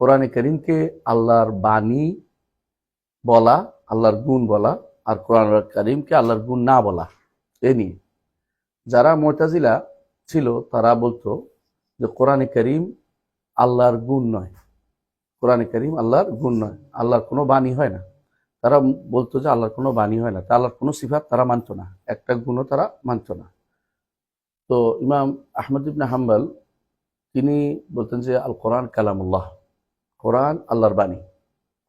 কোরআনে কারীমকে আল্লাহর বাণী বলা, আল্লাহর গুণ বলা, আর কোরআন কারীমকে আল্লাহর গুণ না বলা, এ নিয়ে যারা মুতাজিলা ছিল তারা বলতো যে কোরআনে কারীম আল্লাহর গুণ নয়, কোরআনে কারীম আল্লাহর গুণ নয়, আল্লাহর কোনো বাণী হয় না। তারা বলতো যে আল্লাহর কোনো বাণী হয় না, তা আল্লাহর কোনো সিফাত তারা মানত না, একটা গুণও তারা মানত না। তো ইমাম আহমদ ইবনে হাম্বল তিনি বলতেন যে আল কোরআন কালামুল্লাহ, কোরআন আল্লাহর বাণী,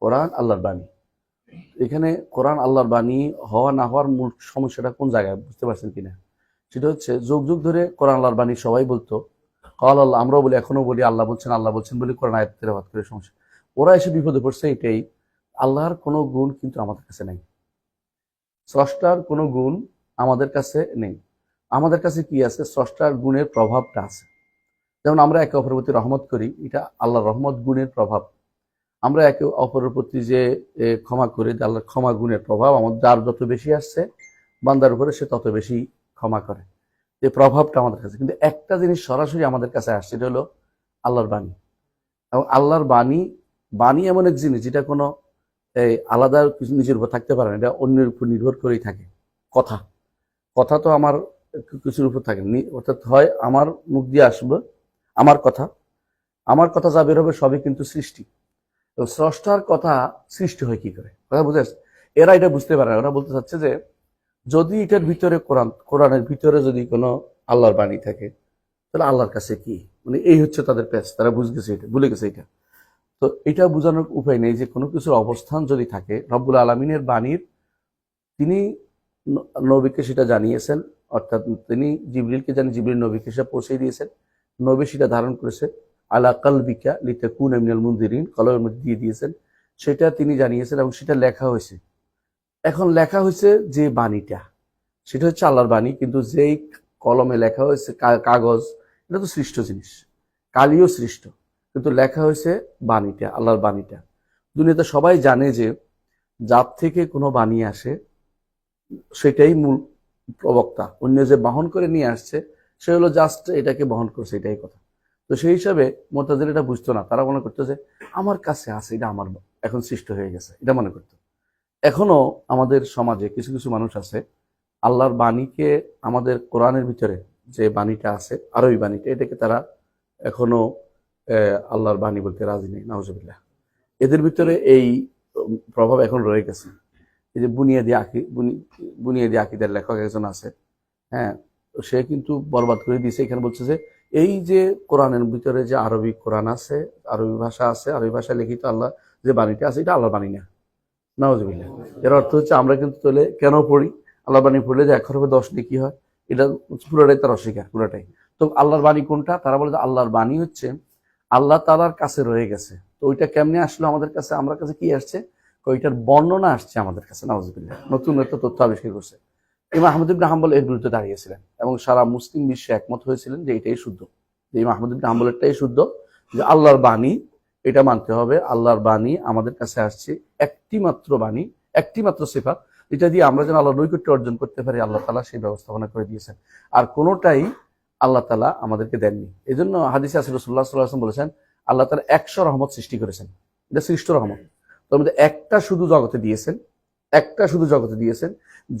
কোরআন আল্লাহর বাণী। এখানে কোরআন আল্লাহর বাণী হওয়া না হওয়ার মূল সমস্যাটা কোন জায়গায় বুঝতে পারছেন কিনা? সেটা হচ্ছে যুগ যুগ ধরে কোরআন আল্লাহর বাণী সবাই বলতো, কাল আল্লাহ, আমরাও বলি, এখনো বলি আল্লাহ বলছেন বলে কোরআন আয়াত তেলাওয়াত করে সমস্যা। ওরা এসে বিপদে পড়ছে এটাই, আল্লাহর কোনো গুণ কিন্তু আমাদের কাছে নেই, স্রষ্টার কোনো গুণ আমাদের কাছে নেই। আমাদের কাছে কি আছে? স্রষ্টার গুণের প্রভাবটা আছে। যেমন আমরা একে অপরের প্রতি রহমত করি, এটা আল্লাহর রহমত গুণের প্রভাব। আমরা একে অপরের প্রতি যে ক্ষমা করি, আল্লাহর ক্ষমা গুণের প্রভাব। আমাদের যার যত বেশি আসছে বান্দার উপরে, সে তত বেশি ক্ষমা করে, এই প্রভাবটা আমাদের কাছে। কিন্তু একটা জিনিস সরাসরি আমাদের কাছে আসছে, এটা হলো আল্লাহর বাণী। এবং আল্লাহর বাণী, বাণী এমন এক জিনিস যেটা কোনো আলাদা কিছু নিজের উপর থাকতে পারে না, এটা অন্যের উপর নির্ভর করেই থাকে। কথা, কথা তো আমার কিছুর উপর থাকে, অর্থাৎ হয় আমার মুখ দিয়ে আসবে আমার কথা, আমার কথা যা বের হবে সবই কিন্তু সৃষ্টি। এবং স্রষ্টার কথা সৃষ্টি হয় কি করে, কথা বুঝে আসছে? এরা এটা বুঝতে পারে না। ওরা বলতে চাচ্ছে যে যদি এটার ভিতরে কোরআনের ভিতরে যদি কোনো আল্লাহর বাণী থাকে, তাহলে আল্লাহর কাছে কি, মানে এই হচ্ছে তাদের প্যাচ, তারা বুঝে গেছে, এটা ভুলে গেছে এটা। তো এটা বোঝানোর উপায় নেই যে কোনো কিছুর অবস্থান যদি থাকে, রব্বুল আলমিনের বাণীর, তিনি নবীকে সেটা জানিয়েছেন, অর্থাৎ তিনি জিবরিলকে জানিয়ে জিবরিল নবীকে সেটা পৌঁছে দিয়েছেন, নবী সেটা ধারণ করেছে, আলা কালবিকা লিতাকুনা মিনাল মুনজিরিন, কলমের মধ্যে দিয়ে দিয়েছেন, সেটা তিনি জানিয়েছেন এবং সেটা লেখা হয়েছে। এখন লেখা হয়েছে যে বাণীটা, সেটা হচ্ছে আল্লাহর বাণী, কিন্তু যেই কলমে লেখা হয়েছে, কাগজ, এটা তো সৃষ্ট জিনিস, কালিও সৃষ্ট, কিন্তু লেখা হয়েছে বাণীটা, আল্লাহর বাণীটা। দুনিয়াতে সবাই জানে যে যার থেকে কোনো বাণী আসে সেটাই মূল প্রবক্তা, অন্য যে বহন করে নিয়ে আসছে সে হলো জাস্ট এটাকে বহন করছে, এটাই কথা। তো সেই হিসাবে মুতাজিলা এটা বুঝতো না, তারা মনে করতো যে আমার কাছে আছে, এটা আমার এখন সৃষ্ট হয়ে গেছে, এটা মনে করতো। এখনো আমাদের সমাজে কিছু কিছু মানুষ আছে আল্লাহর বাণীকে, আমাদের কোরআনের ভিতরে যে বাণীটা আছে, আরবি বাণীটা, এটাকে তারা এখনো আল্লাহর বাণী বলতে রাজি নেই, নাউজুবিল্লাহ। এদের ভিতরে এই প্রভাব এখন রয়ে গেছে। এই যে বুনিয়াদি আকিদার লেখক একজন আছে, হ্যাঁ, সে কিন্তু বরবাদ করে দিয়েছে। এখানে বলছে যে এই যে কোরআনের ভিতরে যে আরবি কোরআন আছে, আরবি ভাষা আছে, আরবি ভাষায় লিখিত আল্লাহ যে বাণীটা আছে, এটা আল্লাহর বাণী না, নাউজুবিল্লাহ। এর অর্থ হচ্ছে আমরা কিন্তু তাহলে কেন পড়ি, আল্লাহর বাণী পড়লে যে 1 হরফে 10 নেকি হয়, এটা পুরোটাই তার অস্বীকার, পুরোটাই। তো আল্লাহর বাণী কোনটা? তারা বলে যে আল্লাহর বাণী হচ্ছে আল্লাহ তাআলার কাছে রয়ে গেছে। তো ওইটা কেমনে আসলো আমাদের কাছে? আমার কাছে কি আসছে? ওইটার বর্ণনা আসছে আমাদের কাছে, নাউজুবিল্লাহ। নতুন একটা তথ্য আবিষ্কার করছে। ইমাম আহমদ ইবনে হাম্বল এর বিরুদ্ধে দাঁড়িয়েছিলেন এবং সারা মুসলিম বিশ্বে একমত হয়েছিলেন যে এটাই শুদ্ধ, যে ইমাম আহমদ ইবনে হাম্বলেরটাই শুদ্ধ, যে আল্লাহর বাণী, এটা মানতে হবে। আল্লাহর বাণী আমাদের কাছে আসছে, একটি মাত্র বাণী, একটি মাত্র সিফাত, এটা দিয়ে আমরা যেন আল্লাহর নৈকট্য অর্জন করতে পারি, আল্লাহ তাআলা সেই ব্যবস্থাপনা করে দিয়েছেন। আর কোনোটাই আল্লাহ তাআলা আমাদেরকে দেননি। এই জন্য হাদিসে আছে, রাসূলুল্লাহ সাল্লাল্লাহু আলাইহি ওয়াসাল্লাম বলেছেন আল্লাহ তাআলা 100 রহমত সৃষ্টি করেছেন, এটা সৃষ্ট রহমত। তার মধ্যে একটা শুধু জগতে দিয়েছেন, একটা শুধু জগতে দিয়েছেন,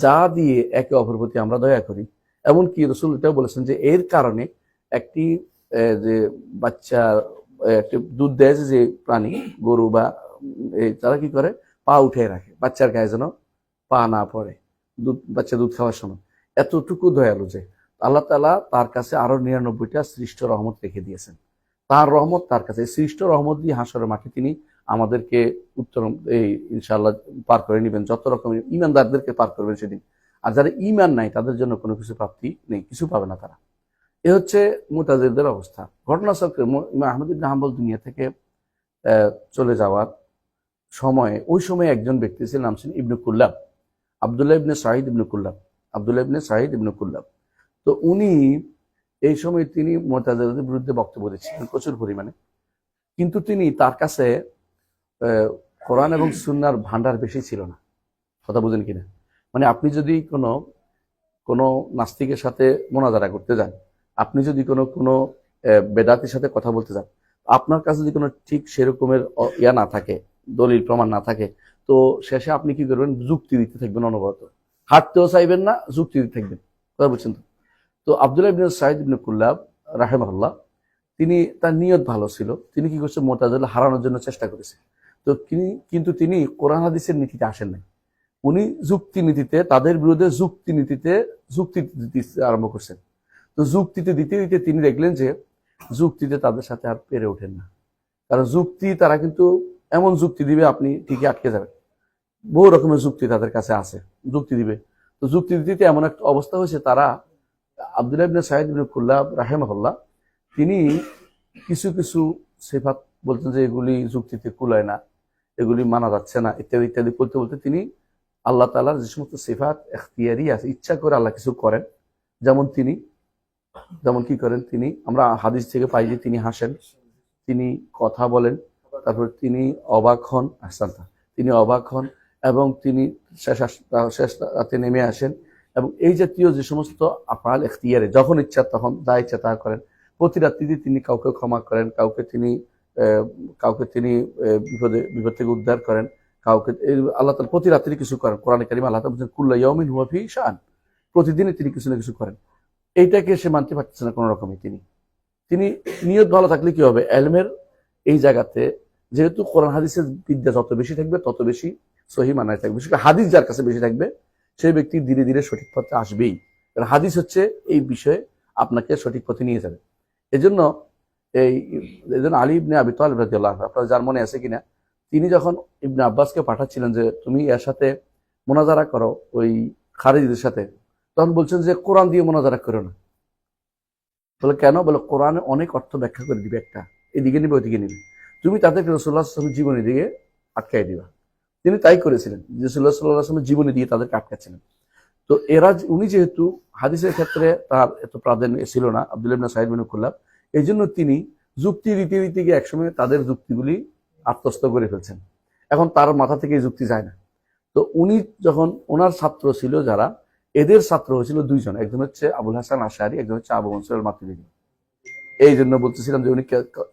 যা দিয়ে একে অপরের প্রতি আমরা দয়া করি। এমনকি রাসূল এটাও বলেছেন যে এর কারণে একটি যে বাচ্চা, একটি দুধ দেয় যে প্রাণী, গরু বা তারা কি করে, পা উঠে রাখে বাচ্চার গায়ে যেন পা না পড়ে, বাচ্চা দুধ খাওয়ার সময়। এতটুকু দয়ালু যে আল্লাহ তাআলা তার কাছে আরো 99টা সৃষ্ট রহমত রেখে দিয়েছেন। তার রহমত তার কাছে, সৃষ্ট রহমত দিয়ে হাসরের মাঠে তিনি আমাদেরকে উত্তর এই ইনশাআল্লাহ পার করে নেবেন, যত রকমের ঈমানদারদেরকে পার করবেন সেদিন। আর যারা ঈমান নাই তাদের জন্য কোনো কিছু প্রাপ্তি নেই, কিছু পাবে না তারা। এ হচ্ছে মুতাজিলাদের অবস্থা। ঘটনাচক্রে ইমাম আহমদ ইবনে হাম্বল দুনিয়া থেকে চলে যাওয়ার সময়ে, ওই সময় একজন ব্যক্তি ছিলেন, নাম ছিলেন ইবনে কুল্লাব, আব্দুল্লাহ ইবনে সাঈদ ইবনে কুল্লাব, আব্দুল্লাহ ইবনে সাঈদ ইবনে কুল্লাব। তো উনি এই সময় তিনি মুতাজিলাদের বিরুদ্ধে বক্তব্য দিচ্ছিলেন প্রচুর পরিমাণে, কিন্তু তিনি, তার কাছে কোরআন এবং সুন্নাহর ভান্ডার বেশি ছিল না। কথা বুঝেন কিনা? মানে আপনি যদি কোনো কোনো নাস্তিকের সাথে মোনাজারা করতে যান, আপনি যদি কোনো কোনো বেদাতির সাথে কথা বলতে যান, আপনার কাছে যদি কোনো ঠিক সেরকমের ইয়া না থাকে, দলিল প্রমাণ না থাকে, তো শেষে আপনি কি করবেন, যুক্তি দিতে থাকবেন অনবরত, হাঁটতেও চাইবেন না, যুক্তি দিতে থাকবেন। কথা বুঝছেন তো? তো আব্দুল্লাহ ইবনে সাঈদ ইবনে কুল্লাব রাহিমাহুল্লাহ, তিনি, তার নিয়ত ভালো ছিল, তিনি কি করছে, মুতাজিলা হারানোর জন্য চেষ্টা করেছে। তো কিন্তু তিনি কোরআন হাদিসের নীতিতে আসেন নাই, উনি যুক্তি নীতিতে, তাদের বিরুদ্ধে যুক্তি দিতে আরম্ভ করছেন। তো যুক্তিতে দিতে দিতে তিনি দেখলেন যে যুক্তিতে তাদের সাথে আর পেরে ওঠেন না, কারণ যুক্তি তারা কিন্তু এমন যুক্তি দিবে আপনি ঠিকই আটকে যাবেন। বহু রকমের যুক্তি তাদের কাছে আছে, যুক্তি দিবে। তো যুক্তি দিতে এমন একটা অবস্থা হয়েছে, তারা আব্দুল্লাহ ইবনে সাঈদ ইবনে কুল্লাব রাহিমাহুল্লাহ, তিনি কিছু কিছু সিফাত বলতেন যে এগুলি যুক্তিতে কুলায় না, এগুলি মানা যাচ্ছে না, ইত্যাদি ইত্যাদি বলতে বলতে তিনি আল্লাহ তাআলার যে সমস্ত সিফাত এখতিয়ারি আছে, ইচ্ছা করে আল্লাহ কিছু করেন, যেমন কি করেন তিনি, আমরা হাদিস থেকে পাই যে তিনি হাসেন, তিনি কথা বলেন, তারপর তিনি অবাক হন, তিনি অবাক হন, এবং তিনি শেষ রাতে নেমে আসেন, এবং এই জাতীয় যে সমস্ত আফআল এখতিয়ারে, যখন ইচ্ছা তখন যা ইচ্ছা তা করেন। প্রতি রাত্রিতে তিনি কাউকে ক্ষমা করেন, কাউকে তিনি বিপদ থেকে উদ্ধার করেন, আল্লাহ তাআলা প্রতি রাত্রি কিছু করেন। কোরআনে কারিমে আল্লাহ তাআলা বলেন কুল্লু ইয়াউমিন হুয়া ফি শাআন, প্রতিদিনই তিনি কিছু না কিছু করেন। এইটাকে সে মানতে পারতেছে না কোনো রকমই। তিনি নিয়ত ভালো থাকলে কি হবে, এলমের এই জায়গাতে, যেহেতু কোরআন হাদিসের বিদ্যা যত বেশি থাকবে তত বেশি সহি মানায় থাকবে, বিশেষ করে হাদিস যার কাছে বেশি থাকবে সেই ব্যক্তি ধীরে ধীরে সঠিক পথে আসবেই, কারণ হাদিস হচ্ছে এই বিষয়ে আপনাকে সঠিক পথে নিয়ে যাবে। এজন্য আলী ইবনে আবি তালিব রাদিয়াল্লাহু আনহু, আপনার যার মনে আছে কিনা, তিনি যখন ইবনে আব্বাসকে পাঠাচ্ছিলেন যে তুমি এর সাথে মোনাজারা করো ওই খারিজদের সাথে, তখন বলছেন যে কোরআন দিয়ে মোনাজারা করো না। বলে কেন? বলে কোরআনে অনেক অর্থ ব্যাখ্যা করে দিবে, একটা এদিকে নিবে ওইদিকে নিবে, তুমি তাদেরকে রাসূলুল্লাহ সাল্লাল্লাহু আলাইহি ওয়াসাল্লামের জীবনী দিয়ে আটকাই দিবা। তিনি তাই করেছিলেন, রাসূলুল্লাহ সাল্লাল্লাহু আলাইহি ওয়াসাল্লামের জীবনী দিয়ে তাদেরকে আটকাচ্ছিলেন। তো উনি যেহেতু হাদিসের ক্ষেত্রে তার এত প্রাধান্য ছিল না, আব্দুল্লাহ ইবনে সাঈদ ইবনে কুল্লাব, এই জন্য তিনি যুক্তি দিতে দিতে গিয়ে একসময় তাদের যুক্তিগুলি আত্মস্থ করে ফেলছেন। এখন তার মাথা থেকে এই যুক্তি যায় না। তো উনি যখন, ওনার ছাত্র ছিল যারা, এদের ছাত্র হয়েছিল দুইজন, একজন হচ্ছে আবুল হাসান আশআরী, একজন হচ্ছে আবু মনসুর আল মাতুরিদি। এই জন্য বলতেছিলাম যে উনি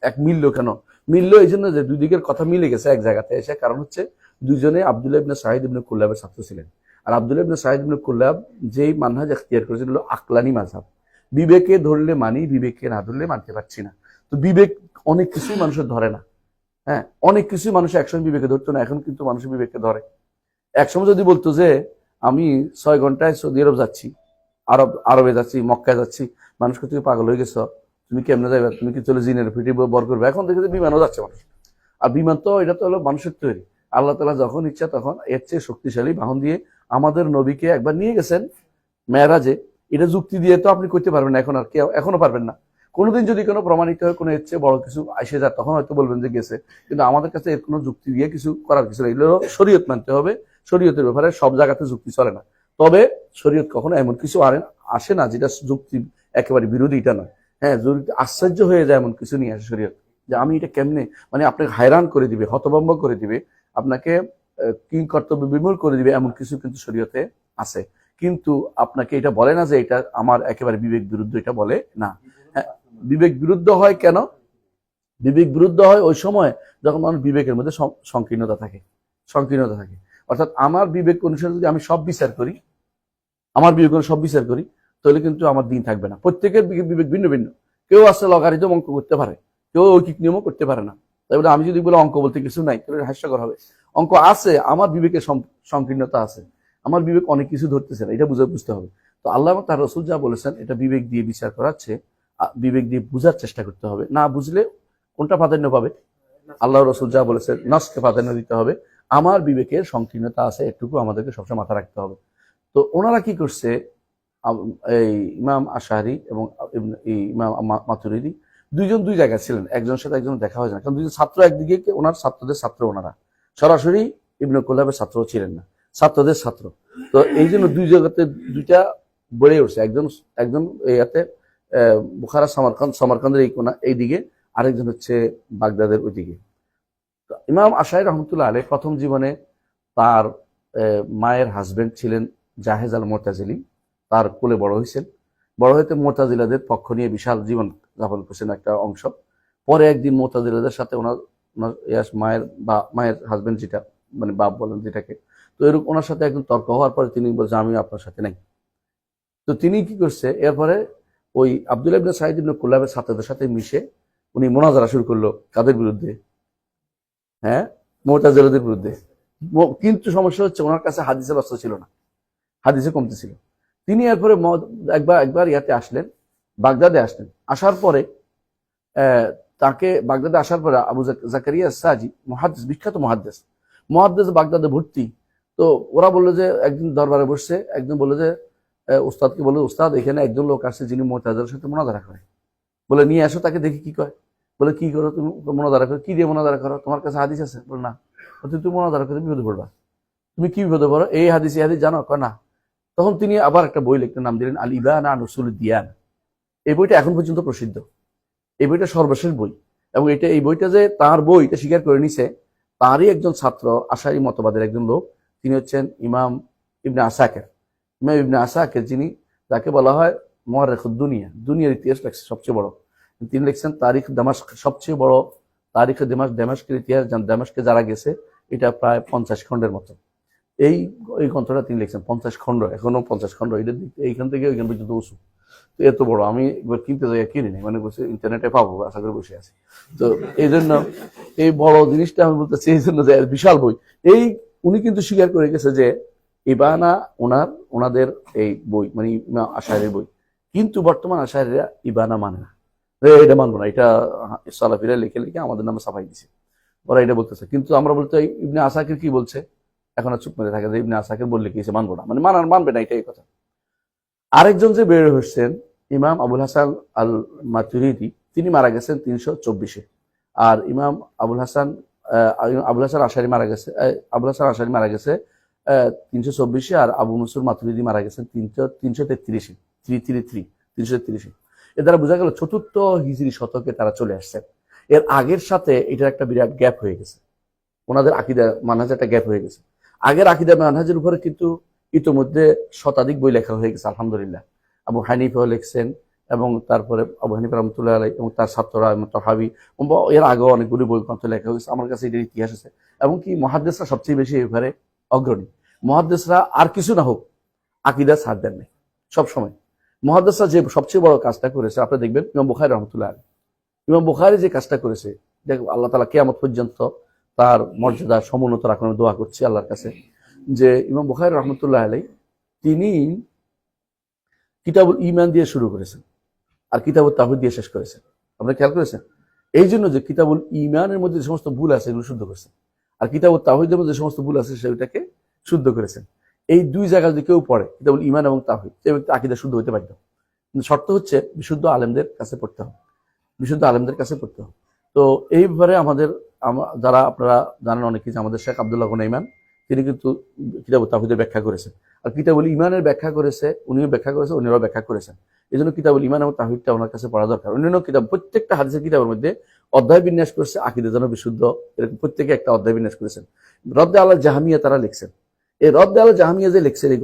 এক মিলল কেন, মিলল এই জন্য যে দুই দিকের কথা মিলে গেছে এক জায়গাতে এসে, কারণ হচ্ছে দুইজনে আব্দুল্লাহ ইবনে সাঈদ ইবনে কুল্লাবের ছাত্র ছিলেন। আর আব্দুল্লাহ ইবনে সাঈদ ইবনে কুল্লাব যেই মানহাজ এখতিয়ার করেছিল হলো আকলানি মাযহাব, বিবেকে ধরলে মানি, বিবেকে না ধরলে মানতে পারছি না। তো বিবেক অনেক কিছুই মানুষের ধরে না, হ্যাঁ, অনেক কিছুই মানুষ একসময় বিবেকে ধরতো না, এখন কিন্তু মানুষের বিবেকে ধরে। একসময় যদি বলতো যে আমি 6 ঘন্টায় সৌদি আরব যাচ্ছি, আরবে যাচ্ছি, মক্কায় যাচ্ছি, মানুষকে তুমি পাগল হয়ে গেছো, তুমি কেমনে যাবে, তুমি কি চলে জিনের ফিটি বর করবে? এখন দেখে যে বিমানও যাচ্ছে মানুষ, আর বিমান তো এটা তো হলো মানুষের তৈরি। আল্লাহ তাআলা যখন ইচ্ছা তখন এর চেয়ে শক্তিশালী বাহন দিয়ে আমাদের নবীকে একবার নিয়ে গেছেন মেরাজে। এটা যুক্তি দিয়ে তো আপনি করতে পারবেন না, এখন আর কেউ এখনো পারবেন না। কোনোদিন যদি কোনো প্রমাণিত হয়, কোনো এর চেয়ে বড় কিছু আসে যায়, তখন হয়তো বলবেন যে গেছে, কিন্তু আমাদের কাছে এর কোনো যুক্তি দিয়ে কিছু করার কিছু নেই। এগুলো শরীয়ত মানতে হবে, শরীয়তের ব্যাপারে সব জায়গাতে যুক্তি চলে না। তবে শরীয়ত কখনো এমন কিছু আসে না যেটা যুক্তি একেবারে বিরোধী, এটা নয়। হ্যাঁ, যদি আশ্চর্য হয়ে যায় এমন কিছু নিয়ে আসে শরীয়ত, যে আমি এটা কেমনে, মানে আপনাকে হায়রান করে দিবে, হতভম্ব করে দিবে, আপনাকে কিং কর্তব্য বিমূল করে দিবে, এমন কিছু কিন্তু শরীয়তে আছে। কিন্তু আপনাকে এটা বলে না যে এটা আমার একেবারে বিবেক বিরুদ্ধ, এটা বলে না। হ্যাঁ, বিবেক বিরুদ্ধ হয় কেন? বিবেক বিরুদ্ধ হয় ওই সময় যখন মানুষ বিবেকের মধ্যে সংকীর্ণতা থাকে। অর্থাৎ আমার বিবেক অনুসারে যদি আমি সব বিচার করি, তাহলে কিন্তু আমার দিন থাকবে না। প্রত্যেকের বিবেক ভিন্ন ভিন্ন। কেউ আসলে লগারিদম অঙ্ক করতে পারে, কেউ ঐকিক নিয়মও করতে পারে না। তাই বলে আমি যদি বলে অঙ্ক বলতে কিছু নাই, তাহলে হাস্যকর হবে। অঙ্ক আছে, আমার বিবেকের সংকীর্ণতা আছে, আমার বিবেক অনেক কিছু ধরতেছে না, এটা বুঝতে হবে। তো আল্লাহ তার রাসূল যা বলেছেন, এটা বিবেক দিয়ে বিচার করাচ্ছে, বিবেক দিয়ে বুঝার চেষ্টা করতে হবে। না বুঝলে কোনটা প্রাধান্য পাবে? আল্লাহ রাসূল যা বলেছেন নসকে প্রাধান্য দিতে হবে। আমার বিবেকের সংকীর্ণতা আছে, এটুকু আমাদেরকে সবসময় মাথা রাখতে হবে। তো ওনারা কি করছে, এই ইমাম আশআরী এবং ইমাম মাতুরিদি দুইজন দুই জায়গায় ছিলেন, একজনের সাথে একজন দেখা হয় না, কারণ দুইজন ছাত্র একদিকে, ওনার ছাত্রদের ছাত্র, ওনারা সরাসরি ইবনে কুল্লাবের ছাত্র ছিলেন না, ছাত্রদের ছাত্র। তো এই জন্য দুই জায়গাতে দুইটা বেড়ে উঠছে, একজন ইয়াতে বুখারা সমরকান্দের এই দিকে, আরেকজন হচ্ছে বাগদাদের ওইদিকে। ইমাম আশআরী রহমতুল্লাহ আলাইহ প্রথম জীবনে তার মায়ের হাজবেন্ড ছিলেন জাহেজ আল মুতাজিলি, তার কোলে বড় হয়েছেন। বড় হইতে মুতাজিলাদের পক্ষ নিয়ে বিশাল জীবন যাপন করছেন একটা অংশ। পরে একদিন মুতাজিলাদের সাথে ওনার ওনার মায়ের হাজবেন্ড, যেটা মানে বাপ বলেন যেটাকে, তো এরকম ওনার সাথে একদম তর্ক হওয়ার পরে তিনি বলছেন আমি আপনার সাথে নাই। তো তিনি কি করছে, এরপরে ওই আব্দুল্লাহ ইবনে সাঈদ ইবনে কুল্লাবের ছাত্রদের সাথে মিশে উনি মোনাজারা শুরু করলো। কাদের বিরুদ্ধে? হ্যাঁ, মুতাজিলাদের বিরুদ্ধে। কিন্তু সমস্যা হচ্ছে ওনার কাছে হাদিসের অস্ত্র ছিল না, হাদিসে কমতি ছিল। তিনি এরপরে একবার ইয়াতে আসলেন, বাগদাদে আসলেন। আসার পরে তাকে বাগদাদে আসার পরে আবু জাকারিয়া সাজি মুহাদ্দিস, বিখ্যাত মুহাদ্দিস বাগদাদে ভর্তি। তো ওরা বললো যে একদিন দরবারে বসছে, একজন বললো যে উস্তাদকে বললো, উস্তাদ এখানে একজন লোক আসছে যিনি মুতাজিলার সাথে মোনাজারা করে, বলে নিয়ে আসো তাকে, দেখি কি কয়। বলে কি করো তুমি? মোনাজারা করো। কি দিয়ে মোনাজারা করো? তোমার কাছে হাদিস আছে? বলে না। তুমি মোনাজারা করে বিপদে পড়বা। তুমি কি বিপদে পড়ো? এই হাদিস জানো? কয় না। তখন তিনি আবার একটা বই লিখতে নাম দিলেন আল ইবানা আন উসুলুদ দিয়ান। এই বইটা এখন পর্যন্ত প্রসিদ্ধ, এই বইটা সর্বশেষ বই। এবং এই বইটা যে তার বই, এটা স্বীকার করে নিছে তারই একজন ছাত্র, আশারি মতবাদের একজন লোক, তিনি হচ্ছেন ইমাম ইবনে আসাকির। ইমাম ইবনে আসাকির, যিনি যাকে বলা হয় মুআররিখুদ দুনিয়া, দুনিয়ার ইতিহাস লেখছে সবচেয়ে বড়। তিনি লিখছেন তারিখ দামাস্ক, সবচেয়ে বড় তারিখে দামাস্কের ইতিহাস। দামাস্কে যারা গেছে এটা প্রায় 50 খণ্ডের মতো। এই গ্রন্থটা তিনি লিখছেন 50 খণ্ড, এখনো 50 খণ্ড। এটা এইখান থেকে ওইখান পর্যন্ত উঁচু। তো এত বড়, আমি একবার কিনতে যাই, কিনি নাই, মানে বসে ইন্টারনেটে পাবো আশা করে বসে আছি। তো এই জন্য এই বড় জিনিসটা আমি বলতেছি, এই জন্য যে বিশাল বই। এই উনি কিন্তু স্বীকার করে গেছে যে ইবানা ওনাদের এই বই, মানে আশারের বই। কিন্তু বর্তমান আশারেরা ইবানা মানে না, এটা মানবো না, এটা সালাফিরা লিখে লিখে আমাদের নামে ছাপাই দিছে, ওরা এটা বলতেছে। কিন্তু আমরা বলতে ইবনে আসাকির কি বলছে, এখন আর চুপ মেরে থাকে যে ইবনে আসাকির বললে কি মানবো না, মানে মানবে না, এটাই কথা। আরেকজন যে বের হচ্ছেন ইমাম আবুল হাসান আল মাতুরিদি, তিনি মারা গেছেন 324-এ। আর ইমাম আবুল হাসান আশারি মারা গেছে, 324-এ। আর আবু মনসুর মাতুরিদি মারা গেছেন 333-এ, 333। এর দ্বারা বোঝা গেল 4th হিজরি শতকে তারা চলে আসছেন। এর আগের সাথে এটার একটা বিরাট গ্যাপ হয়ে গেছে, ওনাদের আকীদা মানহাজে একটা গ্যাপ হয়ে গেছে। আগের আকীদা মানহাজের উপরে কিন্তু ইতোমধ্যে শতাধিক বই লেখা হয়ে গেছে আলহামদুলিল্লাহ। আবু হানিফাও লিখছেন, এবং তারপরে আবু হানিফা রহমতুল্লাহ আলাইহি এবং তার ছাত্ররা তহাবি, এর আগেও অনেকগুলি বই গ্রন্থ লেখা হয়েছে। আমার কাছে এটার ইতিহাস আছে। এবং কি মুহাদ্দিসরা সবচেয়ে বেশি এবারে অগ্রণী। মুহাদ্দিসরা আর কিছু না হোক আকীদা ছাড় দেন নাই সবসময়। মুহাদ্দিসরা যে সবচেয়ে বড় কাজটা করেছে, আপনি দেখবেন ইমাম বুখারী রহমতুল্লাহ আলাইহি, ইমাম বুখারী যে কাজটা করেছে, আল্লাহ তাআলা কিয়ামত পর্যন্ত তার মর্যাদা সমুন্নত রাখুন, দোয়া করছি আল্লাহর কাছে, যে ইমাম বুখারী রহমতুল্লাহ আলাইহি তিনি কিতাবুল ঈমান দিয়ে শুরু করেছেন আর কিতাবুত তাওহীদ দিয়ে শেষ করেছেন। আপনি খেয়াল করেছেন? এই জন্য যে কিতাবুল ঈমানের মধ্যে যে সমস্ত ভুল আছে এগুলো শুদ্ধ করেছেন, আর কিতাবুত তাওহীদের মধ্যে যে সমস্ত ভুল আছে সেটাকে শুদ্ধ করেছেন। এই দুই জায়গায় যদি কেউ পড়ে কিতাবুল ঈমান এবং তাওহীদ, সে ব্যক্তি আকীদা শুদ্ধ হতে বাধ্য। কিন্তু শর্ত হচ্ছে বিশুদ্ধ আলেমদের কাছে পড়তে হবে, বিশুদ্ধ আলেমদের কাছে পড়তে হবে। তো এই ব্যাপারে আমাদের যারা আপনারা জানেন অনেকেই, যে আমাদের শেখ আব্দুল্লাহ গুনাইমান, তিনি কিন্তু কিতাবুত তাওহীদের ব্যাখ্যা করেছেন, আর কিতাবুল ঈমানের ব্যাখ্যা করেছে, উনিও ব্যাখ্যা করেছে, উনিরাও ব্যাখ্যা করেছেন। এই জন্য কিতাবুল ঈমান এবং তাওহীদটা ওনার কাছে পড়া দরকার। অন্যান্য কিতাব, প্রত্যেকটা হাদিসের কিতাবের মধ্যে অধ্যায় বিন্যাস করেছে আকীদা যেন বিশুদ্ধ, এরকম প্রত্যেকে একটা অধ্যায় বিন্যাস করেছেন। রদ্দে আলা জাহমিয়া তারা লিখছেন। এই রদ্দে আলা জাহমিয়া যে লিখছেন এই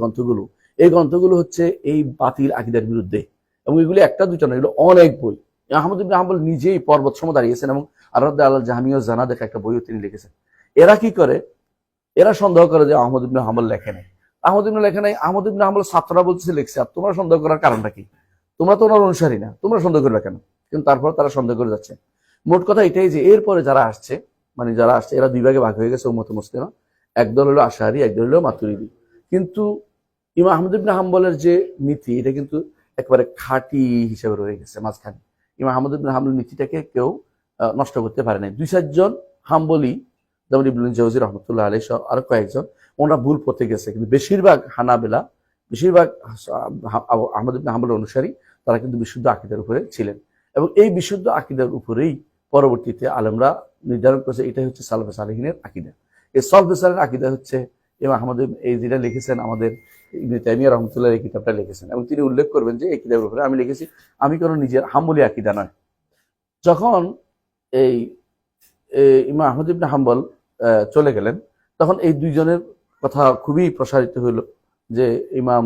গ্রন্থগুলো হচ্ছে এই বাতিল আকীদার বিরুদ্ধে, এবং এগুলি একটা দুইটা নয়, এগুলো অনেক বই। আহমদ ইবনে হাম্বল নিজেই পর্বত সম দাঁড়িয়েছেন, এবং রদ্দে আলা জাহমিয়া জানা দেখা একটা বইও তিনি লিখেছেন। এরা কি করে, এরা সন্দেহ করে যে আহমদ ইবনে হাম্বল লেখে নাই, আহমদ ইবনে লেখে নাই, আহমদ ইবনে হাম্বল ছাত্ররা বলতেছে লিখছে। আর তোমরা সন্দেহ করার কারণটা কি? তোমরা তো ওনার অনুসারী না, তোমরা সন্দেহ করবে কেন? কিন্তু তারপর তারা সন্দেহ করে যাচ্ছে। মোট কথা এটাই যে এরপরে যারা আসছে, এরা দুই ভাগে ভাগ হয়ে গেছে উম্মতে মুসলিমা। একদল হলো আশারি, একদল হলো মাতুরিদি। কিন্তু ইমাম আহমদ ইবনে হাম্বলের যে নীতি, এটা কিন্তু একেবারে খাঁটি হিসেবে রয়ে গেছে মাঝখানে। ইমাম আহমদ ইবনে হাম্বলের নীতিটাকে কেউ নষ্ট করতে পারে নাই। 2-4 জন হাম্বলি, যেমন ইবনুল জাওজি রহমতুল্লাহ আলাইহি সহ আরো কয়েকজন, ওনারা ভুল পথে গেছে। কিন্তু বেশিরভাগ হানাবেলা, বেশিরভাগ আহমদ ইবনে হাম্বলের অনুসারী, তারা কিন্তু বিশুদ্ধ আকীদার উপরে ছিলেন। এবং এই বিশুদ্ধ আকীদার উপরেই পরবর্তীতে আলেমরা নির্ধারণ করেছে এটাই হচ্ছে সালফে সালেহিনের আকীদা। এই সালফে সালেহিনের আকীদা হচ্ছে ইমাম আহমদ, এই যেটা লিখেছেন আমাদের ইবনে তাইমিয়া রহমতুল্লাহ, এই কিতাবটা লিখেছেন। এবং তিনি উল্লেখ করবেন যে এই কিতাবের উপরে আমি লিখেছি, আমি কোনো নিজের হাম্বলি আকীদা নয়। যখন এই ইমাম আহমদ ইবনে হাম্বল চলে গেলেন, তখন এই দুইজনের কথা খুবই প্রসারিত হইল, যে ইমাম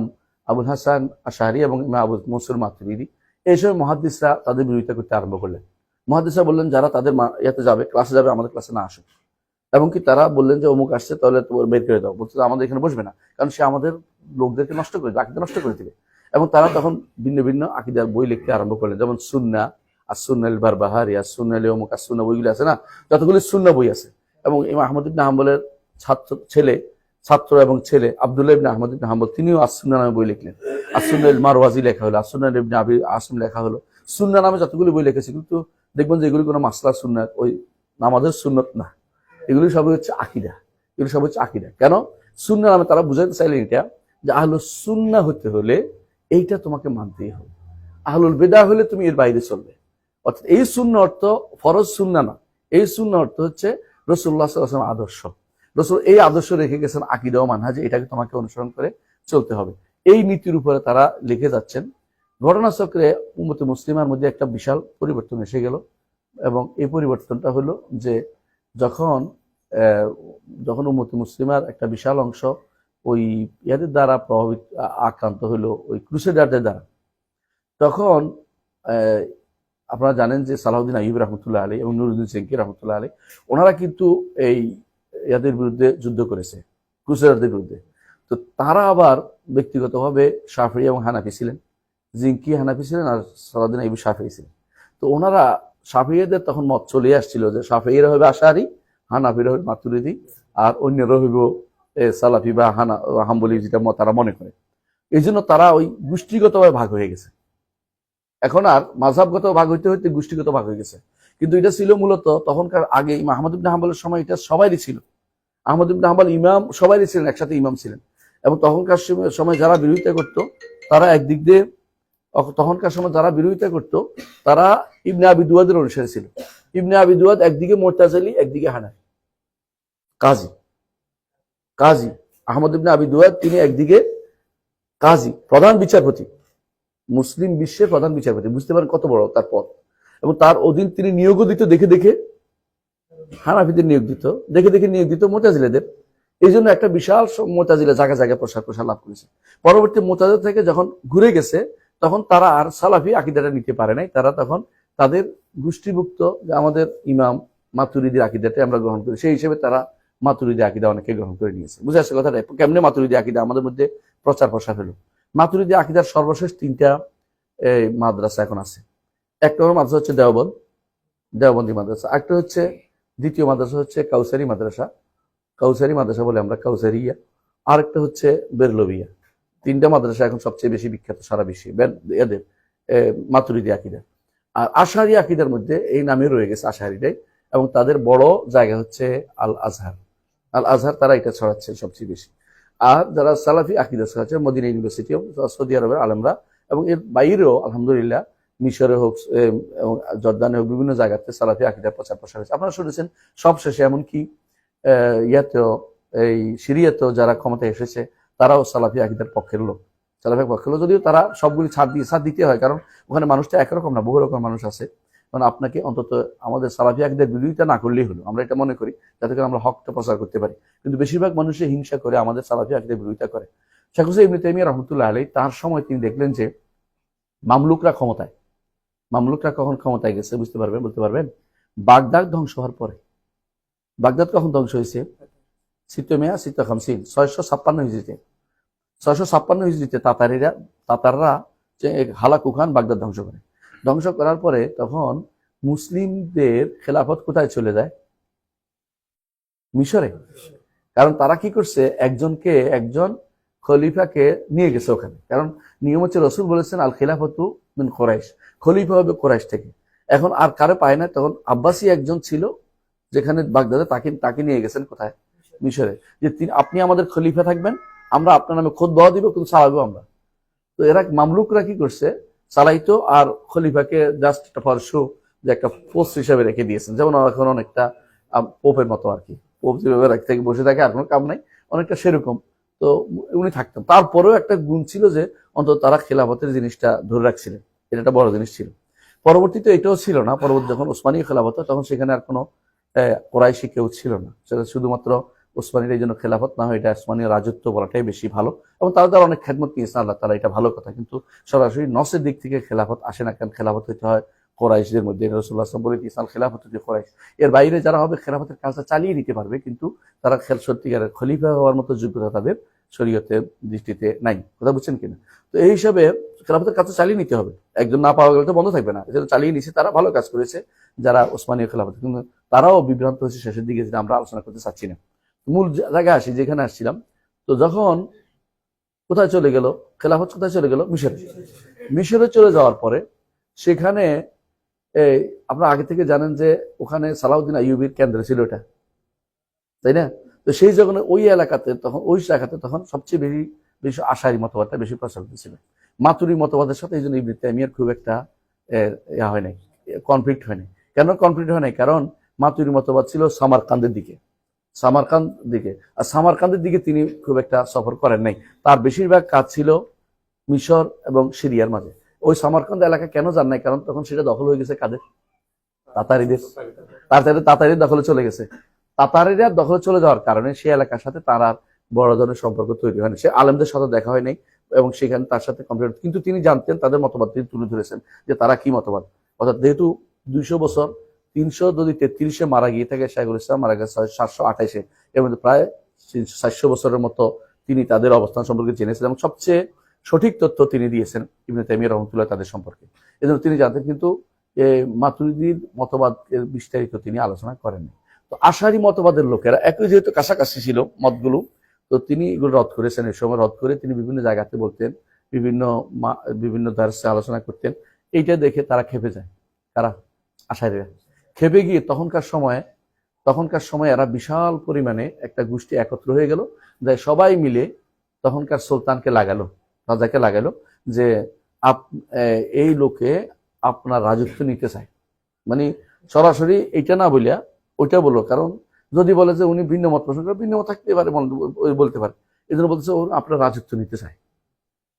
আবুল হাসান আশারি এবং ইমাম আবু মনসুর মাতুরিদি, এই সময় মুহাদ্দিসরা তাদের বিরোধিতা করতে আরম্ভ করলেন। মুহাদ্দিসরা বললেন যারা তাদের ইয়াতে যাবে, ক্লাসে যাবে, আমাদের ক্লাসে না আসুক। এবং কি তারা বললেন যে অমুক আসছে, তাহলে তোমার বের করে দাও। বলছে আমাদের এখানে বসবে না, কারণ সে আমাদের লোকদেরকে নষ্ট করে দেবে, আকীদা নষ্ট করে দেবে। এবং তারা তখন ভিন্ন ভিন্ন আকীদার বই লিখতে আরম্ভ করলেন, যেমন সুন্নাহ, আর-সুন্নাহ আল-বারবাহারি, আর-সুন্নাহ আল-ইউমুক, আর-সুন্নাহ বইগুলো আছে না, যতগুলি সুন্নাহ বই আছে। এবং ইমাম আহমদ ইবনে হাম্বলের ছাত্র এবং ছেলে আব্দুল্লাহ ইবনে আহমদ ইবনে হাম্বল, তিনিও আর-সুন্নাহ নামে বই লিখলেন। আর-সুন্নাহ আল-মারওয়াজি লেখা হলো, আর-সুন্নাহ ইবনে আবি আসিম লেখা হলো। সুন্নাহ নামে যতগুলি বই লিখেছে, কিন্তু দেখবেন যে এগুলি কোনো মাসলা সুন্নাত, ওই নামাজের সুন্নত না, এগুলি সবই হচ্ছে আকীদা। এগুলি সব হচ্ছে আকীদা। কেন? সুন্নাহ নামে তারা বুঝাইতে চাইলেন এটা, যে আহলুস সুন্নাহ হতে হলে এইটা তোমাকে মানতেই হবে, আহলুল বিদআহ হলে তুমি এর বাইরে চলবে। অর্থাৎ এই সুন্নাহ অর্থ ফরজ সুন্নাহ না, এই সুন্নাহ অর্থ হচ্ছে রাসূলুল্লাহ সাল্লাল্লাহু আলাইহি ওয়াসাল্লাম আদর্শ। রাসূল এই আদর্শ রেখে গেছেন, আকীদা ও মানহাজ, এটাকে তোমাকে অনুসরণ করে চলতে হবে। এই নীতির উপরে তারা লিখে যাচ্ছেন। ঘটনাচক্রে উম্মতে মুসলিমার মধ্যে একটা বিশাল পরিবর্তন এসে গেল। এবং এই পরিবর্তনটা হলো যে যখন যখন উম্মতে মুসলিমার একটা বিশাল অংশ ওই ইয়াদের দ্বারা প্রভাবিত আক্রান্ত হলো, ওই ক্রুসেডারদের দ্বারা, তখন আপনারা জানেন যে সালাউদ্দিন আইয়ুবী রহমতুল্লাহ আলাইহি এবং নুরুদ্দিন সিংকি রহমতুল্লাহ আলাইহি, ওনারা কিন্তু এই ইয়াদের বিরুদ্ধে যুদ্ধ করেছে, ক্রুসেডারদের বিরুদ্ধে। তো তারা আবার ব্যক্তিগতভাবে শাফিঈ এবং হানাফি ছিলেন, জিংকি হানাফি ছিলেন, আর সালাউদ্দিন আইয়ুবী শাফিঈ ছিলেন। তো ওনারা শাফিঈদের তখন মত চলে আসছিল যে শাফিঈরা হবে আশআরী, হানাফিরা হবে মাতুরিদি, আর অন্যরা হইব সালাফি বা হাম্বলি, যেটা তারা মনে করে। এই জন্য তারা ওই গোষ্ঠীগতভাবে ভাগ হয়ে গেছে। এখন আর মাযহাবগত ভাগ হইতে হইতে গোষ্ঠীগত ভাগ হয়ে গেছে। কিন্তু এটা ছিল মূলত তখনকার আগে ইমাম আহমদ ইবনে হাম্বলের সময় এটা সবাইরই ছিল। আহমদ ইবনে হাম্বল ইমাম, সবাইরই ছিলেন, একসাথে ইমাম ছিলেন। এবং তখনকার সময় যারা বিরোধিতা করত, তারা একদিক দিয়ে, তখনকার সময় যারা বিরোধিতা করত তারা ইবনে আবি দুয়াদের অনুসারী ছিল। ইবনে আবি দুয়াদ একদিকে মুরতাজিলি, একদিকে হানাফি। কাজী আহমদ ইবনে আবি দুয়াদ, তিনি একদিকে কাজী, প্রধান বিচারপতি, মুসলিম বিশ্বের প্রধান বিচারপতি, বুঝতে পারেন কত বড় তার পদ। এবং তার অধীন তিনি নিয়োগও দিত, দেখে দেখে হানাফিদের নিয়োগ দিত, দেখে দেখে নিয়োগ দিত মুরতাজিলাদের। এই জন্য একটা বিশাল মুরতাজিলা জায়গা জায়গায় প্রসার লাভ করেছে। পরবর্তী মুরতাজিলা থেকে যখন ঘুরে গেছে, তখন তারা আর সালাফি আকীদাটা নিতে পারে নাই। তারা তখন তাদের গোষ্ঠীভুক্ত, যে আমাদের ইমাম মাতুরিদির আকীদাটা আমরা গ্রহণ করি, সেই হিসেবে তারা মাতুরিদি আকীদা অনেকে গ্রহণ করে নিয়েছে। বুঝে আসছে কথাটা? কেমনে মাতুরিদি আকীদা আমাদের মধ্যে প্রচার প্রসার হলো? মাতুরিদি আকীদার সর্বশেষ 3টা মাদ্রাসা এখন আছে। একটা মাদ্রাসা হচ্ছে দেওবন্দি মাদ্রাসা। একটা হচ্ছে, দ্বিতীয় মাদ্রাসা হচ্ছে কাউসারি মাদ্রাসা বলে আমরা, কাউসারিয়া। আরেকটা হচ্ছে বেরলভিয়া। 3টা মাদ্রাসা এখন সবচেয়ে বেশি বিখ্যাত সারা বিশ্বে এদের মাতুরিদি আকীদা। আর আশআরী আকীদার মধ্যে এই নামে রয়ে গেছে আশআরীটাই, এবং তাদের বড় জায়গা হচ্ছে আল আজহার, তারা এটা ছড়াচ্ছে সবচেয়ে বেশি। আর যারা সালাফি আকীদা ছড়াচ্ছে মদিনা ইউনিভার্সিটি, সৌদি আরবের আলেমরা, এবং এর বাইরেও আলহামদুলিল্লাহ মিশরে হোক এবং জর্দানে হোক, বিভিন্ন জায়গাতে সালাফি আকীদার প্রচার প্রসার হয়েছে। আপনারা শুনেছেন সবশেষে এমনকি এই সিরিয়াতেও যারা ক্ষমতায় এসেছে, তারাও সালাফি আকীদার পক্ষের লোক, যদিও তারা সবগুলি ছাড় দিতে হয়, কারণ ওখানে মানুষটা একরকম না, বহু রকম মানুষ আছে। কারণ আপনাকে অন্তত আমাদের সালাফি আকীদার বিরোধিতা না করলেই হলো, আমরা এটা মনে করি, যাতে করে আমরা হকটা প্রচার করতে পারি। কিন্তু বেশিরভাগ মানুষই হিংসা করে আমাদের সালাফি আকীদার বিরোধিতা করে। শেখ হুসাইন ইবনে তাইমিয়া রাহমাতুল্লাহ আলাইহি, তার সময় তিনি দেখলেন যে মামলুকরা কখন ক্ষমতায় গেছে বলতে পারবেন? বাগদাদ ধ্বংস হওয়ার পরে। বাগদাদ কখন ধ্বংস হয়েছে? 656 হিজরিতে। 656 হিজরিতে তাতাররা যে হালাকু খান বাগদাদ ধ্বংস করার পরে তখন মুসলিমদের খেলাফত কোথায় চলে যায়? মিশরে। কারণ তারা কি করছে, একজন খলিফাকে নিয়ে গেছে ওখানে। কারণ নিয়ম হচ্ছে, রাসূল বলেছেন আল খিলাফতু মিন কুরাইশ, খলিফা হবে কুরাইশ থেকে। এখন আর কারে পায় না, তখন আব্বাসী একজন ছিল যেখানে বাগদাদে, তাকে নিয়ে গেছেন কোথায়? মিশরে। যে আপনি আমাদের খলিফা থাকবেন, আমরা আপনার নামে খুতবা দিব, কিন্তু চালাবো আমরা। তো এরা মামলুকরা কি করছে, চালাইতো, আর খলিফাকে জাস্ট একটা ফরশো, যে একটা পোস্ট হিসাবে রেখে দিয়েছেন। যেমন এখন অনেকটা পোপের মতো আর কি, পোপ যেভাবে থেকে বসে থাকে, আর কোনো কাম নাই, অনেকটা সেরকম। তো উনি থাকতেন। তারপরেও একটা গুণ ছিল যে অন্তত তারা খেলাফতের জিনিসটা ধরে রাখছিলেন, এটা একটা বড় জিনিস ছিল। পরবর্তীতে এটাও ছিল না। পরবর্তী যখন ওসমানী খেলাফত, তখন সেখানে আর কোনো কোরাইশি কেউ ছিল না, সেটা শুধুমাত্র ওসমানীর। এই জন্য খেলাফত না হয় এটা ওসমানীয় রাজত্ব বলাটাই বেশি ভালো। এবং তারা অনেক খেদমত নিয়েছেন আল্লাহ তাআলা, এটা ভালো কথা। কিন্তু সরাসরি নসের দিক থেকে খেলাফত আসে না, কারণ খেলাফত হইতে হয় কোরাইশদের মধ্যে রাসূলুল্লাহ সাল্লাল্লাহু আলাইহি ওয়াসাল্লাম বলে দিয়েছেন খেলাফত কোরাইশ, এর বাইরে যারা হবে খেলাফতের কাজটা চালিয়ে নিতে পারবে, কিন্তু তারা সত্যিকারের খলিফা হওয়ার মতো যোগ্যতা তাদের শরীয়তের দৃষ্টিতে নাই। কথা বুঝছেন কিনা? তো এই হিসাবে খেলাফতের কাজটা চালিয়ে নিতে হবে, একজন না পাওয়া গেলে তো বন্ধ থাকবে না, এটা চালিয়ে নিচ্ছে। তারা ভালো কাজ করেছে যারা ওসমানীয় খেলাফত, কিন্তু তারাও বিভ্রান্ত হয়েছে শেষের দিকে, যেটা আমরা আলোচনা করতে চাচ্ছি না। মূল জায়গায় আসি, যেখানে আসছিলাম। তো যখন কোথায় চলে গেল খেলাফত, কোথায় চলে গেল? মিশরে। মিশরে চলে যাওয়ার পরে সেখানে আপনারা আগে থেকে জানেন যে ওখানে সালাউদ্দিন আইয়ুবীর কেন্দ্র ছিল এটা, তাই না? তো সেই যখন ওই এলাকাতে তখন ওই শাখাতে তখন সবচেয়ে বেশি বেশি আশারি মতবাদটা বেশি প্রচলিত ছিল। মাতুরি মতবাদের সাথে এই জন্য ইবনে তাইমিয়ার খুব একটা হয় নাই, কনফ্লিক্ট হয় নাই। কেন কনফ্লিক্ট হয় নাই? কারণ মাতুরি মতবাদ ছিল সামারকান্দের দিকে, আর সামারকান্দের দিকে তিনি খুব একটা সফর করেন নাই। তার বেশিরভাগ কাজ ছিল মিশর এবং সিরিয়ার মাঝে। ওই সামারকান্দ এলাকা কেন যান নাই? কারণ তখন সেটা দখল হয়ে গেছে কাদের? তাতারিদের। তাতারির দখলে চলে গেছে। তাতারিরা দখলে চলে যাওয়ার কারণে সেই এলাকার সাথে তার আর বড় ধরনের সম্পর্ক তৈরি হয়নি। সে আলেমদের সাথে দেখা হয় নাই এবং সেখানে তার সাথে কমপ্লিট, কিন্তু তিনি জানতেন তাদের মতবাদ, তিনি তুলে ধরেছেন যে তারা কি মতবাদ। অর্থাৎ যেহেতু 200 বছর 333 মারা গিয়ে থাকে, শাইখুল ইসলাম মারা গেছে 728, এর মধ্যে প্রায় 700 বছরের মতো তিনি তাদের অবস্থান সম্পর্কে জেনেছেন এবং সবচেয়ে সঠিক তথ্য তিনি দিয়েছেন ইবনে তাইমিয়া রাহমাতুল্লাহ তাদের সম্পর্কে। এজন্য তিনি জানতেন, কিন্তু মাতুরিদির মতবাদের বিস্তারিত তিনি আলোচনা করেননি। তো আশারি মতবাদের লোকেরা একই যেহেতু কাছাকাছি ছিল মতগুলো, তো তিনি এগুলো রদ করেছেন। এই সময় রদ করে তিনি বিভিন্ন জায়গাতে বলতেন, বিভিন্ন দার্সে আলোচনা করতেন। এইটা দেখে তারা খেপে যায়। কারা? আশারিরা খেপে গিয়ে তখনকার সময় এরা বিশাল পরিমাণে একটা গোষ্ঠী একত্র হয়ে গেল, যে সবাই মিলে তখনকার সুলতানকে লাগালো, রাজাকে লাগালো যে এই লোকে আপনার রাজত্ব নিতে চায়। মানে সরাসরি এইটা না বলিয়া ওইটা বললো, কারণ যদি বলে যে উনি ভিন্ন মত পোষণ করে, ভিন্ন মত থাকতে পারে, বলতে পারে, এই জন্য বলতেছে ও আপনার রাজত্ব নিতে চায়,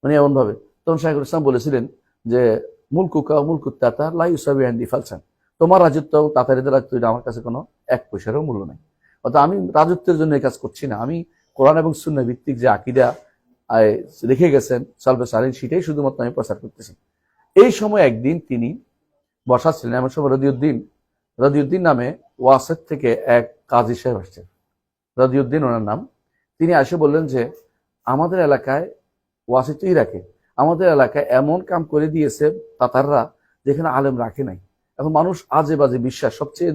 মানে এমন ভাবে। তখন শাইখুল ইসলাম বলেছিলেন যে মুলকুকা মুলকুত্তাতা লা ইউসাবি ইনদি ফালসান, তোমার রাজত্ব তাতারিদের রাজত্ব আমার কাছে কোনো 1 পয়সারও মূল্য নাই। অর্থাৎ আমি রাজত্বের জন্য এই কাজ করছি না, আমি কোরআন এবং সুন্নাহ ভিত্তিক যে আকীদা রেখে গেছেন সালফে সালিহিন, সেটাই শুধুমাত্র আমি প্রচার করতেছি। এই সময় একদিন তিনি বসা ছিলেন, এমন সময় রদিউদ্দিন নামে ওয়াসেদ থেকে এক কাজী সাহেব আসছেন, রদিউদ্দিন ওনার নাম। তিনি এসে বললেন যে আমাদের এলাকায়, ওয়াসেদ তো ইরাকে, আমাদের এলাকায় এমন কাম করে দিয়েছে তাতাররা যেখানে আলেম রাখে নাই। এখন মানুষ আজে বাজে বিশ্বাস, সবচেয়ে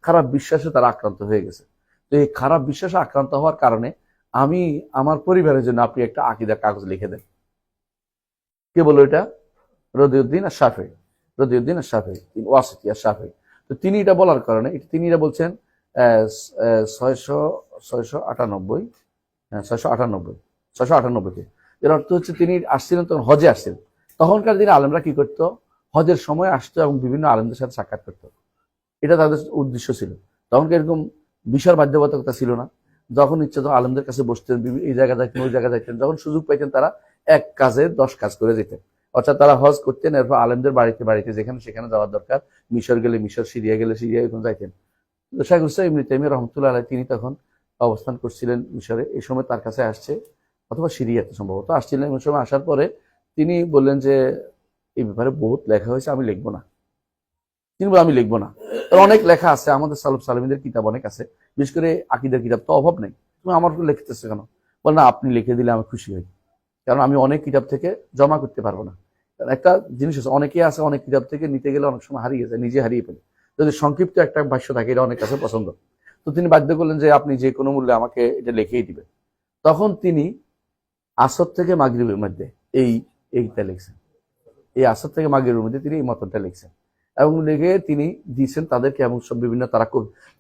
খারাপ বিশ্বাসে তারা আক্রান্ত হয়ে গেছে। তো এই খারাপ বিশ্বাসে আক্রান্ত হওয়ার কারণে আমি আমার পরিবারের জন্য আপনি একটা আকীদার কাগজ লিখে দেন। কে বললো এটা? রদিউদ্দিন আর শাফেঈ, ওয়াসিতি আর শাফেঈ। তো তিনি এটা বলার কারণে, তিনি এটা বলছেন 698 এর অর্থ হচ্ছে তিনি আসছিলেন তখন হজে আসছিলেন। তখনকার দিনে আলেমরা কি করতো? হজের সময় আসতো এবং বিভিন্ন আলেমদের সাথে সাক্ষাৎ করতো, এটা তাদের উদ্দেশ্য ছিল। তখনকার এরকম বিশাল বাধ্যবাধকতা ছিল না, যখন ইচ্ছা তখন আলেমদের কাছে বসতেন, এই জায়গা যাইতেন, ওই জায়গা যাইতেন, যখন সুযোগ পাইতেন তারা এক কাজে 10 কাজ করে যেতেন। অর্থাৎ তারা হজ করতেন, এরপর আলেমদের বাড়িতে বাড়িতে যেখানে সেখানে যাওয়ার দরকার, মিশর গেলে মিশর, সিরিয়া গেলে সিরিয়া, এরকম যাইতেন। শাইখুল ইসলাম ইবনে তাইমিয়া রাহমাতুল্লাহ আলাইহি তিনি তখন অবস্থান করছিলেন মিশরে। এই সময় তার কাছে আসছে, অথবা সিরিয়াতে সম্ভবত আসছিলেন। ওই সময় আসার পরে তিনি বললেন যে এই ব্যাপারে বহুত লেখা হয়েছে, আমি লিখবো না। তিনি বলেন আমি লিখবো না, অনেক লেখা আছে, আমাদের সালফ সালেমীদের কিতাব অনেক আছে, বিশেষ করে আকীদার কিতাব তো অভাব নেই, তুমি আমার লিখতেছো কেন? বল না, আপনি লিখে দিলে আমি খুশি হই, কারণ আমি অনেক কিতাব থেকে জমা করতে পারবো না। একটা জিনিস আছে, অনেকেই আছে অনেক কিতাব থেকে নিতে গেলে অনেক সময় হারিয়ে যায়, নিজে হারিয়ে ফেলে। যদি সংক্ষিপ্ত একটা ভাষ্য থাকে, এটা অনেক কাছে পছন্দ। তো তিনি বাধ্য করলেন যে আপনি যে কোনো মূল্যে আমাকে এটা লিখেই দিবেন। তখন তিনি আসর থেকে মাগরিবের মধ্যে এইটা লিখছেন, এই আসর থেকে মাগরিবের মধ্যে তিনি এই মতনটা লিখছেন এবং লিখে তিনি দিয়েছেন তাদেরকে। এবং সব বিভিন্ন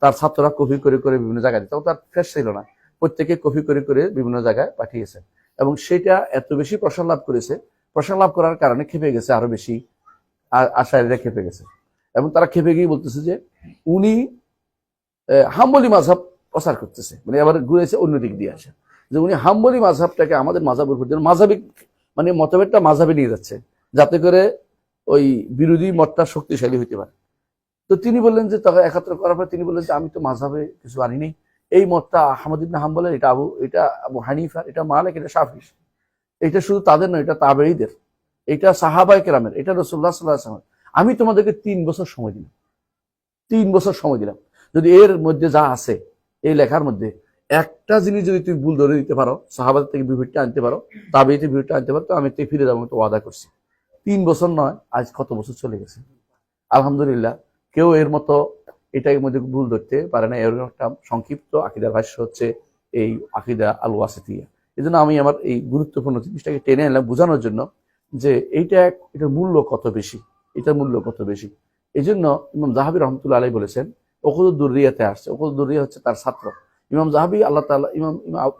তার ছাত্ররা কপি করে করে বিভিন্ন জায়গায় দিত, তার ফেস ছিল না, প্রত্যেকে কপি করে করে বিভিন্ন জায়গায় পাঠিয়েছেন। এবং সেটা এত বেশি প্রসার লাভ করেছে, প্রসার লাভ করার কারণে খেপে গেছে আরো বেশি, আশারীরা খেপে গেছে। এবং তারা খেপে গিয়ে বলতেছে যে উনি হাম্বলি মাযহাব প্রচার করতেছে, মানে আবার ঘুরেছে অন্যদিক দিয়ে আসে, যে উনি হাম্বলি মাযহাবটাকে আমাদের মাযহাবের উপর মাযহাবিক, মানে মতভেদটা মাযহাবে নিয়ে যাচ্ছে, যাতে করে ওই বিরোধী মতটা শক্তিশালী হইতে পারে। তো তিনি বললেন যে তখন একাত্র করার পর তিনি বললেন যে আমি তো মাযহাবে কিছু আনি নেই, এই মতটা আহমদ ইবনে হাম্বলের, এটা আবু হানিফার, এটা মালিক, এটা শাফিঈ, এটা শুধু তাদের নয়, এটা তাবেঈদের, এটা সাহাবায়ে কেরামের, এটা রাসূলুল্লাহ সাল্লাল্লাহু আলাইহি ওয়াসাল্লাম। আমি তোমাদেরকে 3 বছর সময় দিলাম, 3 বছর সময় দিলাম। যদি এর মধ্যে যা আছে এই লেখার মধ্যে একটা জিনিস যদি তুমি ভুল ধরে দিতে পারো, সাহাবাদের থেকে বিভেদটা আনতে পারো, তাবেঈতে বিভেদটা আনতে পারো, তো আমি তো ফিরে যাবো, আমি তো ওয়াদা করছি। 3 বছর নয়, আজ কত বছর চলে গেছে। আলহামদুলিল্লাহ, কেউ এর মতো এটার মধ্যে ভুল ধরতে পারে না। এর একটা সংক্ষিপ্ত আকিদার ভাষ্য হচ্ছে এই আকিদা আল ওয়াসিতিয়া। এই জন্য আমি আমার এই গুরুত্বপূর্ণ জিনিসটাকে টেনে আনলাম বোঝানোর জন্য যে এটার মূল্য কত বেশি, এটার মূল্য কত বেশি। এই জন্য ইমাম জাহাবি রহমতুল্লাহ আলাইহি বলেছেন, ওকুদুদ দুররিয়াতে আসছে, ওকুদুদ দুররিয়া হচ্ছে তার ছাত্র। ইমাম জাহাবি আল্লাহ তাআলা ইমাম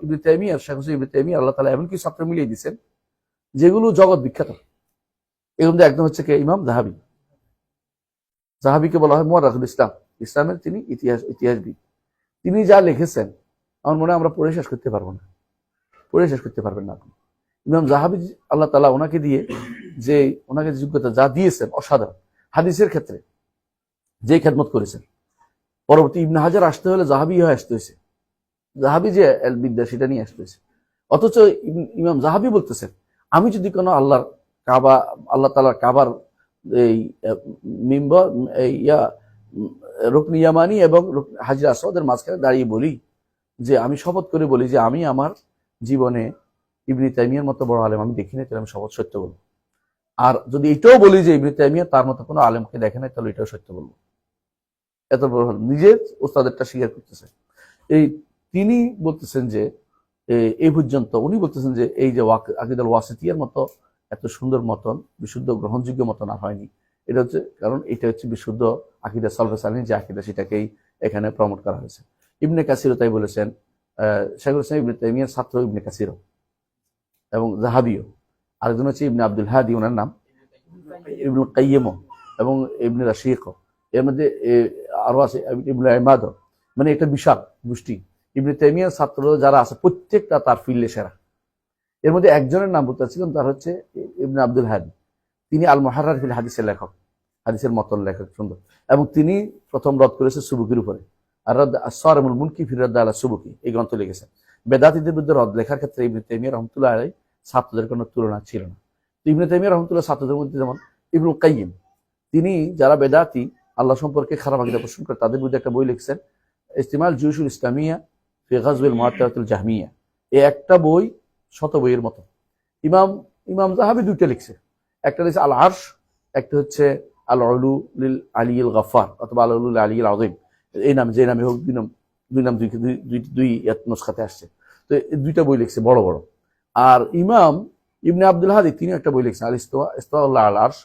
ইবনে তাইমিয়া, শেখ হোসেন ইবনে তাইমিয়া আল্লাহ তাআলা এমন কি ছাত্র মিলিয়ে দিয়েছেন যেগুলো জগৎ বিখ্যাত। এর মধ্যে একদম হচ্ছে কে? ইমাম জাহাবি। জাহাবিকে বলা হয় মুআররিখুল ইসলাম, ইসলামের তিনি ইতিহাসবিদ। তিনি যা লিখেছেন আমার মনে হয় আমরা পড়ে শেষ করতে পারবো না, পড়ে শেষ করতে পারবেন না আপনি। ইমাম জাহাবি আল্লাহ তাআলা ওনাকে দিয়ে যে যোগ্যতা যা দিয়েছেন অসাধারণ। হাদিসের ক্ষেত্রে যে খেদমত করেছেন, পরবর্তী ইবনে হাজার আসতে হলে জাহাবি হয়ে আসতে হয়েছে, জাহাবি যে বিদ্যা সেটা নিয়ে আসতে হয়েছে। অথচ ইমাম জাহাবি বলতেছেন, আমি যদি কোনো আল্লাহ তাআলার কাবার এই মিম্বর রুকনি ইয়ামানি এবং হাজরে আসওয়াদের মাঝখানে দাঁড়িয়ে বলি যে আমি শপথ করে বলি যে আমি আমার জীবনে ইবনে তাইমিয়ার মতো বড় আলেম আমি দেখি নাই, তাহলে আমি শপথ সত্য বলবো। আর যদি এটাও বলি যে ইবনে তাইমিয়া তার মতো কোনো আলেমকে দেখে নাই, তাহলে এটাও সত্য বলবো। এত বড় নিজের ওস্তাদেরটা স্বীকার করতেছে। এই তিনি বলতেছেন যে এই পর্যন্ত উনি বলতেছেন যে এই যে আকিদাল ওয়াসিতিয়ার মতো এত সুন্দর মতন, বিশুদ্ধ গ্রহণযোগ্য মতন আর হয়নি। এটা হচ্ছে কারণ এটা হচ্ছে বিশুদ্ধ আকিদা সালফে সালিহিন যে আকিদা, সেটাকেই এখানে প্রমোট করা হয়েছে। ইবনে কাসিরও তাই বলেছেন, শেখুল ইসলাম ইবনে তাইমিয়ার ছাত্র ইবনে কাসিরও এবং জাহাবিও। আরেকজন হচ্ছে ইবনে আব্দুল হাদি, ওনার নাম ইবনুল কাইয়িমও এবং ইবনে রাশিকও। এর মধ্যে আরো আছে ইবনে ইমাদও। মানে এটা বিশাল গোষ্ঠী। ইবনে তাইমিয়ার ছাত্র যারা আছে প্রত্যেকটা তার ফিল্ডে সেরা। এর মধ্যে একজনের নাম বলতে চাচ্ছিলাম, তার হচ্ছে ইবনে আব্দুল হাদি। তিনি আল মুহাররার ফিল হাদিসের লেখক, হাদিসের মতন লেখক, সুন্দর। এবং তিনি প্রথম রদ করেছে সুবুকির উপরে, আর রদ আসসারিমুল মুনকি ফি রদ্দ আলা সুবুকি, এই গ্রন্থ লিখেছেন। বেদাতীদের বিরুদ্ধে রদ লেখার ক্ষেত্রে ইবনে তাইমিয়া রাহমাতুল্লাহ আলাইহি ছাত্রদের কোনো তুলনা ছিল না। তো ইবনে তাইমিয়া রাহমাতুল্লাহ ছাত্রদের মধ্যে যেমন ইবনুল কাইয়িম, তিনি যারা বেদাতি আল্লাহ সম্পর্কে খারাপ আকীদা পোষণ করে তাদের বিরুদ্ধে একটা বই লিখছেন, ইস্তিমাল জুয়ুশুল ইসলামিয়া ফি গাজওয়িল মুআত্তালাতুল জাহমিয়া। এই একটা বই 100 বইয়ের মতো। ইমাম জাহাবি 2টা লিখছে, একটা লিখছে আল আরশ, একটা হচ্ছে আল উলু লিল আলিয়িল গফফার অথবা আল উলু লিল আলিয়িল আযীম। এই নাম যে নামে হোক, দুই নুসখাতে আসছে। তো 2টা বই লিখছে বড় বড়। আর ইমাম ইবনে আব্দুল হাদি তিনি একটা বই লিখছেন আল ইস্তিওয়া আল আরশ।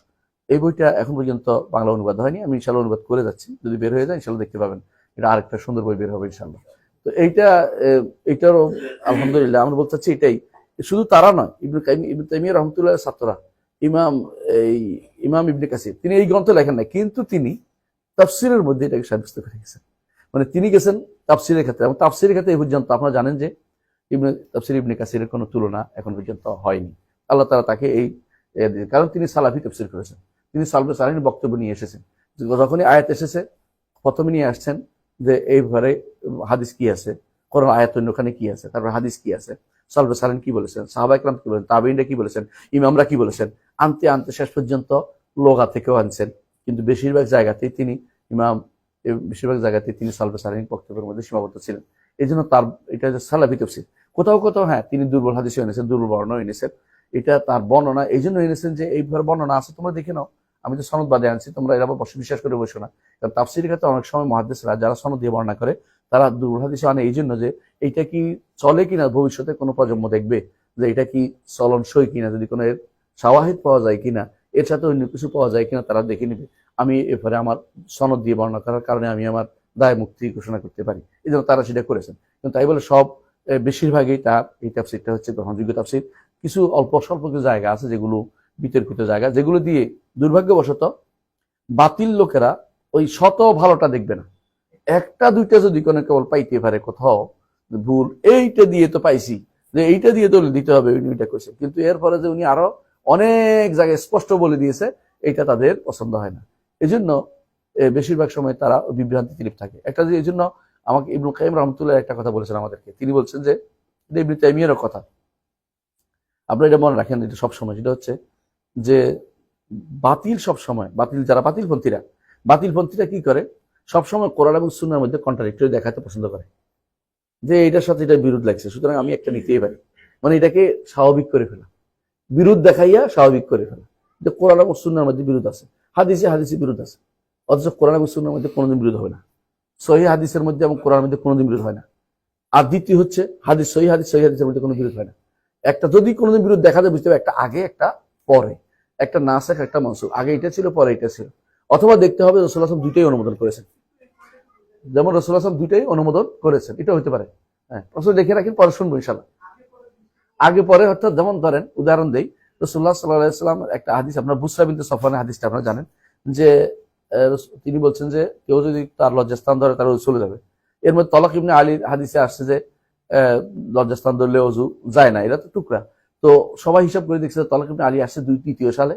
এই বইটা এখন পর্যন্ত বাংলা অনুবাদ হয়নি, আমি ইনশাআল্লাহ অনুবাদ করে যাচ্ছি, যদি বের হয়ে যায় ইনশাআল্লাহ দেখতে পাবেন। এটা আরেকটা সুন্দর বই বের হবে ইনশাআল্লাহ। তো এইটারও আলহামদুলিল্লাহ আমরা বলতে চাচ্ছি এটাই। শুধু তারা নয়, ইবনে তাইমিয়া রাহমাতুল্লাহ ছাত্ররা ইমাম ইবনে কাসির তিনি এই গ্রন্থ লেখেন না, কিন্তু তিনি তাফসিরের মধ্যে এটাকে সাব্যস্ত করে গেছেন। মানে তিনি গেছেন তাফসিরের ক্ষেত্রে, এবং তাফসিরের ক্ষেত্রে এই পর্যন্ত আপনারা জানেন যে তাফসির ইবনে কাসিরের কোনো তুলনা এখন পর্যন্ত হয়নি। আল্লাহ তাআলা তাকে এই কারণ তিনি সালাফি তাফসির করেছেন, তিনি সালফে সালিহিন বক্তব্য নিয়ে এসেছেন। যখনই আয়াত এসেছে প্রথমে নিয়ে আসছেন যে এইভাবে হাদিস কি আছে, কোরআন আয়াত অন্যখানে কি আছে, তারপর হাদিস কি আছে, সালফে সালিহিন কি বলেছেন, সাহাবায়ে কেরাম কি বলেছেন, তাবেঈনরা কি বলেছেন, ইমামরা কি বলেছেন, আনতে আনতে শেষ পর্যন্ত লোগা থেকেও আনছেন। কিন্তু বেশিরভাগ জায়গাতেই তিনি সালফে সালিহিন বক্তব্যের মধ্যে সীমাবদ্ধ ছিলেন। এই জন্য তার এটা যে সালাফি তাফসীর। কোথাও কোথাও হ্যাঁ তিনি দুর্বল হাদিসও এনেছেন, দুর্বল বর্ণনা এনেছেন। এটা তার বর্ণনা এই জন্য এনেছেন যে এইভাবে বর্ণনা আছে, তোমরা দেখে নাও, আমি তো সনদ বাদে আনছি, তোমরা এরা বিশ্বাস করে বসো না। কারণ তাফসীরের ক্ষেত্রে অনেক সময় মুহাদ্দিসরা যারা সনদ দিয়ে বর্ণনা করে তারা দুর্বল হাদিস আনে এই জন্য যে এইটা কি চলে কিনা, ভবিষ্যতে কোনো প্রজন্ম দেখবে যে এটা কি চলনসই কিনা, যদি কোনো এর শাওয়াহিদ পাওয়া যায় কিনা, এর সাথে অন্য কিছু পাওয়া যায় কিনা, তারা দেখে নেবে। আমি এরপরে আমার সনদ দিয়ে বর্ণনা করার কারণে আমি আমার দায় মুক্তি ঘোষণা করতে পারি, এই জন্য তারা সেটা করেছেন। কিন্তু তাই বলে সব বেশিরভাগই তার এই তাফসীরটা হচ্ছে গ্রহণযোগ্য তাফসীর। কিছু অল্প স্বল্প কিছু জায়গা আছে যেগুলো বিতর্কিত জায়গা, যেগুলো দিয়ে দুর্ভাগ্যবশত বাতিল লোকেরা ওই শত ভালোটা দেখবে না, একটা দুইটা যদি কোনো কেবল পাইতে পারে কোথাও ভুল, এইটা দিয়ে তো পাইছি, যে এইটা দিয়ে তো দিতে হবে, উনি এটা করছে। কিন্তু এরপরে যে উনি আরো অনেক জায়গায় স্পষ্ট বলে দিয়েছে, এটা তাদের পছন্দ হয় না। এই জন্য বেশিরভাগ সময় তারা বিভ্রান্তিতে লিপ্ত থাকে। একটা যে এই জন্য আমাকে ইবনুল কাইয়িম রাহমাতুল্লাহ একটা কথা বলেছেন আমাদেরকে, তিনি বলছেন যে ইবনে তাইমিয়ার কথা আপনারা এটা মনে রাখেন, এটা সবসময়, যেটা হচ্ছে যে বাতিল সব সময় বাতিল, যারা বাতিলপন্থীরা কি করে, সবসময় কোরআন এবং সুন্নাহর মধ্যে কন্ট্রাডিক্টরি দেখাতে পছন্দ করে, যে এটার সাথে এটা বিরোধ লাগছে, সুতরাং আমি একটা নিতেই পারি, মানে এটাকে স্বাভাবিক করে ফেলা, বিরোধ দেখাইয়া স্বাভাবিক করে ফেলা, যে কোরআন এবং সুন্নাহর মধ্যে বিরোধ আছে, হাদিসে বিরোধ আছে, অথচ কোরআন এবং সুন্নাহর মধ্যে কোনোদিন বিরোধ হবে না, সহিহ হাদিসের মধ্যে এবং কোরআনের মধ্যে কোনোদিন বিরোধ হয় না। আর দ্বিতীয় হচ্ছে সহিহ হাদিসের মধ্যে কোনো বিরোধ হয় না। একটা যদি কোনোদিন বিরোধ দেখা যায়, বুঝতে হবে একটা আগে একটা পরে, একটা নাসেখ একটা মনসুখ, আগে এটা ছিল পরে এটা ছিল। অথবা দেখতে হবে রাসূলুল্লাহ সাল্লাল্লাহু আলাইহি ওয়াসাল্লাম দুইটাই অনুমোদন করেছেন, যেমন রাসূলুল্লাহ সাল্লাল্লাহু আলাইহি ওয়াসাল্লাম দুইটাই অনুমোদন করেছেন, এটা হতে পারে। হ্যাঁ, প্রশ্ন দেখে রাখেন, পরে শুনবো ইনশাআল্লাহ। আগে পরে অর্থাৎ যেমন ধরেন উদাহরণ দেই, রাসূলুল্লাহ সাল্লাল্লাহু আলাইহি ওয়াসাল্লাম একটা হাদিস, আপনার বুসরা বিনতে সফওয়ানের হাদিসটা আপনারা জানেন, যে তিনি বলছেন যে কেউ যদি তার লজ্জাস্থান ধরে তার ওযু চলে যাবে। এর মধ্যে তলাক ইবনে আলীর হাদিসে আসছে যে লজ্জাস্থান ধরলে ওযু যায় না, এটা তো টুকরা। তো সবাই হিসাব করে দেখছে তলাক ইবনে আলী আসছে তৃতীয় সালে,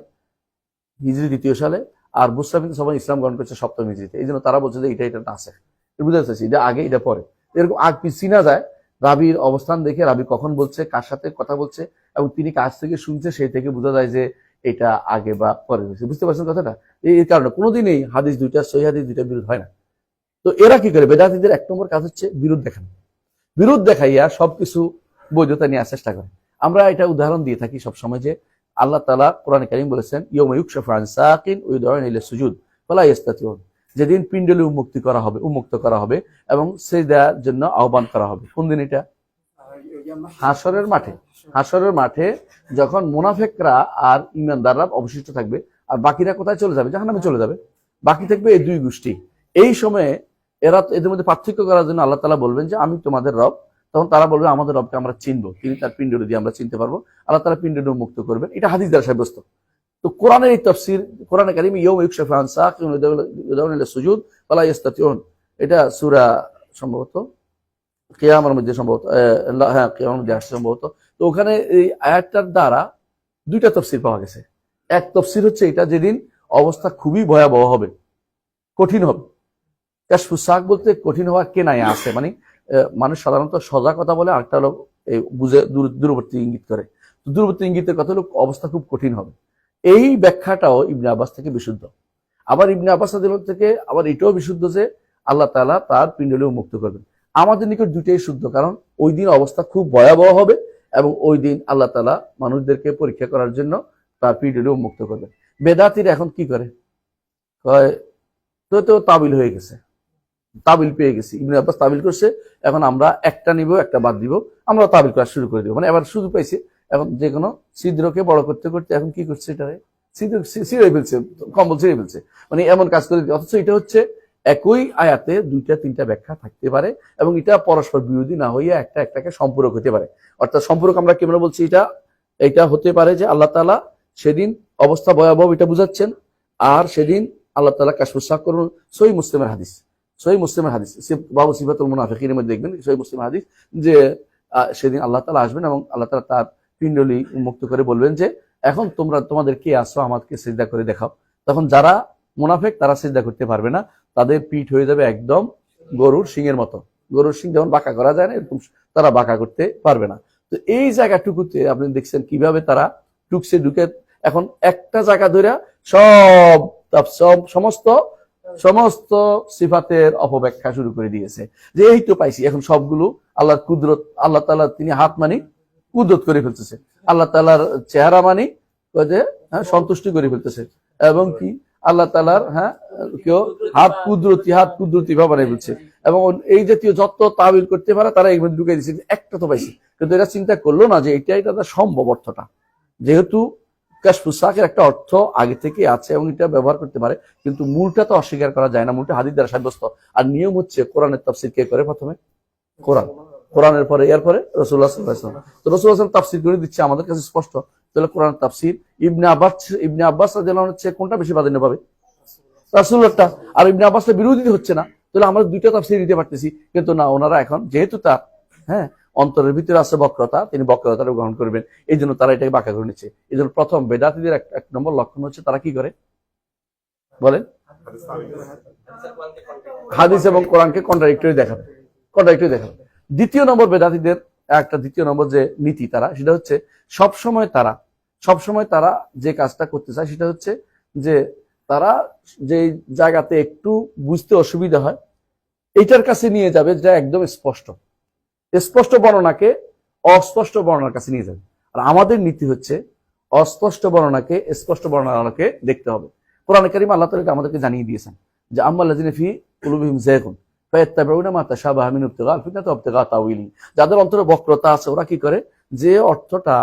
হিজরি 2য় সালে, আর বুসরা বিনতে সফওয়ান ইসলাম গ্রহণ করেছে 7ম হিজরিতে। এই জন্য তারা বলছে যে এটা নাসেখ, বুঝতে চাইছি এটা আগে এটা পরে, এরকম আগ পিছিয়ে না যায়। রাবির অবস্থান দেখে, রাবি কখন বলছে, কার সাথে কথা বলছে এবং তিনি কাছ থেকে শুনছে, সেই থেকে বোঝা যায় যে এটা আগে বা পরে হয়েছে। বুঝতে পারছেন কথাটা? এই কারণে কোনোদিনই হাদিস দুইটা, সহিহ হাদিস দুইটা বিরোধ হয় না। তো এরা কি করে, বেদাতীদের 1 নম্বর কাজ হচ্ছে বিরোধ দেখানো, বিরোধ দেখাইয়া সবকিছু বৈধতা নিয়ে আসার চেষ্টা করে। আমরা এটা উদাহরণ দিয়ে থাকি সবসময়, যে আল্লাহ তাআলা কোরআনে কারীম বলেছেন, ইয়াউমা ইউকশাফু আন সাকিন ওয়া ইউদউনা ইলা সুজুদ ফালা ইস্তাতিউন, যেদিন পিণ্ডলি উন্মুক্ত করা হবে এবং সিজদার জন্য আহ্বান করা হবে। কোন দিন এটা? হাসরের মাঠে যখন মুনাফিকরা আর ঈমানদাররা অবশিষ্ট থাকবে, আর বাকিরা কোথায় চলে যাবে? জাহান্নামে চলে যাবে। বাকি থাকবে এই দুই গোষ্ঠী। এই সময়ে এদের মধ্যে পার্থক্য করার জন্য আল্লাহ তাআলা বলবেন যে আমি তোমাদের রব। তখন তারা বলবে আমাদের রবকে আমরা চিনবো, তিনি তার পিণ্ডলি দিয়ে আমরা চিনতে পারবো। আল্লাহ তাআলা পিণ্ডলি মুক্ত করবেন, এটা হাদিস দ্বারা সাব্যস্ত। তো কোরআনের এই তাফসীর, কোরআনে কারীমে ইয়াউমা ইউকশাফু আন সাকিন ওয়া ইউদউনা ইলা সুজুদ ফালা ইস্তাতিউন, এটা সূরা সম্ভবত কিয়ামার মধ্যে সম্ভবত, হ্যাঁ কিয়ামার মধ্যে আসছে সম্ভবত। তো ওখানে এই আয়াতটার দ্বারা দুইটা তাফসীর পাওয়া গেছে। এক তাফসীর হচ্ছে এটা, যেদিন অবস্থা খুবই ভয়াবহ হবে, কঠিন হবে। কাশফু সাক বলতে কঠিন হওয়া কেনায় আছে, মানে মানুষ সাধারণত সোজা কথা বলে, আরেকটা হলো বুঝে দূরবর্তী ইঙ্গিত করে। দূরবর্তী ইঙ্গিতের কথা হলো অবস্থা খুব কঠিন হবে। এই ব্যাখ্যাটাও ইবনে আব্বাস থেকে বিশুদ্ধ। আবার ইবনে আব্বাস রাদিয়াল্লাহু থেকে আবার এটাও বিশুদ্ধ যে আল্লাহ তাআলা তার পিণ্ডলি উন্মুক্ত করবেন। আমাদের নিকট দুইটাই শুদ্ধ, কারণ ওই দিন অবস্থা খুব ভয়াবহ হবে এবং ওই দিন আল্লাহ তাআলা মানুষদেরকে পরীক্ষা করার জন্য তার পিণ্ডলি উন্মুক্ত করবেন। বেদাতীরা এখন কি করে, তো তাবিল হয়ে গেছে, তাবিল পেয়ে গেছি, ইবনে আব্বাস তাবিল করছে, এখন আমরা একটা নিব একটা বাদ দিব, আমরা তাবিল করা শুরু করে দিব। মানে এবার শুধু পাইছে, এখন যে কোনো ছিদ্রকে বড় করতে করতে এখন কি করছে, এটারে ছিঁড়ে ফেলছে, কম্বল ছিঁড়ে ফেলছে, মানে এমন কাজ করে। অথচ এটা হচ্ছে একই আয়াতে দুইটা তিনটা ব্যাখ্যা থাকতে পারে এবং এটা পরস্পর বিরোধী না হইয়া একটাকে সম্পূরক হতে পারে। অর্থাৎ সম্পূরক আমরা কেমন বলছি, এটা হতে পারে যে আল্লাহ তাআলা সেদিন অবস্থা ভয়াবহ এটা বুঝাচ্ছেন, আর সেদিন আল্লাহ তাআলা কাশফুস সাক করুন। সহিহ মুসলিমের হাদিস, বাবু সিফাতুল মুনাফিকিনের মধ্যে দেখবেন সহিহ মুসলিমের হাদিস, যে সেদিন আল্লাহ তাআলা আসবেন এবং আল্লাহ তাআলা তার পিণ্ডলি উন্মুক্ত করে বলবেন যে এখন তোমাদের কে আসো, আমাকে সিজদা করে দেখাও। তখন যারা মুনাফিক তারা সিজদা করতে পারবে না, তাদের পিঠ হয়ে যাবে একদম গরুর শিংয়ের মতো। গরুর শিং যেমন বাঁকা করা যায় না, এরকম তারা বাঁকা করতে পারবে না। তো এই জায়গাটুকুতে আপনি দেখছেন কিভাবে তারা ঢুকে এখন একটা জায়গা ধরে সমস্ত সিফাতের অপব্যাখ্যা শুরু করে দিয়েছে, যে এই তো পাইছি এখন সবগুলো আল্লাহর কুদরত, আল্লাহ তাআলা তিনি হাত মানি কুদরত করে ফেলতেছে, আল্লাহ তাআলার চেহারা মানি সন্তুষ্টি করে ফেলতেছে, এবং কি আল্লাহ তাআলার কেউ হাত কুদরতি ভাবে বানিয়ে ফেলছে, এবং এই জাতীয় যত তাবিল করতে পারে তারা এর মধ্যে ঢুকে দিচ্ছে। একটা তো পাইছি, কিন্তু এরা চিন্তা করলো না যে এটা সম্ভব অর্থটা, যেহেতু কাশফুস সাকের একটা অর্থ আগে থেকে আছে এবং এটা ব্যবহার করতে পারে, কিন্তু মূলটা তো অস্বীকার করা যায় না, মূলটা হাদিস দ্বারা সাব্যস্ত। আর নিয়ম হচ্ছে কোরআনের তাফসীর কে করে? প্রথমে কোরআনের পরে এরপরে রাসূলুল্লাহ সাল্লাল্লাহু আলাইহি ওয়াসাল্লাম। তো রাসূলুল্লাহ সাল্লাল্লাহু আলাইহি ওয়াসাল্লাম তাফসীর করে দিচ্ছে, আমাদের কাছে স্পষ্ট। তাহলে কোরআন তাফসীর ইবনে আব্বাস রাদিয়াল্লাহু আনহু হচ্ছে কোনটা বেশি প্রাধান্য পাবে? রাসূলুল্লাহটা। আর ইবনে আব্বাসের বিরোধী হচ্ছে না, তাহলে আমরা দুইটা তাফসীর দিতে পারতেছি। কিন্তু না, ওনারা এখন যেহেতু তার অন্তরের ভিতরে আছে বক্রতা, তিনি বক্রতাটা গ্রহণ করবেন, এই জন্য তারা এটাকে বাঁকা করে নিচ্ছে। এই জন্য প্রথম বেদাতীদের এক নম্বর লক্ষণ হচ্ছে তারা কি করে বলেন? হাদিস এবং কোরআনকে কন্ট্রাডিক্টরি দেখাবে। দ্বিতীয় নম্বর বেদাতীদের দ্বিতীয় নম্বর যে নীতি তারা, সেটা হচ্ছে সবসময় তারা সবসময় তারা যে কাজটা করতে চায় সেটা হচ্ছে যে তারা যে জায়গাতে একটু বুঝতে অসুবিধা হয় এইটার কাছে নিয়ে যাবে, যেটা একদম স্পষ্ট। স্পষ্ট বর্ণনাকে অস্পষ্ট বর্ণনার কাছে নিয়ে যাবে। আর আমাদের নীতি হচ্ছে অস্পষ্ট বর্ণনাকে স্পষ্ট বর্ণনাকে দেখতে হবে। কোরআনে কারীমে আল্লাহ তাআলা আমাদেরকে জানিয়ে দিয়েছেন যে আম্মাল্লাযিনা ফি কুলুবিহিম যায়গুন ফায়াত্তাবিউনা মা তাশাবাহা মিনহু ইবতিগাআল ফিতনাতি ওয়া ইবতিগাআ তাউইলি। যাদের অন্তরে বক্রতা আছে ওরা কি করে, যে অর্থটা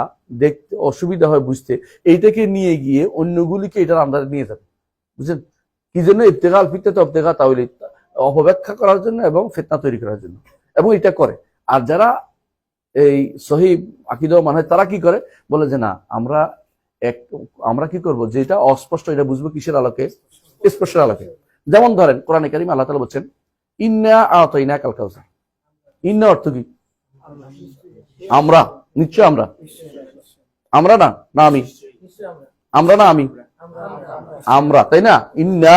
দেখতে অসুবিধা হয় বুঝতে, এইটাকে নিয়ে গিয়ে অন্যগুলিকে এটার আন্দাজে নিয়ে যাবে। বুঝছেন কি জন্য? ইবতিগাআল ফিতনাতি ওয়া ইবতিগাআ তাউইলি, অপব্যাখ্যা করার জন্য এবং ফিতনা তৈরি করার জন্য, এবং এটা করে। আর যারা এই সহিহ আকীদা মানে তারা কি করে, বলে যে না আমরা কি করব, যেটা অস্পষ্ট এটা বুঝবো কিসের আলোকে? স্পষ্টের আলোকে। যেমন ধরেন কোরআনে কারীমে আল্লাহ তাআলা বলছেন ইন্না আতাইনাকাল কাউসার। ইন্না অর্থ কি? আমরা, নিশ্চয় আমরা। আমরা না না আমি, আমরা না আমি, আমরা, তাই না? ইন্না।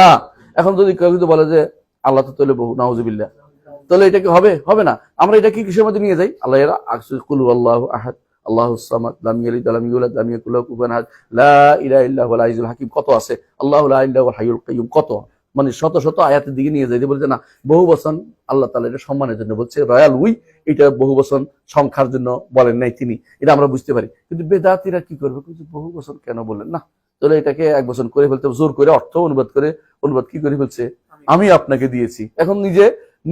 এখন যদি কেউ যদি বলে যে আল্লাহ তো তৈলে বহু, নাউজুবিল্লাহ, তাহলে এটা কি হবে? হবে না। আমরা এটা কি কিসের মধ্যে নিয়ে যাই? আল্লাহ এরা কুল আল্লাহু আহাদ আল্লাহুস সামাদ লাম ইয়ালিদ ওয়া লাম ইউলাদ ওয়া লাম ইয়াকুল লাহু কুফুয়ান আহাদ লা ইলাহা ইল্লা হুয়াল আজিজুল হাকীম। কত আছে? আল্লাহু লা ইলাহা ইল্লা হুয়াল হাইয়ুল কাইয়্যুম। কত মানে শত শত আয়াতের দিকে নিয়ে যাইতে বলছে না বহু বচন আল্লাহ তাআলা এটা সম্মানের জন্য বলছে, রয়্যাল উই, এটা বহু বচন সংখ্যার জন্য বলেন নাই তিনি, এটা আমরা বুঝতে পারি। কিন্তু বেদাতীরা কি করবে, বহু বচন কেন বললেন না, তাহলে এটাকে এক বচন করে ফেলতে, জোর করে অর্থ অনুবাদ কি করে ফেলছে, আমি আপনাকে দিয়েছি। এখন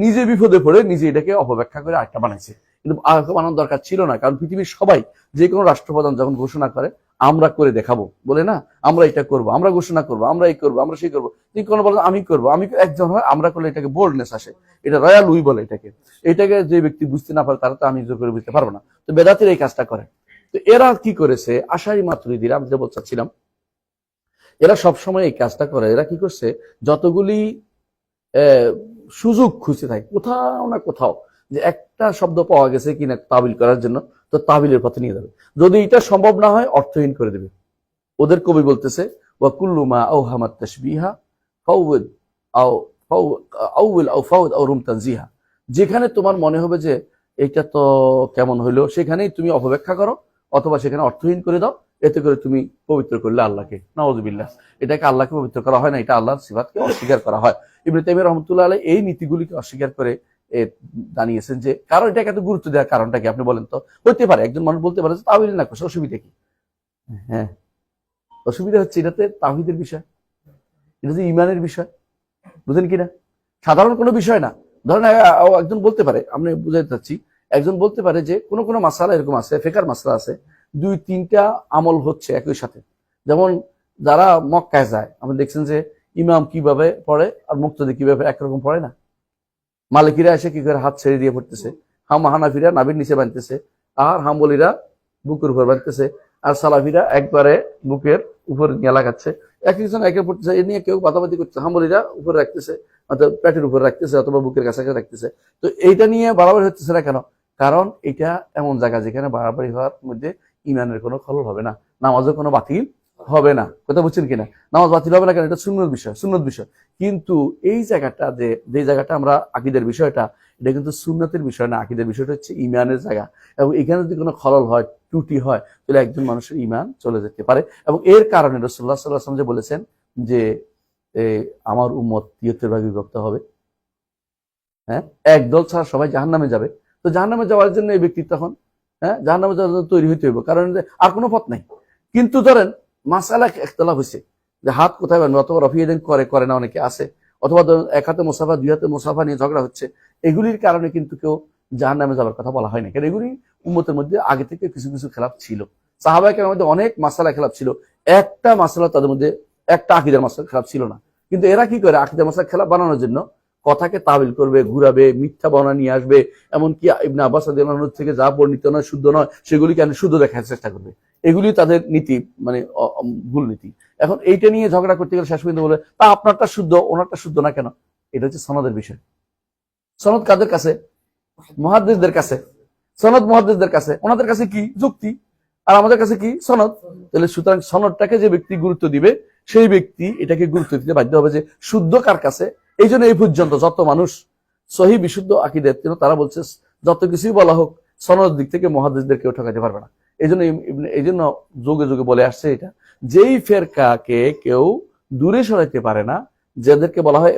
নিজে বিপদে পড়ে নিজে এটাকে অপব্যাখ্যা করে আরেকটা বানাইছে। কিন্তু বানানোর দরকার ছিল না, কারণ পৃথিবীর সবাই যে কোনো রাষ্ট্রপ্রধান যখন ঘোষণা করে আমরা করে দেখাবো বলে না, আমরা এটা করবো, আমরা ঘোষণা করবো, আমরা এই করবো, আমরা সেই করবো, তিনি কোনো বলেন আমি করবো, আমি একজন হয়, আমরা করলে এটাকে বোল্ডনেস আসে, এটা রয়্যাল উই বলে এটাকে যে ব্যক্তি বুঝতে না পারে তারা তো আমি জোর করে বুঝতে পারবো না। তো বেদাতিরা এই কাজটা করে। তো এরা কি করেছে, আশারি মাতুরিদিরা, আমি যে বলছিলাম, এরা সবসময় এই কাজটা করে। এরা কি করছে, যতগুলি সুযোগ খুঁজতে থাকে কোথাও না কোথাও যে একটা শব্দ পাওয়া গেছে কিনা তাবিল করার জন্য, তো তাবিলের পথে নিয়ে যাবে। যদি এটা সম্ভব না হয় অর্থহীন করে দেবে। ওদের কবি বলতেছে ওয়া কুল্লু মা আওহামাত তাশবিহা ফাউদ আও আউল আও ফাউদ আও রুম তানজিহা। যেখানে তোমার মনে হবে যে এটা তো কেমন হইলো, সেখানেই তুমি অপব্যাখ্যা করো অথবা সেখানে অর্থহীন করে দাও, এতে করে তুমি পবিত্র করলে আল্লাহকে। নাউযুবিল্লাহ। এটাকে আল্লাহকে পবিত্র করা হয় না, এটা আল্লাহর সিফাতকে অস্বীকার করা হয়। ইবনে তাইমিয়া রাহমাতুল্লাহ আলাইহি এই নীতিগুলিকে অস্বীকার করে জানিয়েছেন যে কারণ এটাকে এত গুরুত্ব দেওয়ার কারণটা কি আপনি বলেন তো? হতে পারে একজন মানুষ বলতে পারে যে তাওহীদ না করছে, অসুবিধা কি? হ্যাঁ, অসুবিধা হচ্ছে এটাতে তাওহীদের বিষয়, এটা যে ঈমানের বিষয়, বুঝেন কিনা? সাধারণ কোনো বিষয় না। ধরেন একজন বলতে পারে, আমি বুঝাতে চাচ্ছি, একজন বলতে পারে যে কোনো মাসালা এরকম আছে, ফিকহের মাসলা আছে, 2-3টা আমল হচ্ছে একই সাথে। যেমন যারা মক্কায় যায়, আপনি দেখছেন যে ইমাম কিভাবে পড়ে আর মুক্তাদি কিভাবে একরকম পড়ে না। মালিকিরা এসে কি করে হাত ছেড়ে দিয়ে পড়তেছে, হানাফিরা নাভির নিচে বাঁধতেছে, আর হাম্বলিরা বুকের উপর বাঁধতেছে, আর সালাফিরা একবারে বুকের উপর নিয়ে লাগাচ্ছে। একজন একে পড়তেছে, এ নিয়ে কেউ বাদাবাদি করতেছে, হাম্বলিরা উপরে রাখতেছে, অথবা পেটের উপর রাখতেছে, অথবা বুকের কাছাকাছি রাখতেছে। তো এইটা নিয়ে বাড়াবাড়ি হচ্ছে না কেন? কারণ এটা এমন জায়গা যেখানে বাড়াবাড়ি হওয়ার মধ্যে ইমানের কোনো খলল হবে না, নামাজের কোনো বাতিল হবে না। কথা বুঝছেন কিনা? নামাজ বাতিল হবে না কেন? এটা সুন্নত বিষয়। কিন্তু এই জায়গাটা যে জায়গাটা আমরা আকীদার বিষয়টা, এটা কিন্তু সুন্নতের বিষয় না, আকীদার বিষয়টা হচ্ছে ইমানের জায়গা। এবং এখানে যদি কোনো খলল হয়, ত্রুটি হয়, তাহলে একজন মানুষের ইমান চলে যেতে পারে। এবং এর কারণে রাসূলুল্লাহ সাল্লাল্লাহু আলাইহি ওয়াসাল্লাম যে বলেছেন যে আমার উম্মত 73 ভাগে বিভক্ত হবে, হ্যাঁ, একদল ছাড়া সবাই জাহান্নামে যাবে। তো জাহান্নামে যাওয়ার জন্য এই ব্যক্তি তখন জাহান্নামে যাওয়ার জন্য তৈরি হইতে হবে, কারণ আর কোনো পথ নাই। কিন্তু ধরেন মাসালা ইখতিলাফ হয়েছে যে হাত কোথায় বাঁধবে, অথবা রফিয়েদিন করে না অনেকে আছে, অথবা এক হাতে মুসাফা, 2 হাতে মুসাফা নিয়ে ঝগড়া হচ্ছে, এগুলির কারণে কিন্তু কেউ জাহান্নামে যাওয়ার কথা বলা হয় না। কারণ এগুলি উম্মতের মধ্যে আগে থেকে কিছু কিছু খেলাফ ছিল। সাহাবায়ে কেরামের মধ্যে অনেক মাসালা খেলাফ ছিল, একটা মাসালা তাদের মধ্যে, একটা আকীদার মাসালা খেলাফ ছিল না। কিন্তু এরা কি করে, আকীদার মাসালা খেলাফ বানানোর জন্য কথাকে তাবিল করবে, ঘুরাবে, মিথ্যা বর্ণনা নিয়ে আসবে, এমনকি ইবনে আব্বাস রাদিয়াল্লাহু আনহু থেকে যা বর্ণিত নয়, শুদ্ধ নয়, সেগুলিকে শুদ্ধ দেখার চেষ্টা করবে। এগুলি তাদের নীতি, মানে ভুল নীতি। এখন এইটা নিয়ে ঝগড়া করতে গেলে শেষ পর্যন্ত বলে তা আপনারটা শুদ্ধ, ওনারটা শুদ্ধ না কেন? এটা হচ্ছে সনদের বিষয়। সনদ কাদের কাছে? মুহাদ্দিসদের কাছে। সনদ মুহাদ্দিসদের কাছে, ওনাদের কাছে কি যুক্তি, আর আমাদের কাছে কি সনদ। তাহলে সুতরাং সনদটাকে যে ব্যক্তি গুরুত্ব দিবে, সেই ব্যক্তি এটাকে গুরুত্ব দিতে বাধ্য হবে যে শুদ্ধ কার কাছে। এই জন্য এই পর্যন্ত যত মানুষ সহি বিশুদ্ধ আকীদার, তারা বলছে যত কিছুই বলা হোক, সনদ দিক থেকে মুহাদ্দিসদের কেউ ঠকাতে পারবে না। এই জন্য যোগে যোগে বলে আসছে এটা, যেই ফেরকাকে কেউ দূরে সরাইতে পারে না, যাদেরকে বলা হয়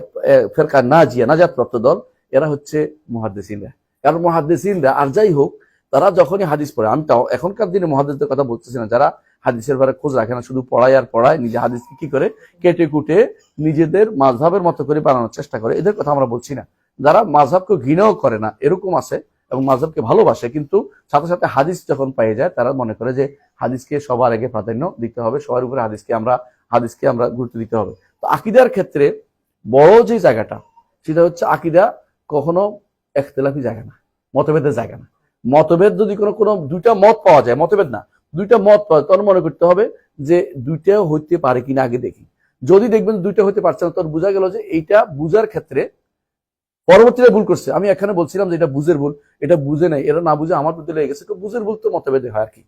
ফেরকা নাজিয়া, নাজাত প্রাপ্ত দল, এরা হচ্ছে মুহাদ্দিসিনরা। কারণ মুহাদ্দিসিনরা আর যাই হোক, তারা যখনই হাদিস পড়ে, আমি তাও এখনকার দিনে মুহাদ্দিসদের কথা বলতেছি না, যারা হাদিসের ব্যাপারে খোঁজ রাখে না, শুধু পড়ায় আর পড়ায়, নিজে হাদিসকে কি করে কেটে কুটে নিজেদের মাযহাবের মতো করে বানানোর চেষ্টা করে, এদের কথা আমরা বলছি না। যারা মাযহাবকে ঘৃণাও করে না, এরকম আছে, এবং মাযহাবকে ভালোবাসে, কিন্তু সাথে সাথে হাদিস যখন পেয়ে যায় তারা মনে করে যে হাদিসকে সবার আগে প্রাধান্য দিতে হবে, সবার উপরে হাদিসকে আমরা গুরুত্ব দিতে হবে। তো আকীদার ক্ষেত্রে বড় যে জায়গাটা, সেটা হচ্ছে আকীদা কখনো ইখতিলাফি জায়গা না, মতভেদের জায়গা না। মতভেদ যদি কোনো দুইটা মত পাওয়া যায়, মতভেদ না, দুইটা মত পাওয়া যায়, তখন মনে করতে হবে যে দুইটাও হইতে পারে কিনা আগে দেখি। যদি দেখবেন দুইটা হইতে পারছে না, তখন বোঝা গেল যে এইটা বুঝার ক্ষেত্রে পরবর্তীতে ভুল করছে। আমি এখানে বলছিলাম যে এটা বুঝের ভুল, এটা বুঝে নাই, এরা না বুঝে আমার প্রতি লেগে গেছে। বুঝের ভুল তো মতভেদে হয় আর কি,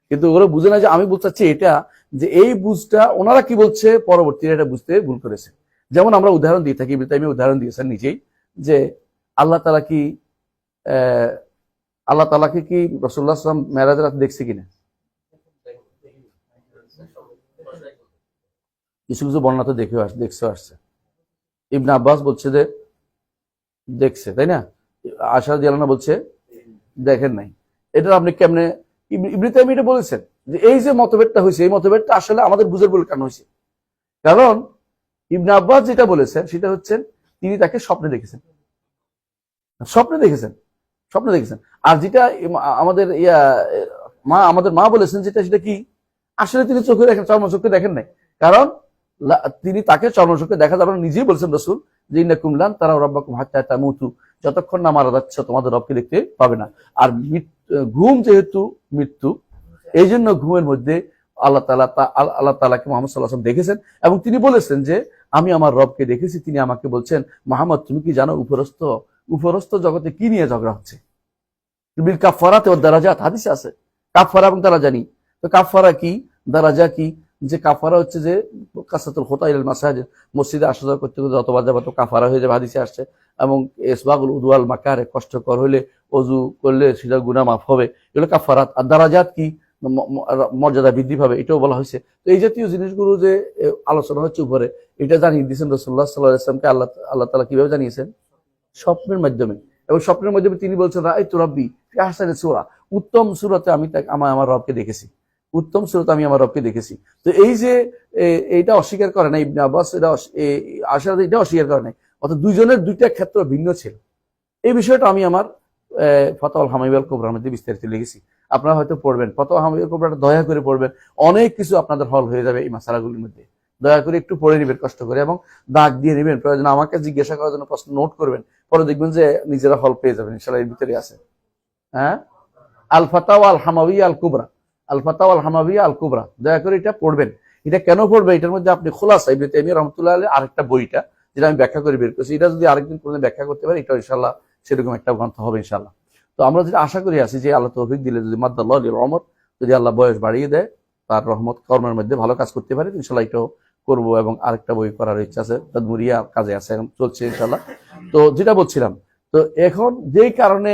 কিন্তু ওরা বুঝে না যে আমি বলতে চাচ্ছি এটা, যে এই বুঝটা ওনারা কি বলছে পরবর্তীতে এটা বুঝতে ভুল করেছে। যেমন আমরা উদাহরণ দিয়ে থাকি, আমি উদাহরণ দিয়েছেন নিজেই, যে আল্লাহ তাআলাকে কি রাসূলুল্লাহ সাল্লাল্লাহু আলাইহি ওয়াসাল্লাম মেরাজের রাতে দেখছে কিনা? কিছু কিছু বর্ণনা তো দেখছে আসছে। ইবনে আব্বাস বলছে যে দেখছে, তাই না? আয়েশা রাদিয়াল্লাহু আনহা বলছে দেখেন নাই। এটা আপনি কেমনে, ইবনে তাইমিয়া এটা বলেছেন যে এই যে মতভেদটা হয়েছে, এই মতভেদটা আসলে আমাদের বুঝের ভুল কেন হয়েছে? কারণ ইবনে আব্বাস যেটা বলেছেন সেটা হচ্ছে তিনি তাকে স্বপ্নে দেখেছেন। আর যেটা আমাদের আমাদের মা বলেছেন যেটা, সেটা কি আসলে তিনি চোখে দেখেন, চর্মচক্ষে দেখেন নাই। কারণ তিনি তাকে চর্মচক্ষে দেখা যাবে না, নিজেই বলছেন রাসূল যে ইন্নাকুম লান তারাউ রাব্বাকুম হাত্তা তামুতু, যতক্ষণ না মারা যাচ্ছে তোমাদের রবকে দেখতে পাবে না। আর ঘুম যেহেতু মৃত্যু, এই জন্য ঘুমের মধ্যে আল্লাহ তাআলাকে মুহাম্মদ সাল্লাল্লাহু আলাইহি ওয়াসাল্লাম দেখেছেন, এবং তিনি বলেছেন যে আমি আমার রবকে দেখেছি। তিনি আমাকে বলছেন, মুহাম্মদ তুমি কি জানো উপরস্থ জগতে কি নিয়ে ঝগড়া হচ্ছে? বিল কাফারাত ওয়াদ দারাজাত, হাদিসে আছে কাফারা এবং দারাজা নিয়ে। তো কাফারা কি, দারাজা কি? যে কাফারা হচ্ছে যে কাসরাতুল খুতা ইলাল মাসাজিদ, মসজিদে আসা যাওয়া করতে করতে যতবার যাবে তো কাফারা হয়ে যাবে, হাদিসে আসছে। এবং ইসবাগুল উদু আল মাকারে, কষ্টকর হইলে অজু করলে সেটা গুনাহ মাফ হবে, এগুলো কাফারাত। আর দারাজাত কি, মর্যাদা বৃদ্ধি পাবে, এটাও বলা হয়েছে। তো এই জাতীয় জিনিসগুলো যে আলোচনা হচ্ছে উপরে, এটা জানিয়ে দিয়েছেন রাসূলুল্লাহ সাল্লাল্লাহু আলাইহি ওয়াসাল্লামকে আল্লাহ তাআলা কিভাবে জানিয়েছেন? স্বপ্নের মাধ্যমে। এবং স্বপ্নের মাধ্যমে তিনি বলছেন রাআইতু রাব্বি ফি আহসানি সূরা, উত্তম সূরাতে আমি আমার রবকে দেখেছি, উত্তম সূরাতে আমি আমার রবকে দেখেছি। তো এই যে এইটা অস্বীকার করে না ইবনে আব্বাস, এটা আয়েশা এটা অস্বীকার করে নাই, অর্থাৎ দুইজনের দুইটা ক্ষেত্র ভিন্ন ছিল। এই বিষয়টা আমি আমার ফাতাওয়াল হামাওয়িয়াল কুবরার মধ্যে বিস্তারিত লিখেছি, আপনারা হয়তো পড়বেন। ফাতাওয়া হামাওয়িয়াল কুবরাটা দয়া করে পড়বেন, অনেক কিছু আপনাদের হল হয়ে যাবে এই মাসালাগুলির মধ্যে। দয়া করে একটু পড়ে নেবেন কষ্ট করে, এবং দাগ দিয়ে নেবেন, প্রয়োজন আমাকে জিজ্ঞাসা করার জন্য প্রশ্ন নোট করবেন, পরে দেখবেন যে নিজেরা হল পেয়ে যাবেন ইনশাআল্লাহ, এর ভিতরে আছে। হ্যাঁ, আল ফাতাওয়া আল হামাওয়িয়া আল কুবরা, আল ফাতাওয়া আল হামাওয়িয়া আল কুবরা, দয়া করে এটা পড়বেন। এটা কেন পড়বে? এটার মধ্যে আপনি খোলাসা ইবনে তাইমিয়া রাহমাতুল্লাহ আলাইহি আরেকটা বইটা যেটা আমি ব্যাখ্যা করে বের করেছি, এটা যদি আরেকদিন কোনো ব্যাখ্যা করতে পারি, এটা ইনশাআল্লাহ সেরকম একটা গ্রন্থ হবে ইনশাআল্লাহ। তো আমরা যেটা আশা করি আছি যে আল্লাহ তৌফিক দিলে, যদি মাদ্দাল্লাহু লিল উমর, যদি আল্লাহ বয়স বাড়িয়ে দেয়, তার রহমত কর্মের মধ্যে ভালো কাজ করতে পারে, ইনশাআল্লাহ এটাও করবো। এবং আরেকটা বই করার ইচ্ছা আছে, তাদমুরিয়া কাজে আছে, এখন চলছে ইনশাআল্লাহ। তো যেটা বলছিলাম, তো এখন যেই কারণে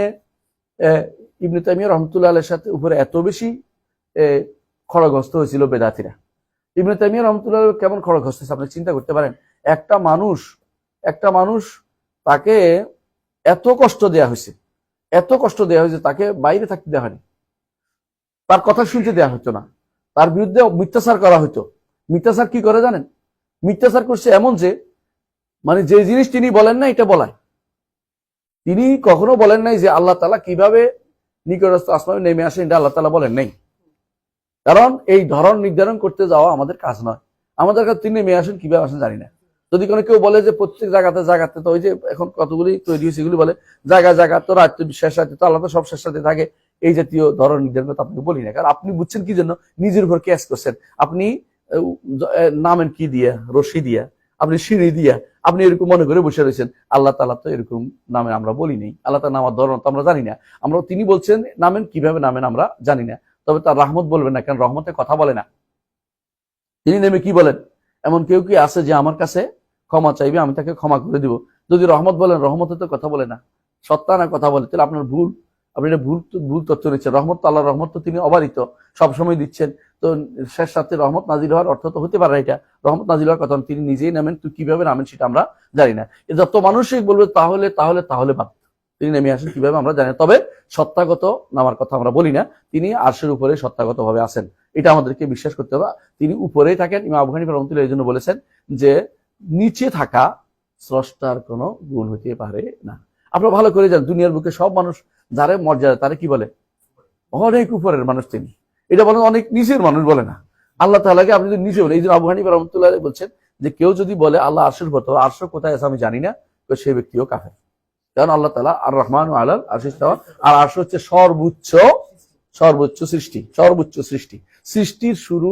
ইবনে তাইমিয়া রাহমাতুল্লাহ আলাইহির সাথে উপরে এত বেশি খড়গহস্ত হয়েছিল বেদাতীরা। ইবনে তাইমিয়া রাহমাতুল্লাহ কেমন খড়গহস্ত হয়েছে আপনি চিন্তা করতে পারেন। একটা মানুষ তাকে এত কষ্ট দেয়া হয়েছে, তাকে বাইরে থাকতে দেওয়া হয়নি, তার কথা শুনতে দেওয়া হতো না, তার বিরুদ্ধে মিথ্যাচার করা হতো। মিথ্যাচার কি করে জানেন? মিথ্যাচার করছে এমন যে, মানে যে জিনিস তিনি বলেন না এটা বলায়। তিনি কখনো বলেন নাই যে আল্লাহ তাআলা কিভাবে নিকটস্থ আসমানে নেমে আসেন, এটা আল্লাহ তাআলা বলেন নাই। কারণ এই ধরন নির্ধারণ করতে যাওয়া আমাদের কাজ নয়। আমাদের কাছে তিনি নেমে আসেন, কিভাবে আসেন জানি না। যদি কোনো কেউ বলে যে প্রত্যেক জায়গাতে তো ওই যে এখন কতগুলি তৈরি হয়েছে, এগুলি বলে জায়গা তো রাত শেষ রাতে তো আল্লাহ তো সব শেষ রাতে থাকে, এই জাতীয় ধরন নির্ধারণ করতে আপনাকে বলি না। কারণ আপনি বুঝছেন কি জন্য? নিজের উপর ক্যাশ করছেন। আপনি নামেন কি দিয়া, রশি দিয়া, আপনি সিঁড়ি দিয়া, আপনি এরকম মনে করে বসে রয়েছেন। আল্লাহ তাআলা তো এরকম নামে আমরা বলি নেই, আল্লাহ তাআলা নামার ধরন তো আমরা জানি না। আমরা তিনি বলছেন নামেন, কিভাবে নামেন আমরা জানি না। তবে তার রহমত বলবেন না, কারণ রহমতে কথা বলে না। তিনি নেমে কি বলেন? এমন কেউ কি আছে যে আমার কাছে ক্ষমা চাইবে, আমি তাকে ক্ষমা করে দিব? যদি রহমত বলেন, রহমতে তো কথা বলে না, সত্তা না কথা বলে, তাহলে আপনার ভুল। আপনি এটা ভুল তথ্য নিচ্ছেন। রহমত তো আল্লাহর রহমত তো তিনি অবারিত, সবসময় দিচ্ছেন। তো শেষ রাতে রহমত নাজিল হওয়ার অর্থ তো হতে পারে এটা রহমত নাজিল হওয়ার কথা, তিনি নিজেই নামেন, তুই কিভাবে নামেন সেটা আমরা জানি না। যত মানুষই বলবে তাহলে তাহলে তাহলে বাদ, তিনি নেমে আসেন কিভাবে আমরা জানি না। তবে সত্তাগত নামার কথা আমরা বলি না, তিনি আরশের উপরে সত্তাগত ভাবে আছেন, এটা আমাদেরকে বিশ্বাস করতে হবে। তিনি উপরেই থাকেন। ইমাম আবু হানিফা রাহমাতুল্লাহ এই জন্য বলেছেন যে নিচে থাকা স্রষ্টার কোনো গুণ হতে পারে না। আপনারা ভালো করে জানেন, দুনিয়ার বুকে সব মানুষ যারে মর্যাদা তারে কি বলে? অনেক উপরের মানুষ তিনি, এটা বলেন অনেক নিচের মানুষ বলে না। আল্লাহ তাআলাকে আপনি যদি নিচে বলেন, এই জন্য আবু হানিফা রাহমাতুল্লাহ বলছেন যে কেউ যদি বলে আল্লাহ আরশের উপর, আরশ কোথায় আছে আমি জানি না, তো সেই ব্যক্তিও কাফের। কারণ আল্লাহ তাআলা আর রহমান আলাল আরশ ইস্তাওয়া, আর আরশ হচ্ছে সর্বোচ্চ সৃষ্টি, সর্বোচ্চ সৃষ্টি। সৃষ্টির শুরু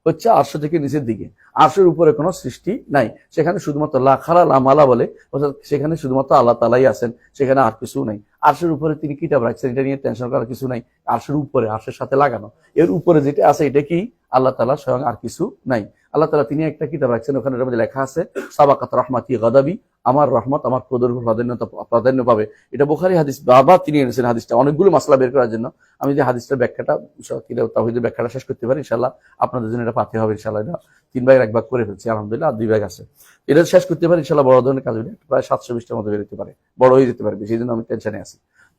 হচ্ছে আরশ থেকে নিচের দিকে, আরশের উপরে কোনো সৃষ্টি নাই। সেখানে শুধুমাত্র লা খারা লা মালা বলে, অর্থাৎ সেখানে শুধুমাত্র আল্লাহ তাআলাই আছেন, সেখানে আর কিছু নাই। আরশের উপরে তিনি কিতাব রাখছেন, এটা নিয়ে টেনশন করার কিছু নাই। আরশের উপরে, আরশের সাথে লাগানো, এর উপরে যেটা আছে এটা কি? আল্লাহ তাআলা স্বয়ং, আর কিছু নাই। আল্লাহ তাআলা তিনি একটা কিতাব রাখছেন, ওখানে এর মধ্যে লেখা আছে সাবাকাত রাহমাতি গাদাবি, আমার রহমত আমার ক্রোধের উপর প্রাধান্য পাবে। এটা বুখারী হাদিস, বাবা তিনি এনেছেন হাদিসটা অনেকগুলো মাসলা বের করার জন্য। আমি যে হাদিসটার ব্যাখ্যাটা, তাওহীদের ব্যাখ্যাটা শেষ করতে পারি ইনশাআল্লাহ, আপনাদের জন্য এটা পাতে হবে ইনশাআল্লাহ। এটা 3 ভাগের 1 ভাগ করে ফেলছি আলহামদুলিল্লাহ, আর 2 ভাগ আছে। এটা শেষ করতে পারি ইনশাআল্লাহ, বড় ধরনের কাজ হলে প্রায় 720টার মতো বের হতে পারে, বড় হয়ে যেতে পারে, সেই জন্য আমি টেনশনে আছি,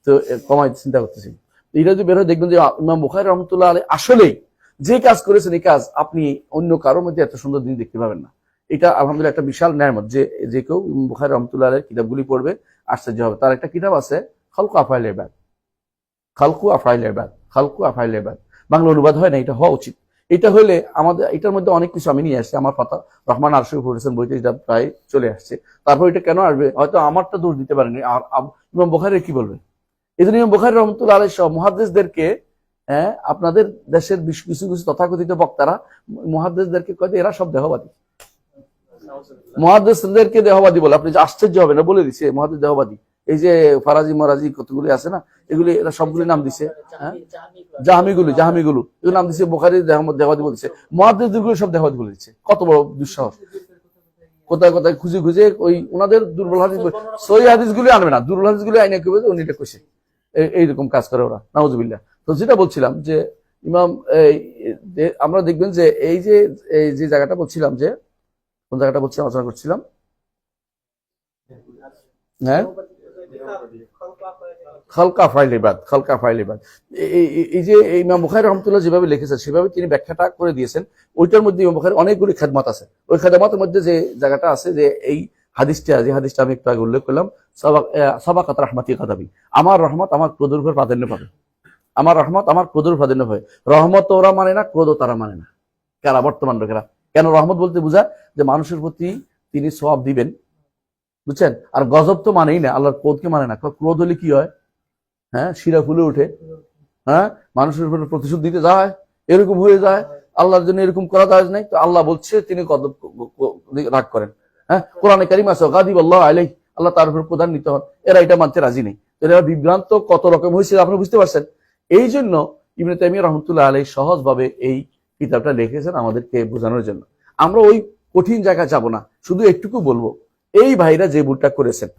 তো কমাই চিন্তা করতেছি। এটা যদি বের হয় দেখবেন যে ইমাম বুখারী রাহমাতুল্লাহ আলাইহি আসলেই যে কাজ করেছেন, এই কাজ আপনি অন্য কারোর মধ্যে এত সুন্দর দিন দেখতে পাবেন না। এটা আলহামদুলিল্লাহ একটা বিশাল নেয়ামত, যে কেউ বুখারী রাহমাতুল্লাহ আলাইহির কিতাবগুলি পড়বে আশ্চর্য হবে। তার একটা কিতাব আছে খালকু আফআইল ইবাদ, খালকু আফআইল ইবাদ, খালকু আফআইল ইবাদ, বাংলা অনুবাদ হয় না, এটা হওয়া উচিত। এটা হলে আমাদের, এটার মধ্যে অনেক কিছু আমি নিয়ে আসছি, আমার ফাতা রহমান আরশি পড়েছেন বইতে, এটা প্রায় চলে আসছে। তারপর এটা কেন আসবে, হয়তো আমারটা দূর দিতে পারেনি, আর ইমাম বুখারী কি বলবে? এই জন্য ইমাম বুখারী রাহমাতুল্লাহ আলাইহি সহ মুহাদ্দিসদেরকে, আপনাদের দেশের কিছু কিছু তথাকথিত বক্তারা মুহাদ্দিসদেরকে কয় এরা সব দেহবাদী, মুহাদ্দিসদেরকে দেহবাদী বলে। আপনি যে আশ্চর্য হবেন, বলে দিচ্ছে মুহাদ্দিস দেহবাদী। এই যে ফারাজি মারাজি কতগুলি আছে না, এগুলি এরা সবগুলি নাম দিছে, জাহামিগুলো এগুলো নাম দিচ্ছে বুখারী দেহবাদী বলছে, মুহাদ্দিসগুলো সব দেহবাদী বলে দিচ্ছে। কত বড় দুঃসাহস! কোথায় কোথায় খুঁজে খুঁজে ওই ওনাদের দুর্বল হাদিস, সহিহ হাদিসগুলি আনবে না, দুর্বল হাদিসগুলি আইনে কইবে উনি এটা কইছে, এইরকম কাজ করে ওরা, নাউজুবিল্লাহ। তো যেটা বলছিলাম যে ইমাম, আমরা দেখবেন যে এই যে জায়গাটা বলছিলাম, যে কোন জায়গাটা বলছিলাম, আলোচনা করছিলাম, হ্যাঁ, খালকা আফআইল ইবাদ, খালকা আফআইল ইবাদ। এই যে ইমাম বুখারী রাহমাতুল্লাহ যেভাবে লিখেছেন সেভাবে তিনি ব্যাখ্যাটা করে দিয়েছেন। ওইটার মধ্যে ইমাম বুখারী অনেকগুলি খেদমত আছে। ওই খেদমতের মধ্যে যে জায়গাটা আছে, যে এই হাদিসটা আমি একটু আগে উল্লেখ করলাম, সাবাকাত রাহমাতি গাদাবি, আমার রহমত আমার ক্রোধের উপর প্রাধান্য পাবে, আমার রহমত আমার ক্রোধের প্রাধান্য পাবে। রহমত ওরা মানে না, ক্রোধ তারা মানে না। কারা? বর্তমান লোকেরা। কেন? রহমত বলতে বোঝায় যে মানুষের প্রতি তিনি সওয়াব দিবেন, বুঝছেন? আর গজব তো মানেই না, আল্লাহর ক্রোধকে মানে না। ক্রোধ হলে কি হয়? হ্যাঁ, শিরা ফুলে ওঠে, হ্যাঁ, মানুষের উপরে প্রতিশোধ দিতে যায়, এরকম হয়ে যায়। আল্লাহর জন্য এরকম করা যায় নাই, তো আল্লাহ বলছে তিনি গজব রাগ করেন। হ্যাঁ, কোরআনে কারীম আছে গাদিব আল্লাহ আলাইহি, আল্লাহ তার উপর প্রধান নিতে হন। এরা এটা মানতে রাজি নেই। এরা বিভ্রান্ত কত রকম হয়েছে আপনি বুঝতে পারছেন। এই জন্য ইবনে তাইমিয়া রাহমাতুল্লাহ আলাইহি সহজভাবে এই কিতাবটা লিখেছেন আমাদেরকে বোঝানোর জন্য। আমরা ওই কঠিন জায়গা যাব না, শুধু একটুকু বলবো, এই ভাইরা যে ভুলটা করেছেন,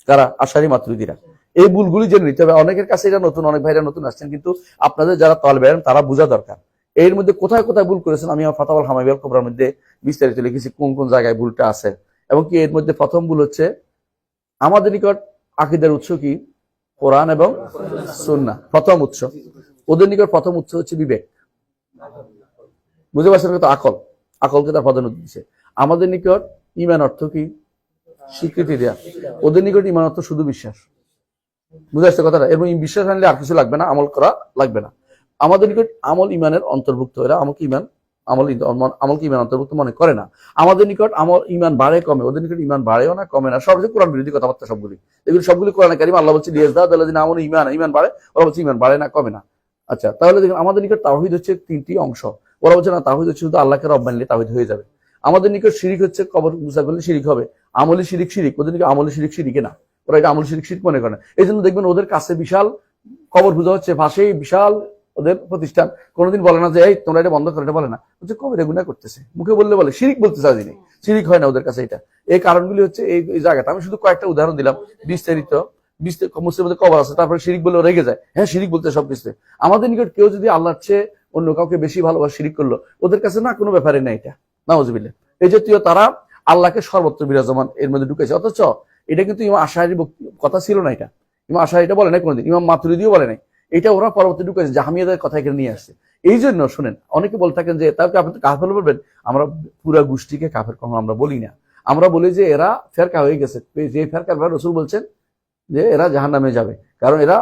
কারা? আশারি মাতুরিদিরা, এই ভুলগুলি জেনে নিতে হবে। অনেকের কাছে এটা নতুন, অনেক ভাইরা নতুন আসছেন, কিন্তু আপনাদের যারা তালেবে ইলম তারা বোঝা দরকার এর মধ্যে কোথায় কোথায় ভুল করেছেন। আমি আমার ফাতাওয়াল হামাইয়াল কুবরার মধ্যে বিস্তারিত লিখেছি কোন কোন জায়গায় ভুলটা আছে। এবং কি এর মধ্যে প্রথম ভুল হচ্ছে, আমাদের নিকট আকীদার উৎস কি? কোরআন এবং সুন্নাহ, প্রথম উৎস। ওদের নিকট প্রথম উৎস হচ্ছে বিবেক, বুঝতে পারছেন? তো আকলকে তার প্রাধান্য দিচ্ছে। আমাদের নিকট ঈমান অর্থ কি? স্বীকৃতি দেয়া। ওদের নিকট ঈমান অর্থ শুধু বিশ্বাস, বুঝে আসছে কথাটা? এবং বিশ্বাস আনলে আর কিছু লাগবে না, আমল করা লাগবে না। আমাদের নিকট আমল ঈমানের অন্তর্ভুক্ত, এরা আমলকে ঈমান অন্তর্ভুক্ত মনে করে না। আমাদের নিকট ঈমান বাড়ে কমে, ওদের নিকট ঈমান বাড়েও না কমে না, সবচেয়ে কোরআন বিরোধী কথাবার্তা সবগুলি। এগুলি সবগুলি কোরআনে কারীম। আল্লাহ বলছে লিয়াজদাদুল্লাযিনা আমানু ঈমান বাড়ে, ওরা বলছে ঈমান বাড়ে না কমে না। আচ্ছা, তাহলে দেখুন আমাদের নিকট তাওহীদ হচ্ছে 3টি অংশ, ওরা বলছে না তাওহীদ হচ্ছে শুধু আল্লাহকে রব মানলে তাওহীদ হয়ে যাবে। আমাদের নিকট শিরিক হচ্ছে কবর পূজা করলে শিরিক হবে, আমলি শিরিক। ওদের নিকট আমলি শিরিকে না, ওরা এটা আমল শিরিক মনে করে না। এই জন্য দেখবেন ওদের কাছে বিশাল কবর পূজা হচ্ছে, পাশেই বিশাল ওদের প্রতিষ্ঠান। কোনোদিন বলে না যে এই তোমরা এটা বন্ধ করে, এটা বলে না, হচ্ছে কবিরা গুনাহ করতেছে, মুখে বললে বলে শিরিক বলতে চাই না, শিরিক হয় না ওদের কাছে। এটা এই কারণগুলি হচ্ছে এই জায়গাটা। আমি শুধু কয়েকটা উদাহরণ দিলাম, মসজিদের মধ্যে কবর আছে, তারপরে শিরিক বলে রেগে যায়, হ্যাঁ শিরিক বলতে সবকিছু। আমাদের নিকট কেউ যদি আল্লাহর চেয়ে অন্য কাউকে বেশি ভালোবাসে শিরিক করলো, ওদের কাছে না কোনো ব্যাপারে না এটা, নাউজুবিল্লাহ। এই জাতীয় তারা আল্লাহকে সর্বত্র বিরাজমান এর মধ্যে ঢুকেছে। অথচ এটা কিন্তু ইমাম আশারীর কথা ছিল না, এটা ইমাম আশারী এটা বলে নাই কোনোদিন, ইমাম মাতুরিদিও বলে নাই, এটা ওরা পরবর্তী ঢুকেছে, জাহামিয়াদের কথা এখানে নিয়ে আসছে। এই জন্য শুনেন, অনেকে বলে থাকেন যে তাকে আপনি কাফের বলবেন, আমরা পুরা গোষ্ঠীকে কাফের কখনো আমরা বলি না, আমরা বলি যে এরা ফেরকা হয়ে গেছে, যে ফেরকার ব্যাপারে রাসূল বলছেন যে এরা জাহান্নামে যাবে, কারণ এরা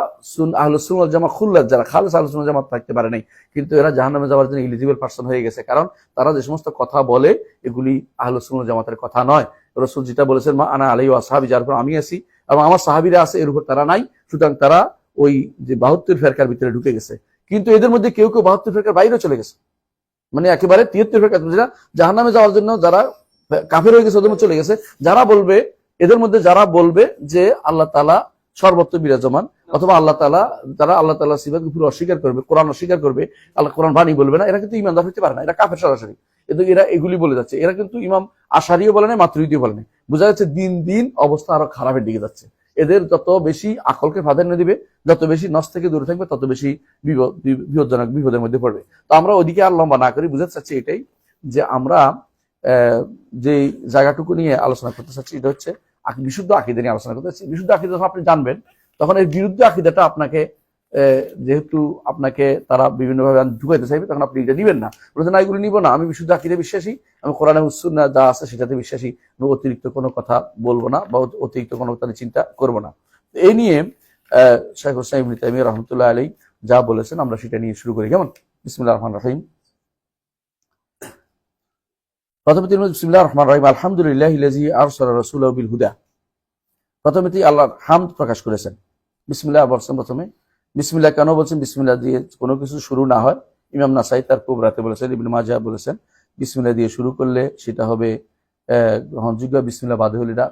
আহলুস সুন্নাহ ওয়াল জামাত খুল্লাত, যারা খালেস আহলুস সুন্নাহ ওয়াল জামাত থাকতে পারে নাই, কিন্তু এরা জাহান্নামে যাওয়ার জন্য এলিজিবল পারসন হয়ে গেছে, কারণ তারা যে সমস্ত কথা বলে এগুলি আহলুস সুন্নাহ ওয়াল জামাতের কথা নয়। রাসূল যেটা বলেছেন, মা আনা আলাইহি ওয়া আসহাবি, যার উপর আমি আছি এবং আমার সাহাবীরা আছে, এর উপর তারা নাই, সুতরাং তারা ওই যে 72 ফেরকার ভিতরে ঢুকে গেছে। কিন্তু এদের মধ্যে কেউ কেউ 72 ফেরকার বাইরে চলে গেছে, মানে একেবারে 73 ফেরকা, যারা জাহান্নামে যাওয়ার জন্য যারা কাফের হয়ে গেছে ওদের মধ্যে চলে গেছে। যারা বলবে, এদের মধ্যে যারা বলবে যে আল্লাহ তাআলা সর্বত্র বিরাজমান, অথবা আল্লাহ তাআলা, যারা আল্লাহ তাআলার সিফাতকে পুরো অস্বীকার করবে, কোরআন অস্বীকার করবে, আল্লাহ কোরআন বাণী বলবে না, এরা কিন্তু ইমানদার হতে পারে না, এরা কাফের সরাসরি। কিন্তু এরা এগুলি বলে যাচ্ছে, এরা কিন্তু ইমাম আশারিও বলে নাই, মাতুরিদিও বলে নাই। বোঝা যাচ্ছে দিন দিন অবস্থা আরো খারাপের দিকে যাচ্ছে। এদের যত বেশি আকলকে প্রাধান্য দিবে, যত বেশি নস থেকে দূরে থাকবে, তত বেশি বিপজ্জনক বিপদের মধ্যে পড়বে। তো আমরা ওদিকে আর লম্বা না করি, বুঝাতে চাচ্ছি এটাই যে আমরা যে জায়গাটুকু নিয়ে আলোচনা করতে চাচ্ছি, এটা হচ্ছে বিশুদ্ধ আকীদা নিয়ে আলোচনা করতে চাচ্ছি। বিশুদ্ধ আকীদা যখন আপনি জানবেন, তখন এর বিরুদ্ধে আকীদাটা আপনাকে, যেহেতু আপনাকে তারা বিভিন্নভাবে ঢুকাইতে চাইবে, তখন আপনি এটা নিবেন না, বলছেন না এগুলো নিব না, আমি বিশুদ্ধ আকীদা বিশ্বাসী, আমি কোরআন এবং সুন্নাহ যা আছে সেটাতে বিশ্বাসী, আমি অতিরিক্ত কোনো কথা বলবো না বা অতিরিক্ত কোনো কথা চিন্তা করবো না। এই নিয়ে শাইখ হোসেন ইবনে তাইমিয়া রাহমাতুল্লাহ আলাইহি যা বলেছেন, আমরা সেটা নিয়ে শুরু করি। কেমন? বিসমিল্লাহির রহমানির রহিম। প্রথমে বিসমিল্লাহির রহমানির রহিম, আলহামদুলিল্লাহিল্লাযী আরসালা রাসূলাহু বিল হুদা। প্রথমেই আল্লাহর হামদ প্রকাশ করেছেন। বিসমিল্লাহ বলছেন প্রথমে, বিসমিল্লাহ কেন বলছেন? বিসমিল্লাহ দিয়ে কোনো কিছু শুরু না হয়। ইমাম নাসাই তার কুবরাতে বলেছেন, ইবনে মাজাহ বলেছেন বিসমিল্লাহ দিয়ে শুরু করলে সেটা হবে গ্রহণযোগ্য, বিসমিল্লাহ বাদে হলে এটা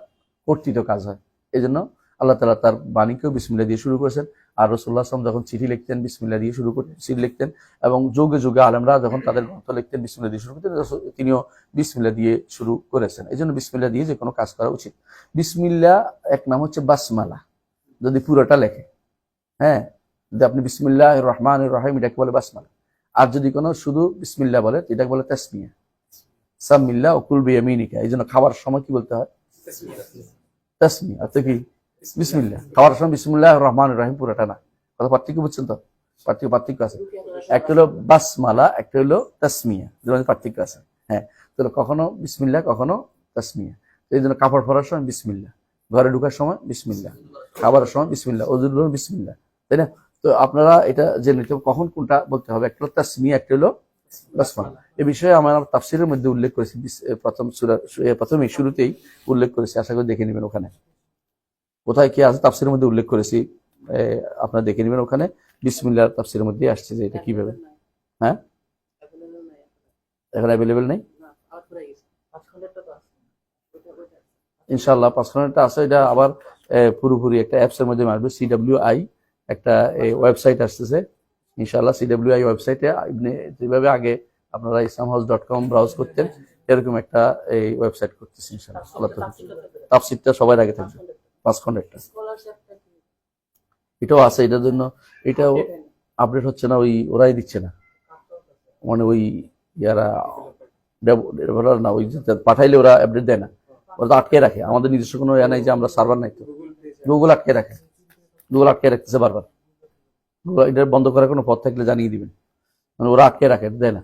কর্তৃত কাজ হয়। এই জন্য আল্লাহ তাআলা তার বাণীকেও বিসমিল্লাহ দিয়ে শুরু করেছেন। আর রাসূলুল্লাহ সাল্লাল্লাহু আলাইহি ওয়াসাল্লাম যখন চিঠি লিখতেন বিসমিল্লাহ দিয়ে শুরু করতেন, চিঠি লিখতেন, এবং যুগে যুগে আলেমরা যখন তাদের গ্রন্থ লিখতেন বিসমিল্লাহ দিয়ে শুরু করতেন, তিনিও বিসমিল্লাহ দিয়ে শুরু করেছেন। এই জন্য বিসমিল্লাহ দিয়ে যে কোনো কাজ করা উচিত। বিসমিল্লাহ এক নাম হচ্ছে বাসমালা, যদি পুরোটা লেখে, হ্যাঁ, যদি আপনি বিসমিল্লাহির রহমানির রহিম এটাকে বলে বাসমালা। আর যদি কোনো শুধু বিসমিল্লাহ বলে এটাকে বলে তাসমিয়া, সামিল্লাহ ও কুল বিয়ামিনিকা। এই জন্য খাবার সময় কি বলতে হয়? তাসমিয়া। অর্থাৎ কি? বিসমিল্লাহ। খাওয়ার সময় বিসমিল্লাহির রহমানির রহিম পুরোটা না। কথা পার্থক্য বুঝছেন তো? পার্থক্য আছে। একটা হলো বাসমালা, একটা হলো তাসমিয়া, পার্থক্য আছে। হ্যাঁ, তাহলে কখনো বিসমিল্লাহ, কখনো তাসমিয়া। এই জন্য কাপড় পরার সময় বিসমিল্লাহ, ঘরে ঢুকার সময় বিসমিল্লাহ, খাবারের সময় বিসমিল্লাহ, ওযুর সময় বিসমিল্লাহ, তাই না? তো আপনারা এটা জেনে নিতে কখন কোনটা বলতে হবে। একটা হলো তাসমিয়া, একটা হলো বাসমালা। এই বিষয়ে আমরা তাফসীরের মধ্যে উল্লেখ করেছি, প্রথম সূরা প্রথমেই শুরুতেই উল্লেখ করেছি, আশা করি দেখে নেবেন ওখানে কোথায় কি আছে, তাফসীরের মধ্যে উল্লেখ করেছি, আপনারা দেখে নেবেন ওখানে। বিসমিল্লাহ তাফসীরের মধ্যে আসছে যে এটা কিভাবে। হ্যাঁ, এখন অ্যাভেলেবেল নেই ইনশাআল্লাহ। 5 ঘন্টা আছে, এটা আবার পুরোপুরি একটা অ্যাপস এর মধ্যে আসবে। CWI একটা ওয়েবসাইট আসতেছে ইনশাআল্লাহ। CWI ওয়েবসাইটে যেভাবে আগে আপনারা islamhouse.com ব্রাউজ করতেন, এরকম একটা এই ওয়েবসাইট করতেছি ইনশাআল্লাহ। তাফসীরটা সবার আগে থাকবে 5 খন্ড একটা। এটাও আছে, এটার জন্য এটাও আপডেট হচ্ছে না, ওই ওরাই দিচ্ছে না, মানে ওই ইয়ারা ডেভেলপার না, ওই পাঠাইলে ওরা আপডেট দেয় না, ওরা তো আটকে রাখে। আমাদের নিজস্ব কোনো ইয়া নাই যে আমরা সার্ভার নাই, তো গুগল আটকে রাখে, গুগল আটকে রাখতেছে বারবার। গুগল এটা বন্ধ করার কোনো পথ থাকলে জানিয়ে দিবেন, মানে ওরা আটকে রাখে, দেয় না,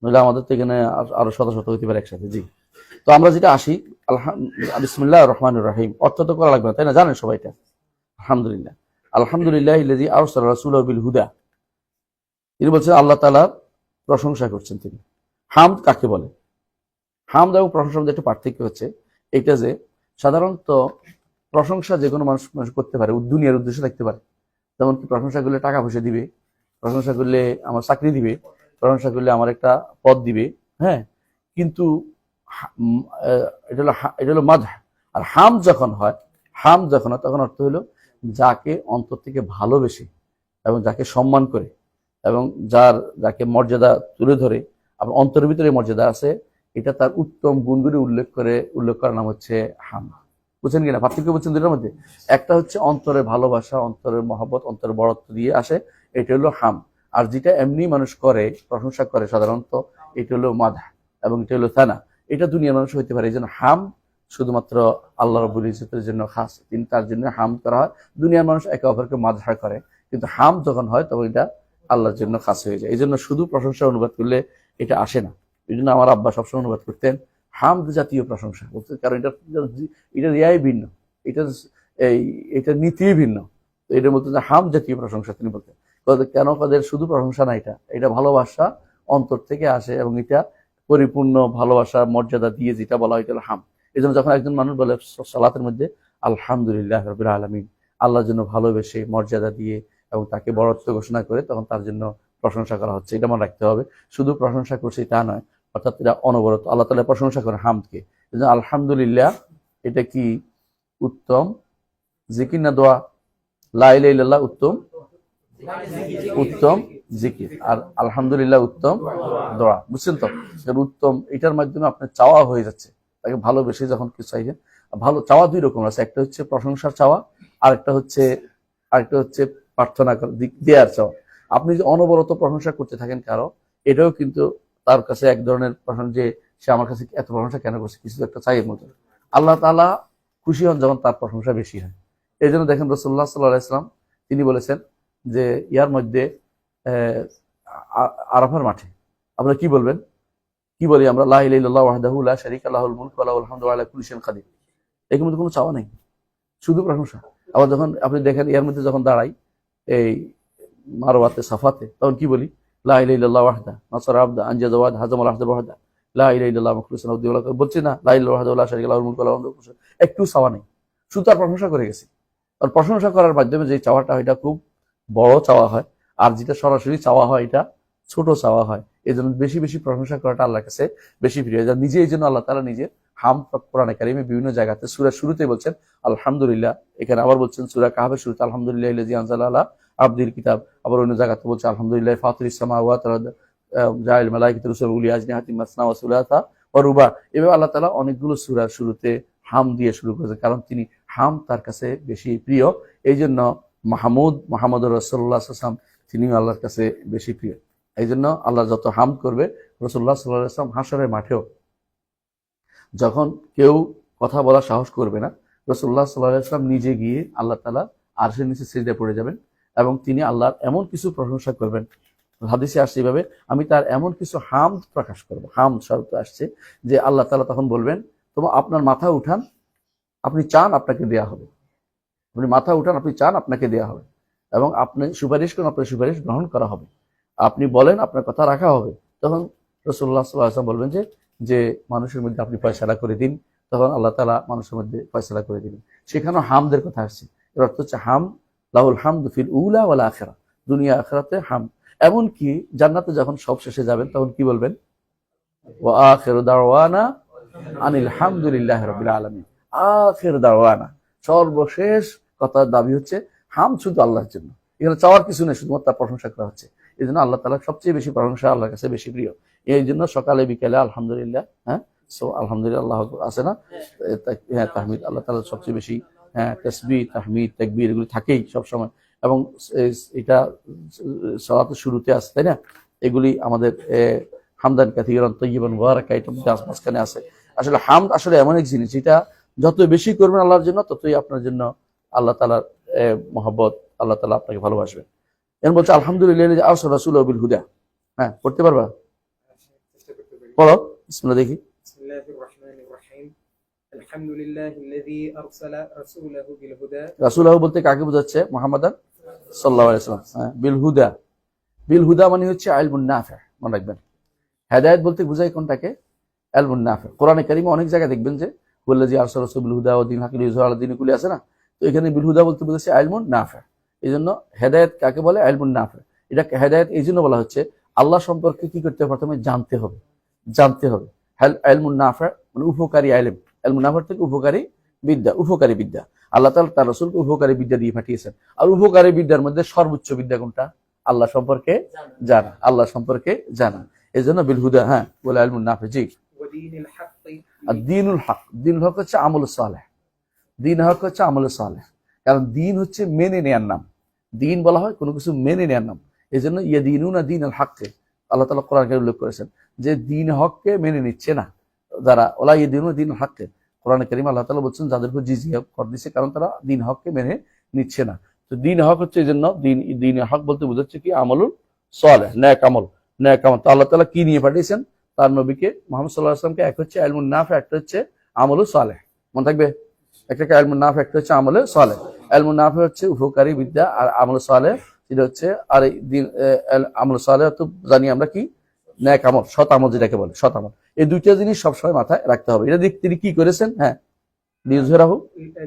নইলে আমাদের তো এখানে আরো শত শত হইতে পারে একসাথে। জি, তো আমরা যেটা আসি, বিসমিল্লাহির রহমানির রহিম, অর্থ তো করা লাগবে না, তাই না? জানেন সবাই এটা। আলহামদুলিল্লাহ, আলহামদুলিল্লাহিল্লাযী আরসালা রাসূলাহু বিল হুদা। তিনি বলছেন আল্লাহ তাআলার প্রশংসা করছেন তিনি। হামদ কাকে বলে? হামদ এবং প্রশংসার মধ্যে একটা পার্থক্য হচ্ছে এটা যে সাধারণত প্রশংসা যে কোনো মানুষ করতে পারে, দুনিয়ার উদ্দেশ্যে থাকতে পারে। যেমন কি প্রশংসা করলে টাকা পয়সা দিবে, প্রশংসা করলে আমার চাকরি দিবে, প্রশংসা করলে আমার একটা পদ দিবে, হ্যাঁ। কিন্তু এটা হলো মাদহ। আর হামদ যখন হয়, তখন অর্থ হলো যাকে অন্তর থেকে ভালোবেসে এবং যাকে সম্মান করে এবং যাকে মর্যাদা তুলে ধরে, আপনার অন্তরের ভিতরে মর্যাদা আছে, এটা তার উত্তম গুণগুলি উল্লেখ করার নাম হচ্ছে হামদ। বুঝছেন কিনা? পার্থক্য বুঝছেন দুটোর মধ্যে? একটা হচ্ছে অন্তরের ভালোবাসা, অন্তরের মহব্বত, অন্তরের বড়ত্ব দিয়ে আসে, এটা হলো হাম। আর যেটা এমনি মানুষ করে, প্রশংসা করে সাধারণত, এটা হলো মাদহ এবং এটা হলো থানা। এটা দুনিয়ার মানুষ হইতে পারে। এই জন্য হাম শুধুমাত্র আল্লাহ রাব্বুল ইজ্জতের জন্য খাস, তিনি তার জন্য হাম করা হয়। দুনিয়ার মানুষ একে অপরকে মাদহ করে, কিন্তু হাম যখন হয় তখন এটা আল্লাহর জন্য খাস হয়ে যায়। এই জন্য শুধু প্রশংসা অনুবাদ করলে এটা আসে না। এই জন্য আমার আব্বা সবসময় অনুবাদ করতেন হামদ জাতীয় প্রশংসা বলতে, কারণ এটা রিয়াই ভিন্ন, এটা এই এটা নীতি ভিন্ন। এটার মধ্যে হাম জাতীয় প্রশংসা তিনি বলতেন। কেন? তাদের শুধু প্রশংসা না, এটা ভালোবাসা অন্তর থেকে আসে, এবং এটা পরিপূর্ণ ভালোবাসা মর্যাদা দিয়ে যেটা বলা হয় এটা হলো হাম। এই জন্য যখন একজন মানুষ বলে সালাতের মধ্যে আলহামদুলিল্লাহ রাব্বিল আলামিন, আল্লাহর জন্য ভালোবেসে মর্যাদা দিয়ে এবং তাকে বড়ত্ব ঘোষণা করে, তখন তার জন্য প্রশংসা করা হচ্ছে। এটা মনে রাখতে হবে। শুধু প্রশংসা করছে তা নয়, অর্থাৎ এটা অনবরত আল্লাহ তাআলা প্রশংসা করে হামদকে। এই জন্য আলহামদুলিল্লাহ এটা কি উত্তম জিকির না দোয়া? লা ইলাহা ইল্লাল্লাহ উত্তম উত্তম জিকির, আর আলহামদুলিল্লাহ উত্তম দোয়া। বুঝছেন তো? উত্তম, এটার মাধ্যমে আপনার চাওয়া হয়ে যাচ্ছে। তাকে ভালোবেসে যখন কিছু চাইছেন, ভালো চাওয়া দুই রকম আছে, একটা হচ্ছে প্রশংসার চাওয়া, আরেকটা হচ্ছে প্রার্থনা দেওয়ার চাওয়া। আপনি যে অনবরত প্রশংসা করতে থাকেন কারো, এটাও কিন্তু তার কাছে এক ধরনের প্রশংসা, যে সে আমার কাছে এত প্রশংসা কেন করছে, কিছু একটা চাইয়ের মতো। আল্লাহ তাআলা খুশি হন যখন তার প্রশংসা বেশি হয়। এই জন্য দেখেন রাসূলুল্লাহ সাল্লাল্লাহু আলাইহি ওয়াসাল্লাম তিনি বলেছেন যে ইয়ার মধ্যে আরাফার মাঠে আমরা কি বলবেন, কি বলি আমরা? লা ইলাহা ইল্লাল্লাহু ওয়াহদাহু লা শারীকা লাহুল মুলকু ওয়া লাহুল হামদু ওয়া আলা কুল্লি শাইইন কাদির। এর মধ্যে কোনো চাওয়া নেই, শুধু প্রশংসা। আবার যখন আপনি দেখেন এর মধ্যে যখন দাঁড়াই এই মারওয়াতে সাফাতে, তখন কি বলি? লা ইলাহা ইল্লাল্লাহু ওয়াহদা নাসারা আবদা আনজাদা ওয়াদ হাজামাল আহদা ওয়াহদা লা ইলাহা ইল্লাল্লাহু মুখলিসান লাহু দ্দীন। বলছি না লা ইলাহা ইল্লাল্লাহু ওয়াহদাহু লা শারীকা লাহুল মুলকু ওয়া লাহুল হামদু? একটু চাওয়া নেই, শুধু তার প্রশংসা করে গেছি। আর প্রশংসা করার মাধ্যমে যে চাওয়াটা, এটা খুব বড় চাওয়া হয়, আর যেটা সরাসরি চাওয়া হয় এটা ছোট চাওয়া হয়। এই জন্য বেশি বেশি প্রশংসা করাটা আল্লাহর কাছে বেশি প্রিয়। নিজে এই জন্য আল্লাহ তাআলা নিজে হাম কোরআনে কারিমে বিভিন্ন জায়গাতে সূরার শুরুতেই বলছেন আলহামদুলিল্লাহ, এখানে আবার বলছেন সূরা কাহফের শুরুতে আলহামদুলিল্লাহি আল্লাযী আনজালা আলা আবদিল কিতাব, আবার অন্য জায়গাতে বলছে আলহামদুলিল্লাহ ফাতিরিস সামাওয়াতি ওয়াল আরদ জাইল মালাইকাতি রাসূলুল্লাহ উলি আজনিহাতিন মাসনা ওয়া সুলাসা ওয়া রুবা। এভাবে আল্লাহ তাআলা অনেকগুলো সূরার শুরুতে হাম দিয়ে শুরু করেছেন, কারণ তিনি হাম তার কাছে বেশি প্রিয়। এই জন্য মুহাম্মদ রাসূলুল্লাহ সাল্লাল্লাহু আলাইহি ওয়াসাল্লাম তিনি আল্লাহর কাছে বেশি প্রিয়। এই জন্য আল্লাহ যত হাম করবে, রাসূলুল্লাহ সাল্লাল্লাহু আলাইহি ওয়াসাল্লাম হাশরের মাঠেও যখন কেউ কথা বলার সাহস করবে না, রাসূলুল্লাহ সাল্লাল্লাহু আলাইহি ওয়াসাল্লাম নিজে গিয়ে আল্লাহ তাআলা আরশের নিচে সিজদায় পড়ে যাবেন, এবং তিনি আল্লাহর এমন কিছু প্রশংসা করবেন। হাদিসে আসছে এইভাবে, আমি তার এমন কিছু হামদ প্রকাশ করব। হামদ শব্দ আসছে যে আল্লাহ তাআলা তখন বলবেন, তোমার আপনার মাথা উঠান, আপনি চান আপনাকে দেয়া হবে। আপনি মাথা উঠান, আপনি চান আপনাকে দেয়া হবে, এবং আপনি সুপারিশ করেন, আপনার সুপারিশ গ্রহণ করা হবে। আপনি বলেন, আপনার কথা রাখা হবে। তখন রাসূলুল্লাহ সাল্লাল্লাহু আলাইহি ওয়াসাল্লাম বলবেন যে মানুষের মধ্যে আপনি ফয়সালা করে দিন। তখন আল্লাহ তাআলা মানুষের মধ্যে ফয়সালা করে দিবেন। সেখানেও হামদের কথা আসছে। এর অর্থ হচ্ছে হাম, লাহুল হামদু ফিল উলা ওয়াল আখিরা, দুনিয়া আখিরাতে হাম। এমনকি জান্নাতে যখন সব শেষে যাবেন, তখন কি বলবেন? ওয়া আখিরু দাওয়ানা আনিল হামদুলিল্লাহি রাব্বিল আলামিন। আখির দাওয়ানা, সর্বশেষ কথার দাবি হচ্ছে হাম শুধু আল্লাহর জন্য। এখানে চাওয়ার কিছু নেই, শুধুমাত্র তার প্রশংসা করা হচ্ছে। এই জন্য আল্লাহ তাআলা সবচেয়ে বেশি প্রশংসা আল্লাহর কাছে বেশি প্রিয়। এই জন্য সকালে বিকেলে আলহামদুলিল্লাহ, আলহামদুলিল্লাহ আল্লাহ আছে না, হ্যাঁ তাহমিদ, আল্লাহ তাআলা সবচেয়ে বেশি, হ্যাঁ তাসবিহ তাহমিদ তাকবীর এগুলি থাকেই সবসময়। এবং এটা সালাতের শুরুতে আছে, তাই না? এগুলি আমাদের হামদান কাসীরান তাইয়িবান মুবারাকা, এটা মাঝখানে আছে। আসলে হামদ আসলে এমন এক জিনিস, এটা যত বেশি করবেন আল্লাহর জন্য, ততই আপনার জন্য আল্লাহ তাআলার মহব্বত, আল্লাহ তাআলা আপনাকে ভালোবাসবেন। এর বলছে আলহামদুলিল্লাহ আরসালা রাসূলাহু বিল হুদা। হ্যাঁ, পড়তে পারবা? পড়ো, বিসমিল্লাহ দেখি। বিসমিল্লাহির রহমানির রহিম। আলহামদুলিল্লাহিল্লাযী আরসালা রাসূলাহু বিল হুদা। রাসূলাহু বলতে কাকে বোঝাচ্ছে? মুহাম্মাদান সাল্লাল্লাহু আলাইহি ওয়াসাল্লাম। হ্যাঁ, বিল হুদা। বিল হুদা মানে হচ্ছে ইলমুন নাফি, মনে রাখবেন। হেদায়েত বলতে বোঝায় কোনটাকে? ইলমুন নাফি। কোরআনে কারিমে অনেক জায়গায় দেখবেন যে ওয়াল্লাযী আরসালা রাসূলাহু বিল হুদা ওয়া দীনিল হাক্কি লিইয়ুযহিরাহু আলা দীনি কুল্লিহি আছে না? তো এখানে বিল হুদা বলতে বোঝাচ্ছে ইলমুন নাফি। এই জন্য হেদায়েত কাকে বলে? ইলমুন নাফি। এটা হেদায়েত এই জন্য বলা হচ্ছে আল্লাহ সম্পর্কে কি করতে হবে? প্রথমে জানতে হবে, জানতে হবে। ইলমুন নাফি মানে উপকারী ইলম। ইলমুন নাফি থেকে উপকারী বিদ্যা, উপকারী বিদ্যা। আল্লাহ তাআলা তার রাসূলকে উপকারী বিদ্যা দিয়ে পাঠিয়েছেন। আর উপকারী বিদ্যার মধ্যে সর্বোচ্চ বিদ্যা কোনটা? আল্লাহ সম্পর্কে জানা, আল্লাহ সম্পর্কে জানা। এই জন্য বিল হুদা, হ্যাঁ, বলে ইলমুন নাফি। জি, আর দ্বীনুল হক। দ্বীনুল হক হচ্ছে আমল সালেহ। দিন হক হচ্ছে আমলে সালেহ, কারণ দিন হচ্ছে মেনে নেয়ার নাম। দিন বলা হয় কোনো কিছু মেনে নেয়ার নাম। এই জন্য ইয়াদিনুনা দিন আল হককে আল্লাহ তাআলা কোরআনে উল্লেখ করেছেন যে দিন হককে মেনে নিচ্ছে না যারা, ওলা ইয়াদিনুনা দিন আল হককে, কোরআনে কারীমে আল্লাহ তাআলা বলছেন যাদের উপর জিজিয়া কর দিচ্ছে, কারণ তারা দিন হককে মেনে নিচ্ছে না। তো দিন হক হচ্ছে এই জন্য দিন হক বলতে বোঝাচ্ছে কি আমলুল সালেহ, নেক আমল। নেক আমল তো আল্লাহ তাআলা কি নিয়ে পাঠিয়েছেন? তার নবীকে মুহাম্মদ সাল্লাল্লাহু আলাইহি ওয়াসাল্লামকে। এক হচ্ছে ইলমুন নাফি, একটা হচ্ছে আমলুস সালেহ। মনে থাকবে, একটা ইলমুন নাফি, একটা হচ্ছে আমলে সালেহ। ইলমুন নাফি হচ্ছে উপকারী বিদ্যা, আর আমল সালেহ এটা হচ্ছে, আর এই দিন আমল সালেহ তো জানি আমরা কি, নেক আমল, সৎ আমল যেটাকে বলে, সৎ আমল। এই দুইটা জিনিস সবসময় মাথায় রাখতে হবে। এটা দিক তিনি কি করেছেন? হ্যাঁ, লিইয়ুযহিরাহু,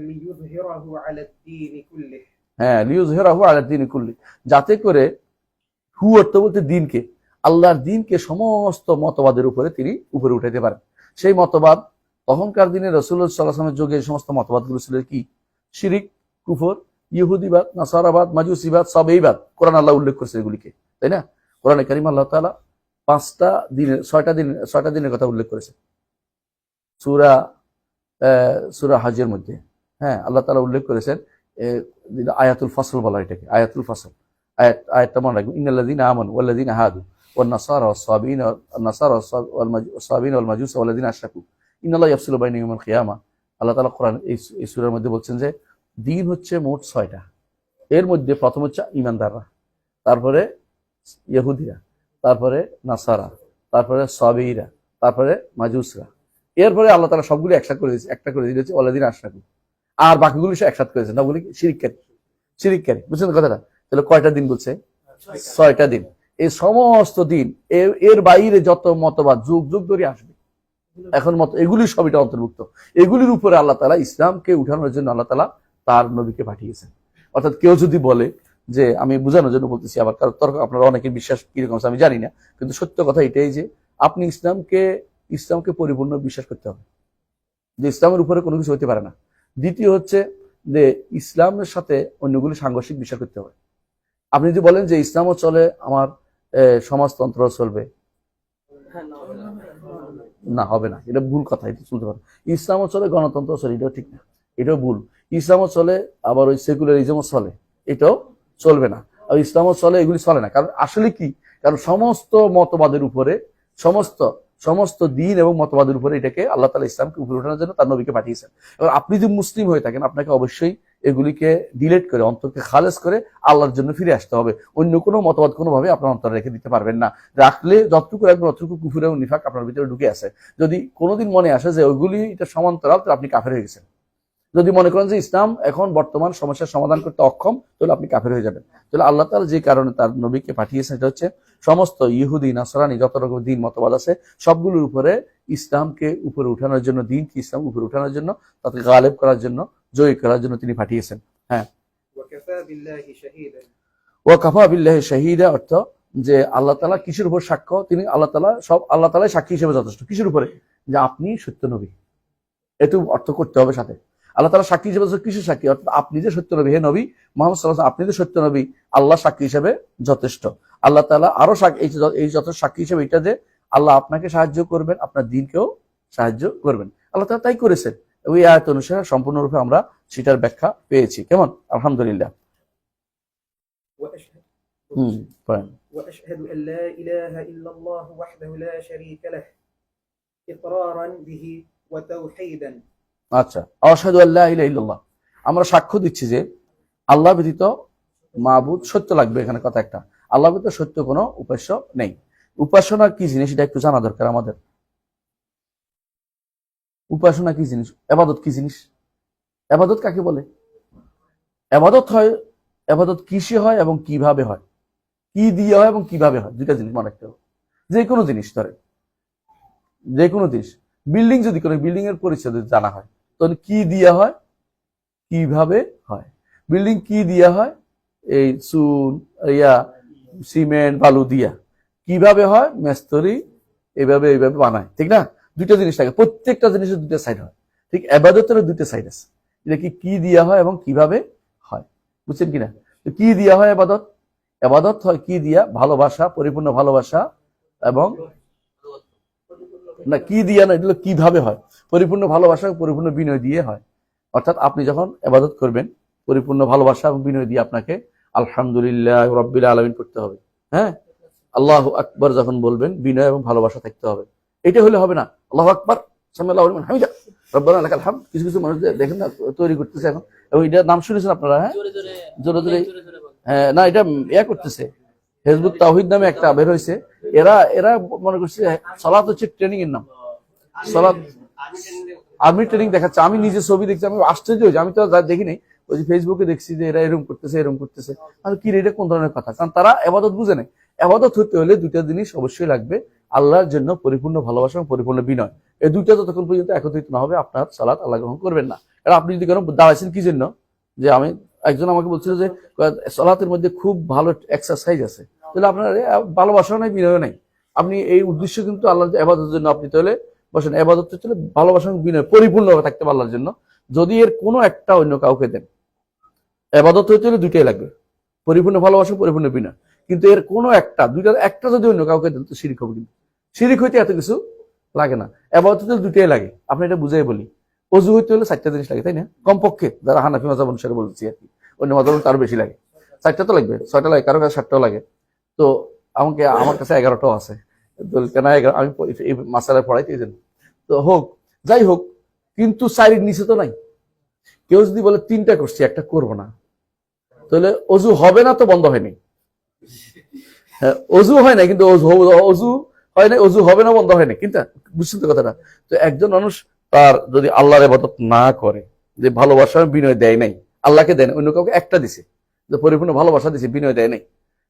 লিইয়ুযহিরাহু আলা দ্দীনি কুল্লিহি। হ্যাঁ, লিইয়ুযহিরাহু আলা দ্দীনি কুল্লি, যাতে করে, হু অর্থ বলতে দিনকে, আল্লাহর দিনকে সমস্ত মতবাদের উপরে তিনি উপরে উঠাইতে পারেন। সেই মতবাদ তখনকার দিনে রাসূলুল্লাহ সাল্লাল্লাহু আলাইহি ওয়াসাল্লামের যুগে সমস্ত মতবাদগুলো ছিল কি? শিরিক, কুফর, ইহুদিবাদ, নাসারাবাদ, মাজুসিবাদ, সব এইবাদ কোরআন আল্লাহ উল্লেখ করেছে এগুলিকে, তাই না? কোরআনে কারীমে আল্লাহ তাআলা 6টা দিনের কথা উল্লেখ করেছে সূরা হজের মধ্যে। হ্যাঁ, আল্লাহ তাআলা উল্লেখ করেছেন আয়াতুল ফসল বলা, এটাকে আয়াতুল ফসল। আয়াতটা মনে রাখবেন, ইন্নাল্লাযীনা আমানু ওয়াল্লাযীনা হাদু ওয়ান নাসারা ওয়াস-সাবিন ওয়াল মাজুস ওয়াল্লাযীনা আশরাকু ইন্নাল্লাহা ইয়াফসিলু বাইনা ইয়াউমিল কিয়ামা। আল্লাহ তাআলা কোরআন এই সূরার মধ্যে বলছেন যে দিন হচ্ছে মোট 6টা। এর মধ্যে প্রথম হচ্ছে ঈমানদাররা, তারপরে ইহুদিরা, তারপরে নাসারা, তারপরে সাবিরা, তারপরে মাজুসরা। এরপরে আল্লাহ তাআলা সবগুলো একসাথে করে দিয়েছে, একটা করে দিয়েছে ওয়াল্লাযীনা আশরাকু, আর বাকিগুলো সে একসাথে করেছে না, বলি শিরিককারী। বুঝছেন কথাটা? তাহলে কয়টা দিন বলছে? 6টা দিন। এই সমস্ত দিন, এর বাইরে যত মতবাদ যুগ যুগ ধরে আসবে, এখন এগুলি সব এটা অন্তর্ভুক্ত। এগুলির উপরে আল্লাহ তাআলা ইসলামকে উঠানোর জন্য আল্লাহ তাআলা তার নবীকে পাঠিয়েছেন। অর্থাৎ কেউ যদি বলে যে, আমি বোঝানোর জন্য বলতেছি, আবার কারণ তর্ক আপনারা অনেকের বিশ্বাস কিরকম আছে আমি জানি না, কিন্তু সত্য কথা এটাই যে আপনি ইসলামকে পরিপূর্ণ বিশ্বাস করতে হবে, যে ইসলামের উপরে কোনো কিছু হতে পারে না। দ্বিতীয় হচ্ছে যে ইসলামের সাথে অন্যগুলি সাংঘর্ষিক বিশ্বাস করতে হবে। আপনি যদি বলেন যে ইসলামও চলে, আমার সমাজতন্ত্র চলবে, না, হবে না, এটা ভুল কথা, এটা চলতে পারে। ইসলামও চলে, গণতন্ত্র চলে, এটাও ঠিক না, এটাও ভুল। ইসলামও চলে, আবার ওই সেকুলারিজমও চলে, এটাও চলবে না। আর ইসলামও চলে, এগুলি চলে না। কারণ আসলে কি, কারণ সমস্ত মতবাদের উপরে, সমস্ত দিন এবং মতবাদের উপরে এটাকে আল্লাহ তাআলা ইসলামকে উপরে ওঠানোর জন্য তার নবীকে পাঠিয়েছেন। এবার আপনি যদি মুসলিম হয়ে থাকেন, আপনাকে অবশ্যই এগুলিকে ডিলেট করে, অন্তরকে খালেজ করে আল্লাহর জন্য ফিরে আসতে হবে। অন্য কোনো মতবাদ কোনোভাবে আপনার অন্তরে রেখে দিতে পারবেন না। রাখলে যতটুকু রাখবেন অতটুকু কুফর এবং নিফাক আপনার ভিতরে ঢুকে আছে। যদি কোনোদিন মনে আসে যে ওইগুলি এটা সমান্তরাল, তাহলে আপনি কাফের হয়ে গেছেন। যদি মনে করেন যে ইসলাম এখন বর্তমান সমস্যার সমাধান করতে অক্ষম, তাহলে আপনি কাফের হয়ে যাবেন। তাহলে আল্লাহ তাআলা যে কারণে তার নবীকে পাঠিয়েছেন, এটা হচ্ছে সমস্ত ইহুদি, নাসরানি, যত রকম দিন মতবাদ আছে সবগুলোর উপরে ইসলামকে উপরে উঠানোর জন্য, দিনকে ইসলাম উপরে উঠানোর জন্য, তাকে গালেব করার জন্য, জয়ী করার জন্য তিনি পাঠিয়েছেন। হ্যাঁ, ওয়াকাফা বিল্লাহি শাহিদা অর্থ যে আল্লাহ তাআলা কিসের উপর সাক্ষ্য? তিনি আল্লাহ তাআলা সাক্ষী হিসেবে যথেষ্ট। কিসের উপরে? যে আপনি সত্য নবী, এটু অর্থ করতে হবে সাথে। আল্লাহ তাআলা সাক্ষী হিসেবে, কিসের সাক্ষী? অর্থাৎ আপনি যে সত্য নবী, হে নবী মুহাম্মদ সাল্লাল্লাহু আলাইহি ওয়াসাল্লাম, আপনি যে সত্য নবী, আল্লাহ সাক্ষী হিসেবে যথেষ্ট। আল্লাহ তাআলা আরো এই যথেষ্ট সাক্ষী হিসেবে এটা যে আল্লাহ আপনাকে সাহায্য করবেন, আপনার দিনকেও সাহায্য করবেন। আল্লাহ তাআলা তাই করেছেন। ওই আয়াত অনুসারে সম্পূর্ণরূপে আমরা সেটার ব্যাখ্যা পেয়েছি। কেমন? আলহামদুলিল্লাহ। وأشهد أن لا إله إلا الله وحده لا شريك له إقرارا به وتوحيدا। আচ্ছা, আশহাদু আল্লা ইলাহা ইল্লাল্লাহ, আমরা সাক্ষ্য দিচ্ছি যে আল্লাহ ব্যতীত মাবুদ, সত্য লাগবে এখানে কথা একটা, আল্লাহ ব্যতীত সত্য কোনো উপাস্য নেই। উপাসনা কি জিনিস এটা একটু জানা দরকার আমাদের। উপাসনা কি জিনিস? ইবাদত কি জিনিস? ইবাদত কাকে বলে? ইবাদত কিসে হয় এবং কিভাবে হয়, কি দিয়ে হয় এবং কিভাবে হয়, দুইটা জিনিস মনে রাখতে হবে। যে কোনো জিনিস, ধরে যে কোনো জিনিস, বিল্ডিং যদি কোনো বিল্ডিং এর পরিচয় যদি জানা হয়, তাহলে কি দিয়া হয়, কিভাবে হয়। বিল্ডিং কি দিয়া হয়? এই চুন, সিমেন্ট, বালু দিয়া। কিভাবে হয়? মেস্তরি এইভাবে বানায়, ঠিক না? দুইটা জিনিস থাকে, প্রত্যেকটা জিনিসের দুইটা সাইড হয়। ঠিক ইবাদতেরও দুইটা সাইড আছে, এটা কি দিয়া হয় এবং কিভাবে হয়, বুঝছেন কিনা? কি দিয়া হয় ইবাদত? ইবাদত হয় কি দিয়া? ভালোবাসা, পরিপূর্ণ ভালোবাসা, এবং না কি দিয়া না, এটা কিভাবে হয়? পরিপূর্ণ ভালোবাসা, পরিপূর্ণ বিনয় দিয়ে হয়। অর্থাৎ আপনি যখন ইবাদত করবেন পরিপূর্ণ ভালোবাসা এবং বিনয় দিয়ে আপনাকে আলহামদুলিল্লাহ রাব্বিল আলামিন করতে হবে। হ্যাঁ, আল্লাহু আকবার যখন বলবেন বিনয় এবং ভালোবাসা থাকতে হবে। এটা হলে হবে না আল্লাহু আকবার সামিআল্লাহু লিমান হামিদা রব্বানা লাকাল হামদ, কিছু কিছু মানুষ দেখেন না তৈরি করতেছে এখন, এবং এটার নাম শুনেছেন আপনারা? হ্যাঁ, জোরে জোরে। হ্যাঁ, না এটা করতেছে, হিজবুত তাওহীদ নামে একটা বের হয়েছে। এরা এরা মনে করছে সালাত হচ্ছে ট্রেনিং এর নাম। সালাত আর্মি ট্রেনিং দেখাচ্ছে। আমি নিজে ছবি দেখছি, আমি আশ্চর্য হয়েছি, আমি তো দেখি নাই, ওই যে ফেসবুকে দেখছি যে এরা এরকম করতেছে এরকম করতেছে। আমি কি এটা কোন ধরনের কথা? কারণ তারা ইবাদত বুঝে নেই। ইবাদত হতে হলে দুইটা জিনিস অবশ্যই লাগবে, আল্লাহর জন্য পরিপূর্ণ ভালোবাসা এবং পরিপূর্ণ বিনয়। এই দুইটা যতক্ষণ পর্যন্ত একত্রিত না হবে আপনার সালাত আল্লাহ গ্রহণ করবেন না। কারণ আপনি যদি কেন দাঁড়াইছেন কি জন্য, যে আমি একজন আমাকে বলছিল যে সালাতের মধ্যে খুব ভালো এক্সারসাইজ আছে, তাহলে আপনার ভালোবাসা নাই, বিনয় নাই। আপনি এই উদ্দেশ্য কিন্তু আল্লাহ ইবাদতের জন্য আপনি তাহলে বসেন। ইবাদত চলে ভালোবাসা এবং বিনয় পরিপূর্ণভাবে থাকতে হবে আল্লাহর জন্য। যদি এর কোনো একটা অন্য কাউকে দেন, ইবাদত হতে হলে দুইটাই লাগবে, পরিপূর্ণ ভালোবাসা পরিপূর্ণ বিনয়। কিন্তু এর কোনো একটা দুইটার একটা যদি অন্য কাউকে দেন তো শিরিক হবে। কিন্তু শিরিক হইতে এত কিছু লাগে না, ইবাদত হতে দুইটাই লাগে। আপনি এটা বুঝাই বলি, অজু হইতে হলে 4টা জিনিস লাগে, তাই না? কমপক্ষে যারা হানাফি মাযহাব অনুসারে বলছি আর কি, অন্য মাযহাব তার বেশি লাগে। 4টা তো লাগবে, 6টা লাগে, কারো কাছে 7টাও লাগে। তো আমার কাছে 11টাও আছে। কেন আমি এই মাসালায় পড়াইতে এই জন্য। তো হোক, যাই হোক, কিন্তু 4-এর নিচে তো নাই। কেউ যদি বলে 3টা করছি একটা করবো না, তাহলে অজু হবে না তো বন্ধ হয়নি। হ্যাঁ, অজু হয় না কিন্তু অজু হয় না, অজু হবে না বন্ধ হয় না, কিন্তু বুঝছেন তো কথাটা? তো একজন মানুষ তার যদি আল্লাহর ইবাদত না করে, যে ভালোবাসা বিনয় দেয় নাই, আল্লাহকে দেয় না, অন্য কাউকে একটা দিছে, যে পরিপূর্ণ ভালোবাসা দিছে, বিনয় দেয় নাই,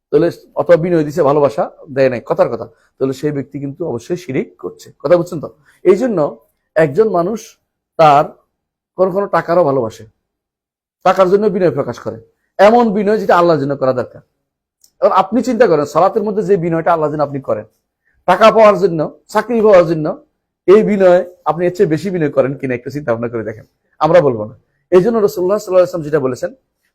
তাহলে অথবা বিনয় দিছে ভালোবাসা দেয় নাই, কথার কথা, তাহলে সেই ব্যক্তি কিন্তু অবশ্যই শিরিক করছে। কথা বুঝছেন তো? এই জন্য একজন মানুষ তার কোনো কোনো টাকারও ভালোবাসে, টাকার জন্য বিনয় প্রকাশ করে, এমন বিনয় যেটা আল্লাহর জন্য করা দরকার। এখন আপনি চিন্তা করেন, সালাতের মধ্যে যে বিনয়টা আল্লাহর জন্য আপনি করেন, টাকা পাওয়ার জন্য, চাকরি পাওয়ার জন্য, এই বিনয় আপনি এর চেয়ে বেশি বিনয় করেন কিনা একটু চিন্তা ভাবনা করে দেখেন। আমরা বলবো না। এই জন্য রাসূলুল্লাহ সাল্লাল্লাহু আলাইহি ওয়াসাল্লাম যেটা বলেছেন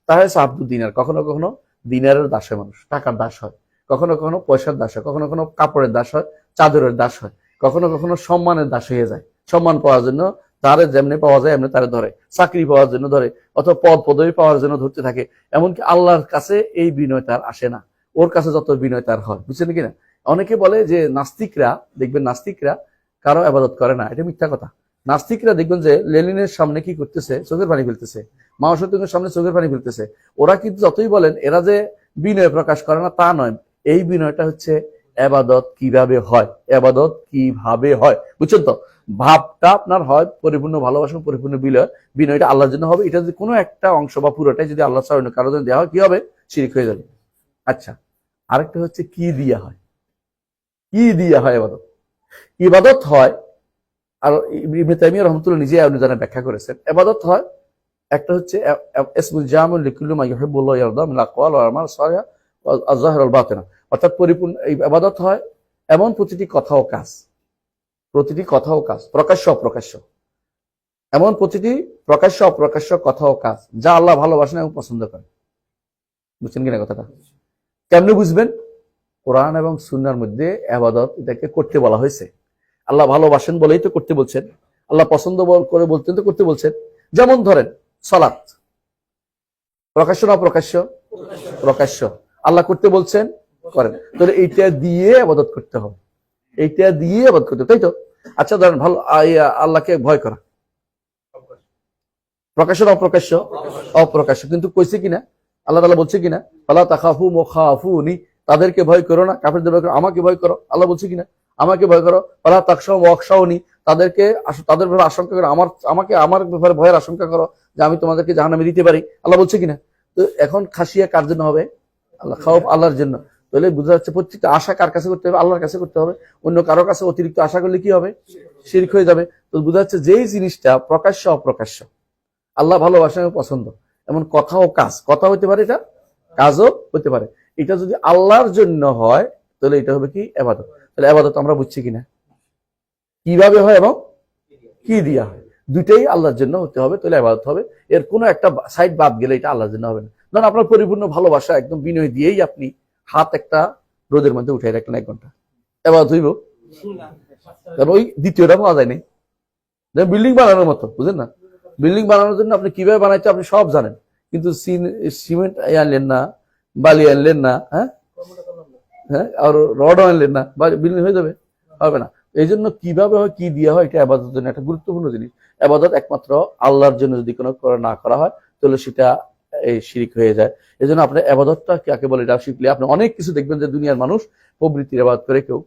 তা হচ্ছে আব্দুদ দিনার। কখনো কখনো দিনারের দাস হয় মানুষ, টাকার দাস হয়, কখনো কখনো পয়সার দাস হয়, কখনো কখনো কাপড়ের দাস হয়, চাদরের দাস হয়, কখনো কখনো সম্মানের দাস হয়ে যায়। সম্মান পাওয়ার জন্য তারে যেমনি পাওয়া যায় এমনি তারে ধরে, চাকরি পাওয়ার জন্য ধরে, অথবা পদ পদবি পাওয়ার জন্য ধরতে থাকে। এমনকি আল্লাহর কাছে এই বিনয় তার আসে না, ওর কাছে যত বিনয় তার হয়। বুঝছেন কিনা? অনেকে বলে যে নাস্তিকরা, দেখবেন নাস্তিকরা কারো ইবাদত করে না, এটা মিথ্যা কথা। নাস্তিকরা দেখবেন যে লেনিনের সামনে কি করতেছে, চোখের পানি ফেলতেছে, মাও সেতুংয়ের সামনে চোখের পানি ফেলতেছে। ওরা কিন্তু যতই বলেন এরা যে বিনয় প্রকাশ করে না তা নয়, এই বিনয়টা হচ্ছে ইবাদত কিভাবে হয়, ইবাদত কিভাবে হয়, বুঝছেন তো? ভাবটা আপনার হয় পরিপূর্ণ ভালোবাসা, পরিপূর্ণ বিনয়টা আল্লাহর জন্য হবে। এটা যদি কোনো একটা অংশ বা পুরোটাই যদি আল্লাহ ছাড়া কারোর জন্য দেওয়া হয়, কি হবে? শিরিক হয়ে যাবে। আচ্ছা, আরেকটা হচ্ছে কি দিয়া হয়, কি দিয়া হয় ইবাদত? ইবাদত হয়, আর ইবনে তাইমিয়া রাহমাতুল্লাহ নিজে অনুযায়ী ব্যাখ্যা করেছেন, ইবাদত হয় একটা হচ্ছে ইসমুল জামিউ লিকুল্লি মা ইউহিব্বুল্লাহু ওয়া ইয়ারদা মিনাল আকওয়াল ওয়াল আমাল সালিহা ওয়াল যাহির ওয়াল বাতিন। অর্থাৎ পরিপূর্ণ এই ইবাদত হয় এমন প্রতিটি কথা ও কাজ, প্রতিটি কথা ও কাজ, প্রকাশ্য অপ্রকাশ্য, এমন প্রতিটি প্রকাশ্য অপ্রকাশ্য কথা ও কাজ যা আল্লাহ ভালোবাসেন এবং পছন্দ করেন। বুঝছেন কিনা কথাটা? কেমনে বুঝবেন? কোরআন এবং সুন্নাহর মধ্যে ইবাদত এটাকে করতে বলা হয়েছে। আল্লাহ ভালোবাসেন বলেই তো করতে বলছেন, আল্লাহ পছন্দ করে বলতেন তো করতে বলছেন। যেমন ধরেন সালাত, প্রকাশ্য না প্রকাশ্য? প্রকাশ্য। আল্লাহ করতে বলছেন, করেন, তাহলে এইটা দিয়ে ইবাদত করতে হবে, এইটা দিয়ে ইবাদত করতে হবে, তাই তো? আচ্ছা ধরেন ভালো আল্লাহকে ভয় করা, প্রকাশ্য না অপ্রকাশ্য? অপ্রকাশ্য। কিন্তু কইছে কিনা? আল্লাহ তাআলা বলছে কিনা ফালা তাখাফু মুখাফুনি, তাদেরকে ভয় করো না, কাফেরদের ভয় করো, আমাকে ভয় করো। আল্লাহ বলছে কিনা আমাকে ভয় করো। ফালা তাখশাউ ওয়াখশাউনি, তাদেরকে তাদের ব্যাপারে আশঙ্কা করো, আমাকে আমার ব্যাপারে ভয়ের আশঙ্কা করো যে আমি তোমাদেরকে জাহান্নামে দিতে পারি। আল্লাহ বলছে কিনা? তো এখন খাসিয়া কার জন্য হবে? আল্লাহ, খাওয়াব আল্লাহর জন্য। তাহলে বোঝা যাচ্ছে প্রত্যেকটা আশা কার কাছে করতে হবে? আল্লাহর কাছে করতে হবে। অন্য কারো কাছে অতিরিক্ত আশা করলে কি হবে? শিরক হয়ে যাবে। তো বোঝা যাচ্ছে যেই জিনিসটা প্রকাশ্য অপ্রকাশ্য, আল্লাহ ভালোবাসেন এবং পছন্দ, এমন কথা ও কাজ, কথা হতে পারে, এটা কাজও হতে পারে, এটা যদি আল্লাহর জন্য হয় তাহলে এটা হবে কি? ইবাদত। তাহলে ইবাদত আমরা বুঝছি কিনা কিভাবে হয় এবং কি দিয়া হয়? দুইটাই আল্লাহর জন্য হতে হবে, তাহলে ইবাদত হবে। এর কোনো একটা সাইড বাদ গেলে এটা আল্লাহর জন্য হবে না। ধরুন আপনার পরিপূর্ণ ভালোবাসা একদম বিনয় দিয়েই আপনি হাত একটা রোদের মধ্যে উঠে রাখলেন 1 ঘন্টা, ইবাদত হইব? কারণ ওই দ্বিতীয়টা পাওয়া যায় নাই, বিল্ডিং বানানোর মতো, বুঝেন না? বিল্ডিং বানানোর জন্য আপনি কিভাবে বানাইতে আপনি সব জানেন, কিন্তু সিমেন্ট আনলেন না, বালি আনলেন না, হ্যাঁ হ্যাঁ, আর রডও আনলেন না, বিল্ডিং হয়ে যাবে? হবে না। এই জন্য কিভাবে হয়, কি দিয়ে হয়, এটা আবাদতের জন্য একটা গুরুত্বপূর্ণ জিনিস। আবাদত একমাত্র আল্লাহর জন্য যদি কোনো না করা হয় তাহলে সেটা এই শিরিক হয়ে যায়। এই জন্য আপনার আবাদতটা কাকে বলে এটা শিখলে আপনি অনেক কিছু দেখবেন যে দুনিয়ার মানুষ প্রবৃত্তির আবাদ করে, কেউ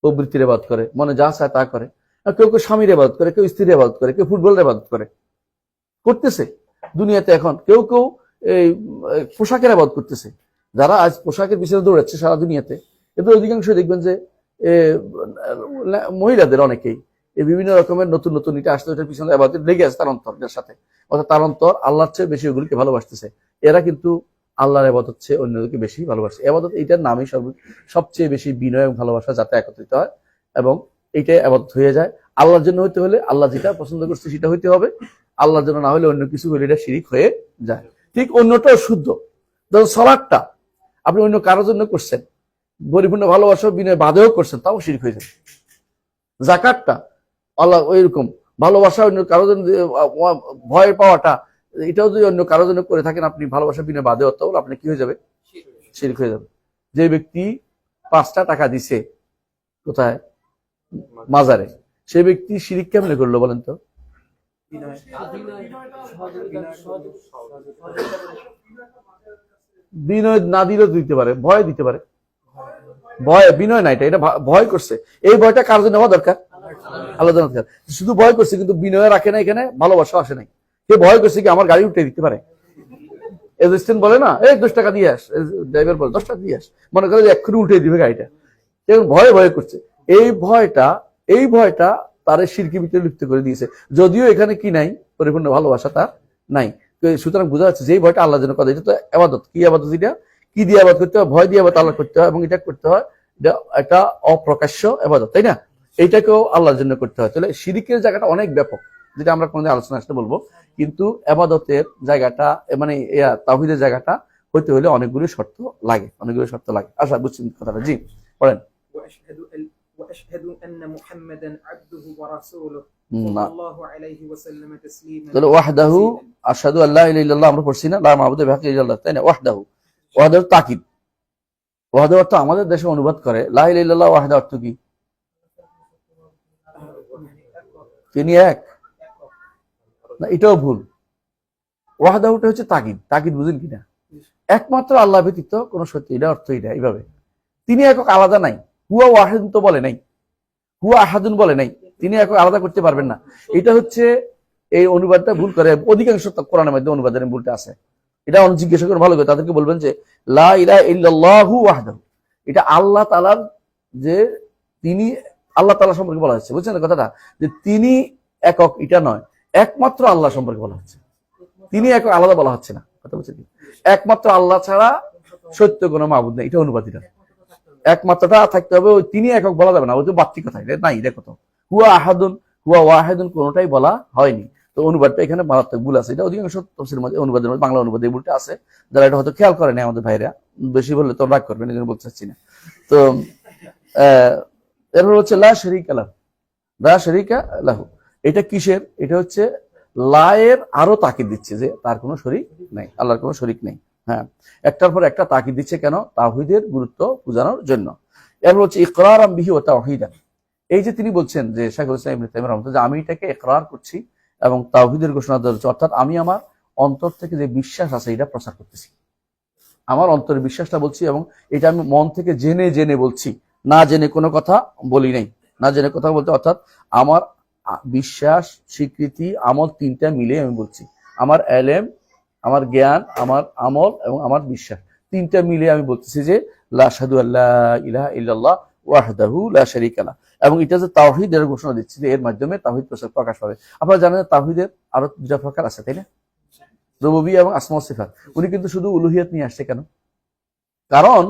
প্রবৃত্তির আবাদ করে, মনে যা চায় তা করে, আর কেউ কেউ স্বামীর আবাদ করে, কেউ স্ত্রীর আবাদ করে, কেউ ফুটবলের আবাদ করে, করতেছে দুনিয়াতে। এখন কেউ কেউ এই পোশাকের আবাদ করতেছে। যারা আজ পোশাকের পিছনে দৌড়াচ্ছে সারা দুনিয়াতে, এদের অধিকাংশ দেখবেন যে মহিলাদের অনেকেই এই বিভিন্ন রকমের নতুন নতুন এটা আসতে ওটার পিছনে আবাদত লেগে আছে তার অন্তরের সাথে, অর্থাৎ তার অন্তর আল্লাহর চেয়ে বেশি ওগুলিকে ভালোবাসতেছে। এরা কিন্তু আল্লাহর আবাদত চেয়ে অন্যদেরকে বেশি ভালোবাসে। আবাদত এইটার নামই সবচেয়ে বেশি বিনয় এবং ভালোবাসা যাতে একত্রিত হয়, এবং এইটাই আবাদত হয়ে যায়। আল্লাহর জন্য হইতে হলে আল্লাহ যেটা পছন্দ করছে সেটা হইতে হবে, আল্লাহর জন্য না হলে অন্য কিছু হলে এটা শিরিক হয়ে যায়। ঠিক অন্যটাও শুদ্ধ। ধরুন সালাদটা আপনি অন্য কারোর জন্য করছেন, পরিপূর্ণ ভালোবাসা বিনয় বাদেও করছেন, তাও শিরক হয়ে যাবে। যাকাতটা আল্লাহ ওইরকম ভালোবাসা অন্য কারোর জন্য, ভয় পাওয়াটা এটাও যদি অন্য কারোর জন্য করে থাকেন আপনি ভালোবাসা বিনয় বাদেও, তাহলে আপনি কি হয়ে যাবে? শিরক হয়ে যাবে। যে ব্যক্তি 5টা টাকা দিছে কোথায়? মাজারে, সেই ব্যক্তি শিরিক কেমনে করলো বলেন তো? বিনয় না দিলেও দিতে পারে, ভয় দিতে পারে, ভয়, বিনয় না, এটা ভয় করছে। এই ভয়টা কার জন্য হওয়া দরকার? আল্লাহ দরকার। শুধু ভয় করছে কিন্তু বিনয় রাখে না, এখানে ভালোবাসা আসে নাই। সে ভয় করছে কি আমার গাড়ি উঠে দিতে পারে, এজেন্ট বলে না, এই 10 টাকা দিয়ে আস, ড্রাইভার বলে 10 টাকা দিয়ে আস, মনে করে যে এক্ষুনি উঠে দিবে গাড়িটা, ভয়ে ভয় করছে। এই ভয়টা তার শিরকের ভিতরে লিপ্ত করে দিয়েছে, যদিও এখানে কি নাই, পরিপূর্ণ ভালোবাসা তার নাই। সুতরাং বোঝা যাচ্ছে যে এই ভয়টা আল্লাহর জন্য কথা, এটা তো আবাদত। কি আবাদত? এটা কি দিয়ে আবাদ করতে হয়? ভয় দিয়ে আবাদ আল্লাহ করতে হয়, এবং এটা করতে হয়, এটা অপ্রকাশ্য আবাদত, তাই না? এইটাকেও আল্লাহর জন্য করতে হয়। তাহলে শিরিকের জায়গাটা অনেক ব্যাপক, যেটা আমরা কোনদিন আলোচনা আসতে বলবো। কিন্তু আবাদতের জায়গাটা মানে তাওহীদের জায়গাটা হইতে হলে অনেকগুলো শর্ত লাগে, অনেকগুলো শর্ত লাগে। আশা বুঝছেন কথাটা? জি পড়েন। وأشهد أن محمدا عبده ورسوله صلى الله عليه وسلم تسليما তাহলে ওয়াহদাহু আশহাদু আল্লা ইলাহা ইল্লাল্লাহ আমরা পড়ছি না, লা মাবুদু বিহাক্কি ইল্লাল্লাহ, তাই না? ওয়াহদাহু, ওয়াহদাহু তাকিদ। ওয়াহদাহু অর্থ আমাদের দেশে অনুবাদ করে লা ইলাহা ইল্লাল্লাহ, ওয়াহদাহু অর্থ কি? তিনি এক না, এটাও ভুল। ওয়াহদাহুটা হচ্ছে তাকিদ। তাকিদ বুঝেন কিনা? একমাত্র আল্লাহ ব্যতীত কোন সত্য, এটা অর্থ এটা এইভাবে। তিনি একক, আলাদা নাই। হুয়া ওয়াহিদুন তো বলে নাই, হুয়া আহাদুন বলে নাই, তিনি একক আলাদা করতে পারবেন না। এটা হচ্ছে এই অনুবাদটা ভুল করে অধিকাংশ কোরআনের মধ্যে অনুবাদের ভুলটা আছে। এটা অনেক জিজ্ঞাসা করে ভালো করে তাদেরকে বলবেন যে লা ইলাহা ইল্লাল্লাহু ওয়াহদাহু, এটা আল্লাহ তাআলার, যে তিনি আল্লাহ তাআলা সম্পর্কে বলা হচ্ছে, বুঝছেন কথাটা? যে তিনি একক এটা নয়, একমাত্র আল্লাহ সম্পর্কে বলা হচ্ছে। তিনি একক, আলাদা বলা হচ্ছে না। কথা বুঝছেন? একমাত্র আল্লাহ ছাড়া সত্য কোনো মাবুদ নেই, এটা অনুবাদিত। একমাত্রটা থাকতে হবে, ওই তিনি একক বলা যাবে না, ওই তো বাড়তি কথা, এটা নাই। দেখো তো হুয়া আহাদুন, হুয়া ওয়াহিদুন কোনোটাই বলা হয়নি। তো অনুবাদটা এখানে মারাত্মক ভুল আছে। এটা অধিকাংশ তাফসীরের মধ্যে, অনুবাদের মধ্যে, বাংলা অনুবাদে এই ভুলটা আছে। যারা এটা হয়তো খেয়াল করেনি আমাদের ভাইরা, বেশি বললে তো রাগ করবেন, এই জন্য বলতে চাচ্ছি না। তো এরপর হচ্ছে লা শারীকা লাহু, লা শারীকা লাহু, এটা কিসের? এটা হচ্ছে লায়ের আরো তাকিদ দিচ্ছে যে তার কোনো শরীক নাই, আল্লাহর কোনো শরীক নেই। হ্যাঁ, একটার পর একটা তাকিদ দিচ্ছে, কেন? তাওহীদের গুরুত্ব বোঝানোর জন্য। এরপর হচ্ছে ইকরারাম বিহি ওয়া তাওহীদান, এই যে তিনি বলছেন যে শাইখুল ইসলাম ইবনে তাইমিয়া রাহমাতুল্লাহ, যে আমি এটাকে ইকরার করছি এবং তাওহীদের ঘোষণা দিচ্ছি, অর্থাৎ আমি আমার অন্তর থেকে যে বিশ্বাস আছে এটা প্রচার করতেছি, আমার অন্তরের বিশ্বাসটা বলছি, এবং এটা আমি মন থেকে জেনে জেনে বলছি, না জেনে কোনো কথা বলি নাই। না জেনে কথা বলতে অর্থাৎ আমার বিশ্বাস, স্বীকৃতি, আমল তিনটা মিলে আমি বলছি। আমার এলেম, আমার জ্ঞান, আমার আমল এবং আমার বিশ্বাস তিনটা মিলে আমি বলতেছি যে লা আশহাদু আল্লা ইলাহা ইল্লাল্লাহ ওয়াহদাহু লা শারীকা লাহু, এবং এটা যে তাওহীদের ঘোষণা দিচ্ছি যে এর মাধ্যমে তাওহীদ প্রকাশ পাবে। আপনারা জানেন তাওহীদের আরো দুটা প্রকার আছে, তাই না? রুবুবিয়্যাহ এবং আসমা ওয়া সিফাত। উনি কিন্তু শুধু উলুহিয়াত নিয়ে আসছে, কেন? কারণ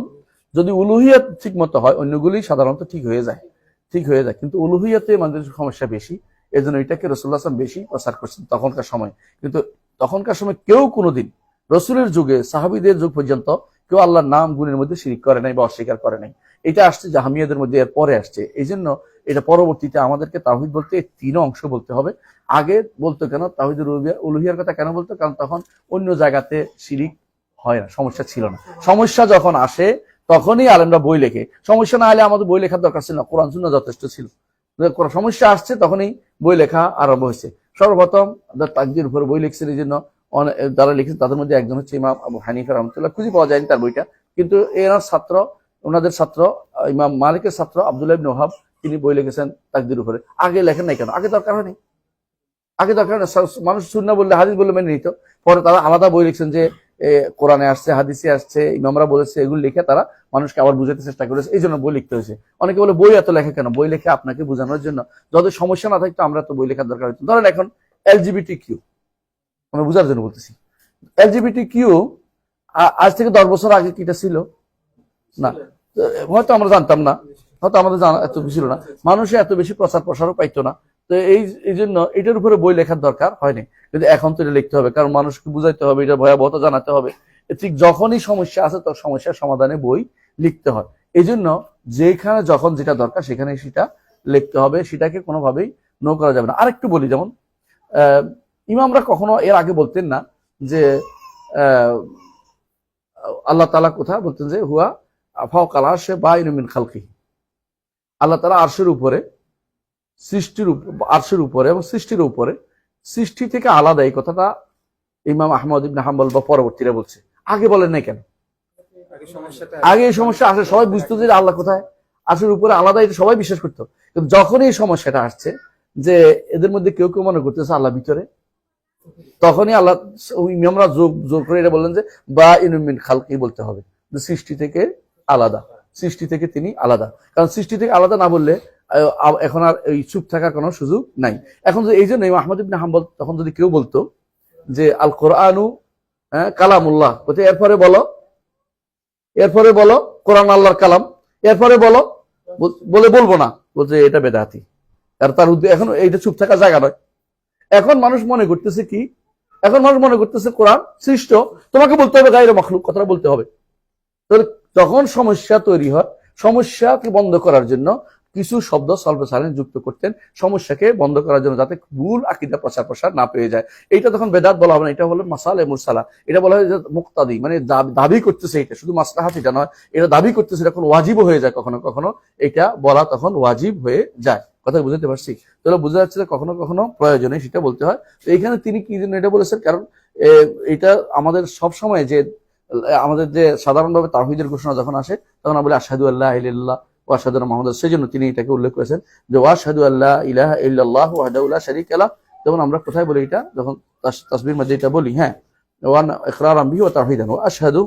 যদি উলুহিয়াত ঠিক মতো হয় অন্যগুলি সাধারণত ঠিক হয়ে যায়, কিন্তু উলুহিয়াতে মানুষের সমস্যা বেশি, এই জন্য এটাকে রাসূলুল্লাহ সাল্লাল্লাহু আলাইহি ওয়াসাল্লাম বেশি প্রচার করছেন তখনকার সময়। কিন্তু তখনকার সময় কেউ কোনোদিন, রসুলের যুগে, সাহাবীদের যুগ পর্যন্ত কেউ আল্লাহর নাম গুণের মধ্যে শিরিক করে নাই বা অস্বীকার করে নাই। এটা আসছে জাহামিয়াদের মধ্যে, এর পরে আসছে। এই জন্য এটা পরবর্তীতে আমাদেরকে তাওহীদ বলতে এই তিন অংশ বলতে হবে। আগে বলতো কেন তাওহীদুল উলুহিয়ার কথা কেন বলতো? কারণ তখন অন্য জায়গাতে শিরিক হয় না, সমস্যা ছিল না। সমস্যা যখন আসে তখনই আলেমরা বই লেখে। সমস্যা না হলে আমাদের বই লেখার দরকার ছিল না, কোরআন সুন্নাহ যথেষ্ট ছিল। সমস্যা আসছে তখনই বই লেখা আরম্ভ হয়েছে। সর্বপ্রথম তাকদীর উপরে বই লিখছেন, এই জন্য যারা লিখেছেন তাদের মধ্যে একজন হচ্ছে ইমাম আবু হানিফা রহমতুল্লাহ। খুঁজে পাওয়া যায়নি তার বইটা, কিন্তু এনার ছাত্র, ওনাদের ছাত্র ইমাম মালিকের ছাত্র আব্দুল্লাহ ইবনে ওয়াহাব, তিনি বই লিখেছেন তাকদীর উপরে। আগে লেখেন নাই কেন? আগে দরকার হয়নি, আগে দরকার নেই। মানুষ সুন্নাহ বললে, হাদিস বললে মেনে নিত। পরে তারা আলাদা বই লিখছেন যে কোরআনে আসছে, হাদিসে আসছে, ইমামরা বলেছে, এগুলো লিখে তারা মানুষকে আবার বুঝাতে চেষ্টা করেছে। এই জন্য বই লিখতে হয়েছে। অনেকে বলে বই এত লেখা কেন? বই লেখে আপনাকে বোঝানোর জন্য। যদি সমস্যা না থাকতো আমরা তো বই লেখার দরকার হতো। ধরেন এখন LGBTQ, আমি বোঝার জন্য বলতেছি। LGBTQ আজ থেকে 10 বছর আগে কিটা ছিল না, হয়তো আমরা জানতাম না, হয়তো আমাদের জানা এত ছিল না, মানুষে এত বেশি প্রচার প্রসারও পাইতো না। তো এই জন্য এটার উপরে বই লেখার দরকার হয়নি, কিন্তু এখন তো এটা লিখতে হবে, কারণ মানুষকে বুঝাইতে হবে, এটা ভয়াবহতা জানাতে হবে। ঠিক যখনই সমস্যা আছে তখন সমস্যার সমাধানে বই লিখতে হয়। এই জন্য যেখানে যখন যেটা দরকার সেখানে সেটা লিখতে হবে, সেটাকে কোনোভাবেই নো করা যাবে না। আরেকটু বলি, যেমন ইমামরা কখনো এর আগে বলতেন না যে আল্লাহ তাআলা কথা বলতেন যে হুয়া ফাওকাল আরশে বাইনু মিন খালকিহি, আল্লাহ তাআলা আরশের উপরে, আরশের উপরে এবং সৃষ্টির উপরে, সৃষ্টি থেকে আলাদা। এই কথাটা ইমাম আহমদ ইবনে হাম্বল বা পরবর্তীরা বলছে। আগে বলেন নাই কেন? আগে এই সমস্যা আসে, সবাই বুঝতো যে আল্লাহ কোথায়, আরশের উপরে আলাদা, এটা সবাই বিশ্বাস করতো। কিন্তু যখন এই সমস্যাটা আসছে যে এদের মধ্যে কেউ কেউ মনে করতেছে আল্লাহ ভিতরে, তখনই আল্লাহ ইমামরা জোর করে এটা বললেন যে বা ইনু মিন খালকি বলতে হবে, সৃষ্টি থেকে আলাদা, সৃষ্টি থেকে তিনি আলাদা। কারণ সৃষ্টি থেকে আলাদা না বললে এখন আর এই চুপ থাকার কোনো সুযোগ নাই। এখন এই জন্য আহমদ ইবনে হাম্বল তখন যদি কেউ বলতো যে আল কোরআনু কালামুল্লাহ, বলতে এরপরে বলো কোরআন আল্লাহর কালাম, এরপরে বলো, বলে বলবো না, বলছে এটা বেদাতি। আর তার এখন এইটা চুপ থাকার জায়গা নয়। এখন মানুষ মনে করতেছে কি, এখন মানুষ মনে করতেছে কোরআন সৃষ্ট, তোমাকে বলতে হবে গায়রে মাখলুক, কথাটা বলতে হবে। তাহলে যখন সমস্যা তৈরি হয়, সমস্যাকে বন্ধ করার জন্য কিছু শব্দ সলভে সাইলেন্স যুক্ত করতেন সমস্যাকে বন্ধ করার জন্য, যাতে ভুল আকীদা প্রসার না পেয়ে যায়। এইটা তখন বেদাত বলা হবে না, এটা হলো মাসালে মুরসালা। এটা বলা হয় যে মুক্তাদি, মানে দাবি করতেছে, এটা শুধু মাসলাহাত এটা নয়, এটা দাবি করতেছে, এটা কোনো ওয়াজিব হয়ে যায়, কখনো কখনো এটা বলা তখন ওয়াজিব হয়ে যায়। কথা বুঝতে পারছি? তাহলে বোঝা যাচ্ছে যে কখনো কখনো প্রয়োজনে সেটা বলতে হয়। তো এইখানে তিনি কি জন্য এটা বলেছেন? কারণ এটা আমাদের সব সময় যে আমাদের যে সাধারণভাবে তাওহীদের ঘোষণা যখন আসে তখন আমরা বলি আশহাদু আল্লা ইলাহা ইল্লাল্লাহ ওয়া আশহাদু আন্না মুহাম্মাদান, সেজন্য তিনি এটাকে উল্লেখ করেছেন যে ওয়া আশহাদু আল্লা ইলাহা ইল্লাল্লাহ ওয়াহদাহু লা শারীকা লাহ। যেমন আমরা কোথায় বলি এটা, যখন তাসবিহর মধ্যে এটা বলি, হ্যাঁ, ওয়া ইকরারান বিহি ওয়া তাওহীদান ওয়া আশহাদু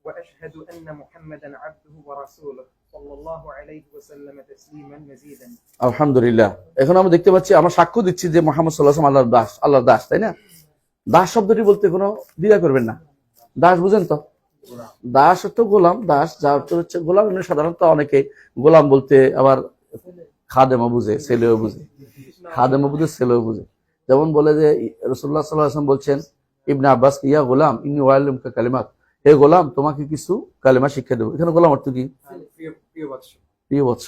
وأشهد أن محمدا عبده ورسوله صلى الله عليه وسلم تسليما مزيدا। আলহামদুলিল্লাহ। এখন আমরা দেখতে পাচ্ছি, আমরা সাক্ষ্য দিচ্ছি যে মুহাম্মদ সাল্লাল্লাহু আলাইহি ওয়াসাল্লাম আল্লাহর দাস, তাই না? দাস শব্দটি বলতে কোনো দ্বিধা করবেন না। দাস বুঝেন তো? দাস তো গোলাম, দাস যা হচ্ছে গোলাম। এমনি সাধারণত অনেকে গোলাম বলতে আবার খাদেমও বুঝে, ছেলেও বুঝে, খাদেমও বুঝে, ছেলেও বুঝে। যেমন বলে যে রাসূলুল্লাহ সাল্লাল্লাহু আলাইহি ওয়াসাল্লাম বলছেন ইবনে আব্বাস, ইয়া গোলাম ইন্নী উআল্লিমুকা কালিমাত, হে গোলাম তোমাকে কিছু কালেমা শিক্ষা দেবো। এখানে গোলাম অর্থ কি? প্রিয় বৎস।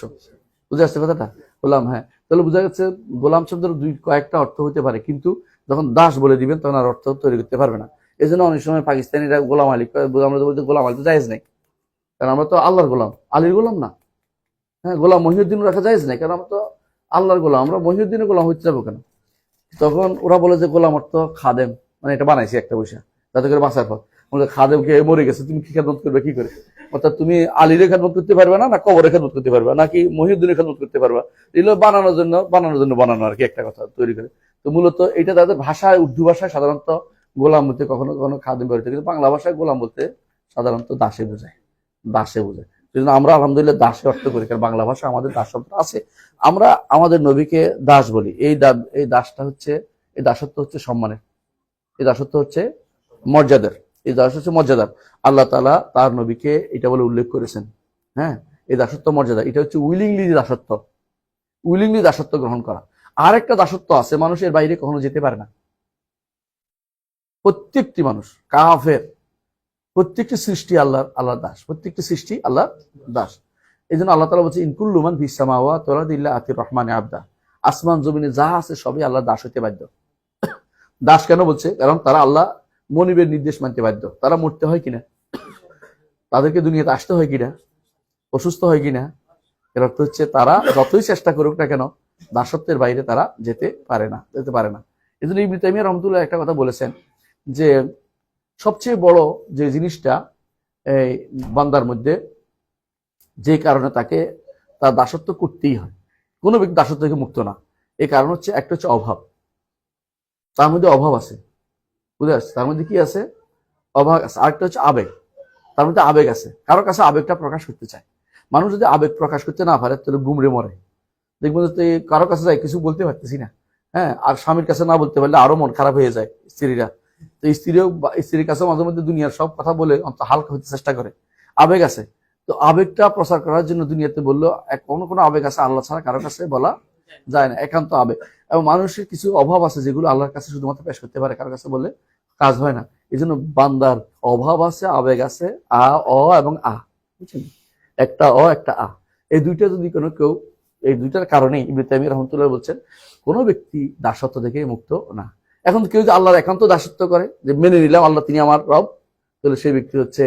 বুঝে আসছে কথাটা? গোলাম, হ্যাঁ। তাহলে বোঝা যাচ্ছে গোলাম শব্দের কয়েকটা অর্থ হতে পারে, কিন্তু যখন দাস বলে দিবেন তখন আর অর্থ তৈরি করতে পারবে না। এই জন্য অনেক সময় পাকিস্তানিরা গোলাম আলী, আমরা বলতে গোলাম আলী তো জায়েজ নাই, কারণ আমরা তো আল্লাহর গোলাম, আলীর গোলাম না। হ্যাঁ, গোলাম মহিউদ্দিন রাখা জায়েজ নাই, কারণ আমরা তো আল্লাহর গোলাম, আমরা মহিউদ্দিনের গোলাম হইতে যাবো কেন? তখন ওরা বলে যে গোলাম অর্থ খাদেম, মানে এটা বানাইছি একটা পয়সা যাতে করে বাঁচার পথ। খাদেমকে মরে গেছে, তুমি কি খেদমত করবে, কি করে? অর্থাৎ তুমি আলীর খেদমত করতে পারবে না, না কবরের খেদমত করতে পারবে, নাকি মহিউদ্দিনের খেদমত করতে পারবা? এগুলো বানানোর জন্য বানানো আর কি, একটা কথা তৈরি করে। তো মূলত এটা তাদের ভাষায়, উর্দু ভাষায় সাধারণত গোলাম বলতে কখনো কখনো খাদেম বেরোতে, কিন্তু বাংলা ভাষায় গোলাম বলতে সাধারণত দাসে বোঝায়, দাসে বোঝায়। সেজন্য আমরা আলহামদুলিল্লাহ দাসে অর্থ করি, কারণ বাংলা ভাষা আমাদের দাস শব্দ আছে। আমরা আমাদের নবীকে দাস বলি। এই দাসটা হচ্ছে, এই দাসত্ব হচ্ছে সম্মানের, এই দাসত্ব হচ্ছে মর্যাদার, এই দাসত্ব হচ্ছে মর্যাদার। আল্লাহ তাআলা তার নবীকে এটা বলে উল্লেখ করেছেন। হ্যাঁ, এই দাসত্ব মর্যাদা, এটা হচ্ছে উইলিংলি দাসত্ব, উইলিংলি দাসত্ব গ্রহণ করা। আর একটা দাসত্ব আছে, মানুষের বাইরে কখনো যেতে পারে না। প্রত্যেকটি মানুষ, কাফের, প্রত্যেকটি সৃষ্টি আল্লাহর দাস, প্রত্যেকটি সৃষ্টি আল্লাহর দাস। এই জন্য আল্লাহ তাআলা বলছে ইনকুল্লু মান ফিস সামাওয়াতি ওয়াল আরদি ইল্লা আতির রহমানি আবদা। আসমান জমিনে যা আছে সবই আল্লাহর দাস হতে বাধ্য। দাস কেন বলছে? কারণ তারা আল্লাহ মনিবের নির্দেশ মানতে বাধ্য। তারা মরতে হয় কিনা, তাদেরকে দুনিয়াতে আসতে হয় কিনা, অসুস্থ হয় কিনা, এর অর্থ হচ্ছে তারা যতই চেষ্টা করুক না কেন দাসত্বের বাইরে তারা যেতে পারে না। এই জন্য ইবনে তাইমিয়া রাহমাতুল্লাহ একটা কথা বলেছেন যে সবচেয়ে বড় যে জিনিসটা এই বান্দার মধ্যে যে কারণে তাকে তার দাসত্ব করতেই হয়, কোনো ব্যক্তি দাসত্ব থেকে মুক্ত না, এই কারণ হচ্ছে একটা হচ্ছে অভাব, তার মধ্যে অভাব আছে, বুঝতে পারছি, তার মধ্যে কি আছে? অভাব আছে। আরেকটা হচ্ছে আবেগ, তার মধ্যে আবেগ আছে, কারোর কাছে আবেগটা প্রকাশ করতে চায়। মানুষ যদি আবেগ প্রকাশ করতে না পারে তাহলে গুমড়ে মরে। দেখবো যে কারোর কাছে যায় কিছু বলতে পারতেছি না, হ্যাঁ, আর স্বামীর কাছে না বলতে পারলে আরো মন খারাপ হয়ে যায় স্ত্রীরা। তো স্ত্রীর কাছে মাঝে মধ্যে দুনিয়ার সব কথা বলে অন্তত হালকা হতে চেষ্টা করে। আবেগ আছে, তো আবেগটা প্রচার করার জন্য দুনিয়াতে বললো কোনো কোনো আবেগ আছে আল্লাহ ছাড়া কারোর কাছে বলা যায় না, একান্ত আবেগ। এবং মানুষের কিছু অভাব আছে যেগুলো আল্লাহর কাছে শুধুমাত্র পেশ করতে পারে, কারোর কাছে বললে কাজ হয় না। এই জন্য বান্দার অভাব আছে, আবেগ আছে, অ এবং বুঝছেন, একটা একটা এই দুইটা যদি কেউ এই দুইটার কারণেই ইবনে তাইমিয়া রাহমাতুল্লাহ বলছেন কোনো ব্যক্তি দাসত্ব থেকে মুক্ত না। এখন কেউ যদি আল্লাহর একান্ত দাসত্ব করে, যে মেনে নিলাম আল্লাহ তিনি আমার রব, তাহলে সেই ব্যক্তি হচ্ছে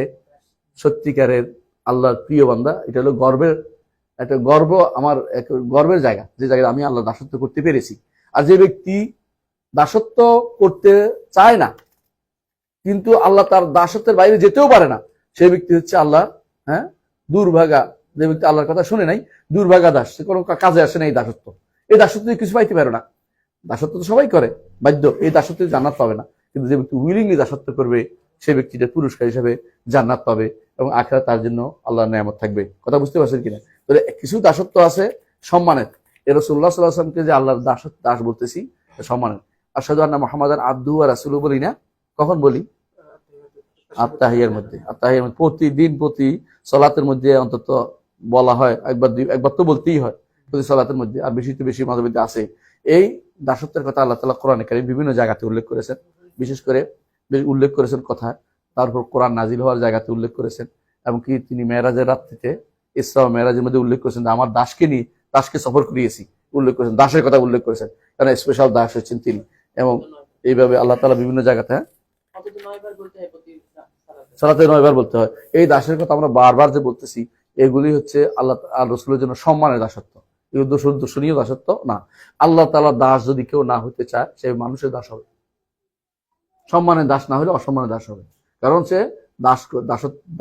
সত্যিকারের আল্লাহর প্রিয় বান্দা। এটা হলো একটা গর্ব, আমার গর্বের জায়গা, যে জায়গায় আমি আল্লাহ দাসত্ব করতে পেরেছি। আর যে ব্যক্তি দাসত্ব করতে চায় না কিন্তু আল্লাহ তার দাসত্বের বাইরে যেতেও পারে না, সেই ব্যক্তি হচ্ছে আল্লাহ দুর্ভাগা। যে ব্যক্তি আল্লাহর কথা শুনে নাই, দুর্ভাগা দাস, সে কোনো কাজে আসে না। এই দাসত্ব কিছু পাইতে পারে না। দাসত্ব তো সবাই করে বাধ্য, এই দাসত্ব জান্নাত পাবে না। কিন্তু যে ব্যক্তি উইলিংলি দাসত্ব করবে সেই ব্যক্তিটা পুরস্কার হিসেবে জান্নাত পাবে এবং আখিরাতে তার জন্য আল্লাহর নিয়ামত থাকবে। কথা বুঝতে পারছেন কিনা? তাহলে কিছু দাসত্ব আছে সম্মানের, এ রাসূলুল্লাহ সাল্লাল্লাহু আলাইহি ওয়াসাল্লামকে যে আল্লাহর দাস বলতেছি সম্মানের। আশহাদু আন্না মুহাম্মাদান আবদুহু ওয়া রাসূলুহু বলি না, কখন বলি? আত্তাহিয়ার মধ্যে প্রতিদিন প্রতি সালাতের মধ্যে অন্তত বলা হয়, একবার তো বলতেই হয় প্রতি সালাতের মধ্যে, আর বেশি তো বেশি মাঝে মধ্যে আছে। এই দাসত্বের কথা আল্লাহ তাআলা কোরআনে কারীম বিভিন্ন জায়গাতে উল্লেখ করেছেন, বিশেষ করে উল্লেখ করেছেন কথা, তারপর কোরআন নাজিল হওয়ার জায়গাতে উল্লেখ করেছেন, এমনকি তিনি মেরাজের রাত্রিতে ইসরা ও মেরাজের মধ্যে উল্লেখ করেছেন যে আমার দাসকে সফর করিয়েছি, উল্লেখ করেছেন, দাসের কথা উল্লেখ করেছেন, কারণ স্পেশাল দাস হচ্ছেন তিনি। এবং এইভাবে আল্লাহ তাআলা বিভিন্ন জায়গাতে সালাতে 9 বার বলতে হয়। এই দাসের কথা আমরা বারবার যে বলতেছি, এগুলি হচ্ছে আল্লাহ রাসূলের জন্য সম্মানের দাসত্ব, এগুলো দর্শনীয় দাসত্ব না। আল্লাহ তাআলার দাস যদি কেউ না হতে চায়, সে মানুষের দাস হবে, সম্মানের দাস না হলে অসম্মানের দাস হবে। কারণ সে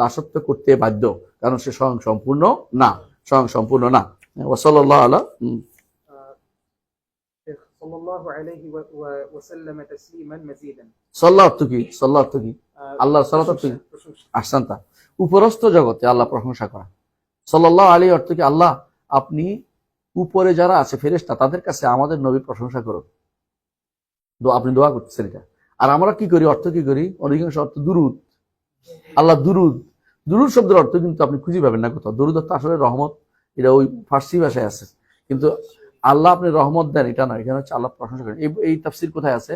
দাসত্ব করতে বাধ্য, কারণ সে স্বয়ং সম্পূর্ণ না। ওয়াসাল্লাল্লাহু আলা সাল্লাল্লাহু আলাইহি ওয়া সাল্লাম তাসলিমান মাজিদান। সাল্লাল্লাহু কি আল্লাহ সাল্লাল্লাহু কি আহসানতা, উপরস্থ জগতে আল্লাহ প্রশংসা করা। সাল্লাল্লাহু আলাইহি অর্থ কি আল্লাহ আপনি উপরে যারা আছে ফেরেশতা তাদের কাছে আমাদের নবীর প্রশংসা করুন। আপনি দোয়া করতেছেন এটা। আর আমরা কি করি, অর্থ কি করি? অধিকাংশ অর্থ দুরুদ। আল্লাহ দুরুদ শব্দের অর্থ কিন্তু আপনি খুঁজে পাবেন না কোথাও। দুরুদ অর্থ আসলে রহমত, এটা ওই ফার্সি ভাষায় আছে, কিন্তু আল্লাহ আপনি রহমত দেন এটা নয়, এখানে হচ্ছে আল্লাহ প্রশংসা করেন। এই তাফসীর কোথায় আছে?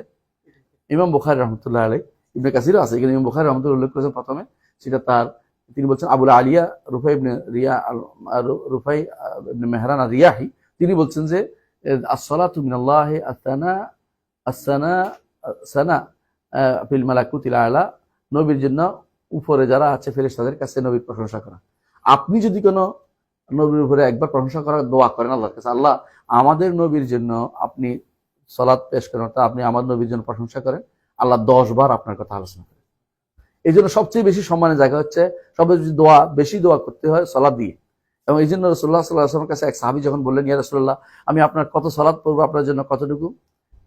ইমাম বুখারী রাহমাতুল্লাহ আলাইহি, ইবনে কাসিরও আছে, এখানে ইমাম বুখারী রাহমাতুল্লাহ উল্লেখ করেছেন প্রথমে, সেটা তিনি বলছেন আবুল আলিয়া রুফাই ইবনে মেহরান আর-রিয়াহি, তিনি বলছেন যে as-salatu মিনাল্লাহি সানা ফিল মালাকুতিল আলা, নবীর জন্য উপরে যারা আছে ফেরেশতাদের কাছে নবীর প্রশংসা করা। আপনি যদি কোনো নবীর উপরে একবার প্রশংসা করার দোয়া করেন আল্লাহর কাছে, আল্লাহ আমাদের নবীর জন্য আপনি সালাত পেশ করেন, আপনি আমার নবীর জন্য প্রশংসা করেন, আল্লাহ 10 বার আপনার কথা আলোচনা করেন। এই জন্য সবচেয়ে বেশি সম্মানের জায়গা হচ্ছে সবচেয়ে বেশি দোয়া করতে হয় সালাত দিয়ে। এবং এই জন্য রাসূলুল্লাহ সাল্লাল্লাহু আলাইহি ওয়াসাল্লামের কাছে এক সাহাবী যখন বললেন, ইয়া রাসূলুল্লাহ আমি আপনার কত সালাত পড়বো, আপনার জন্য কতটুকু?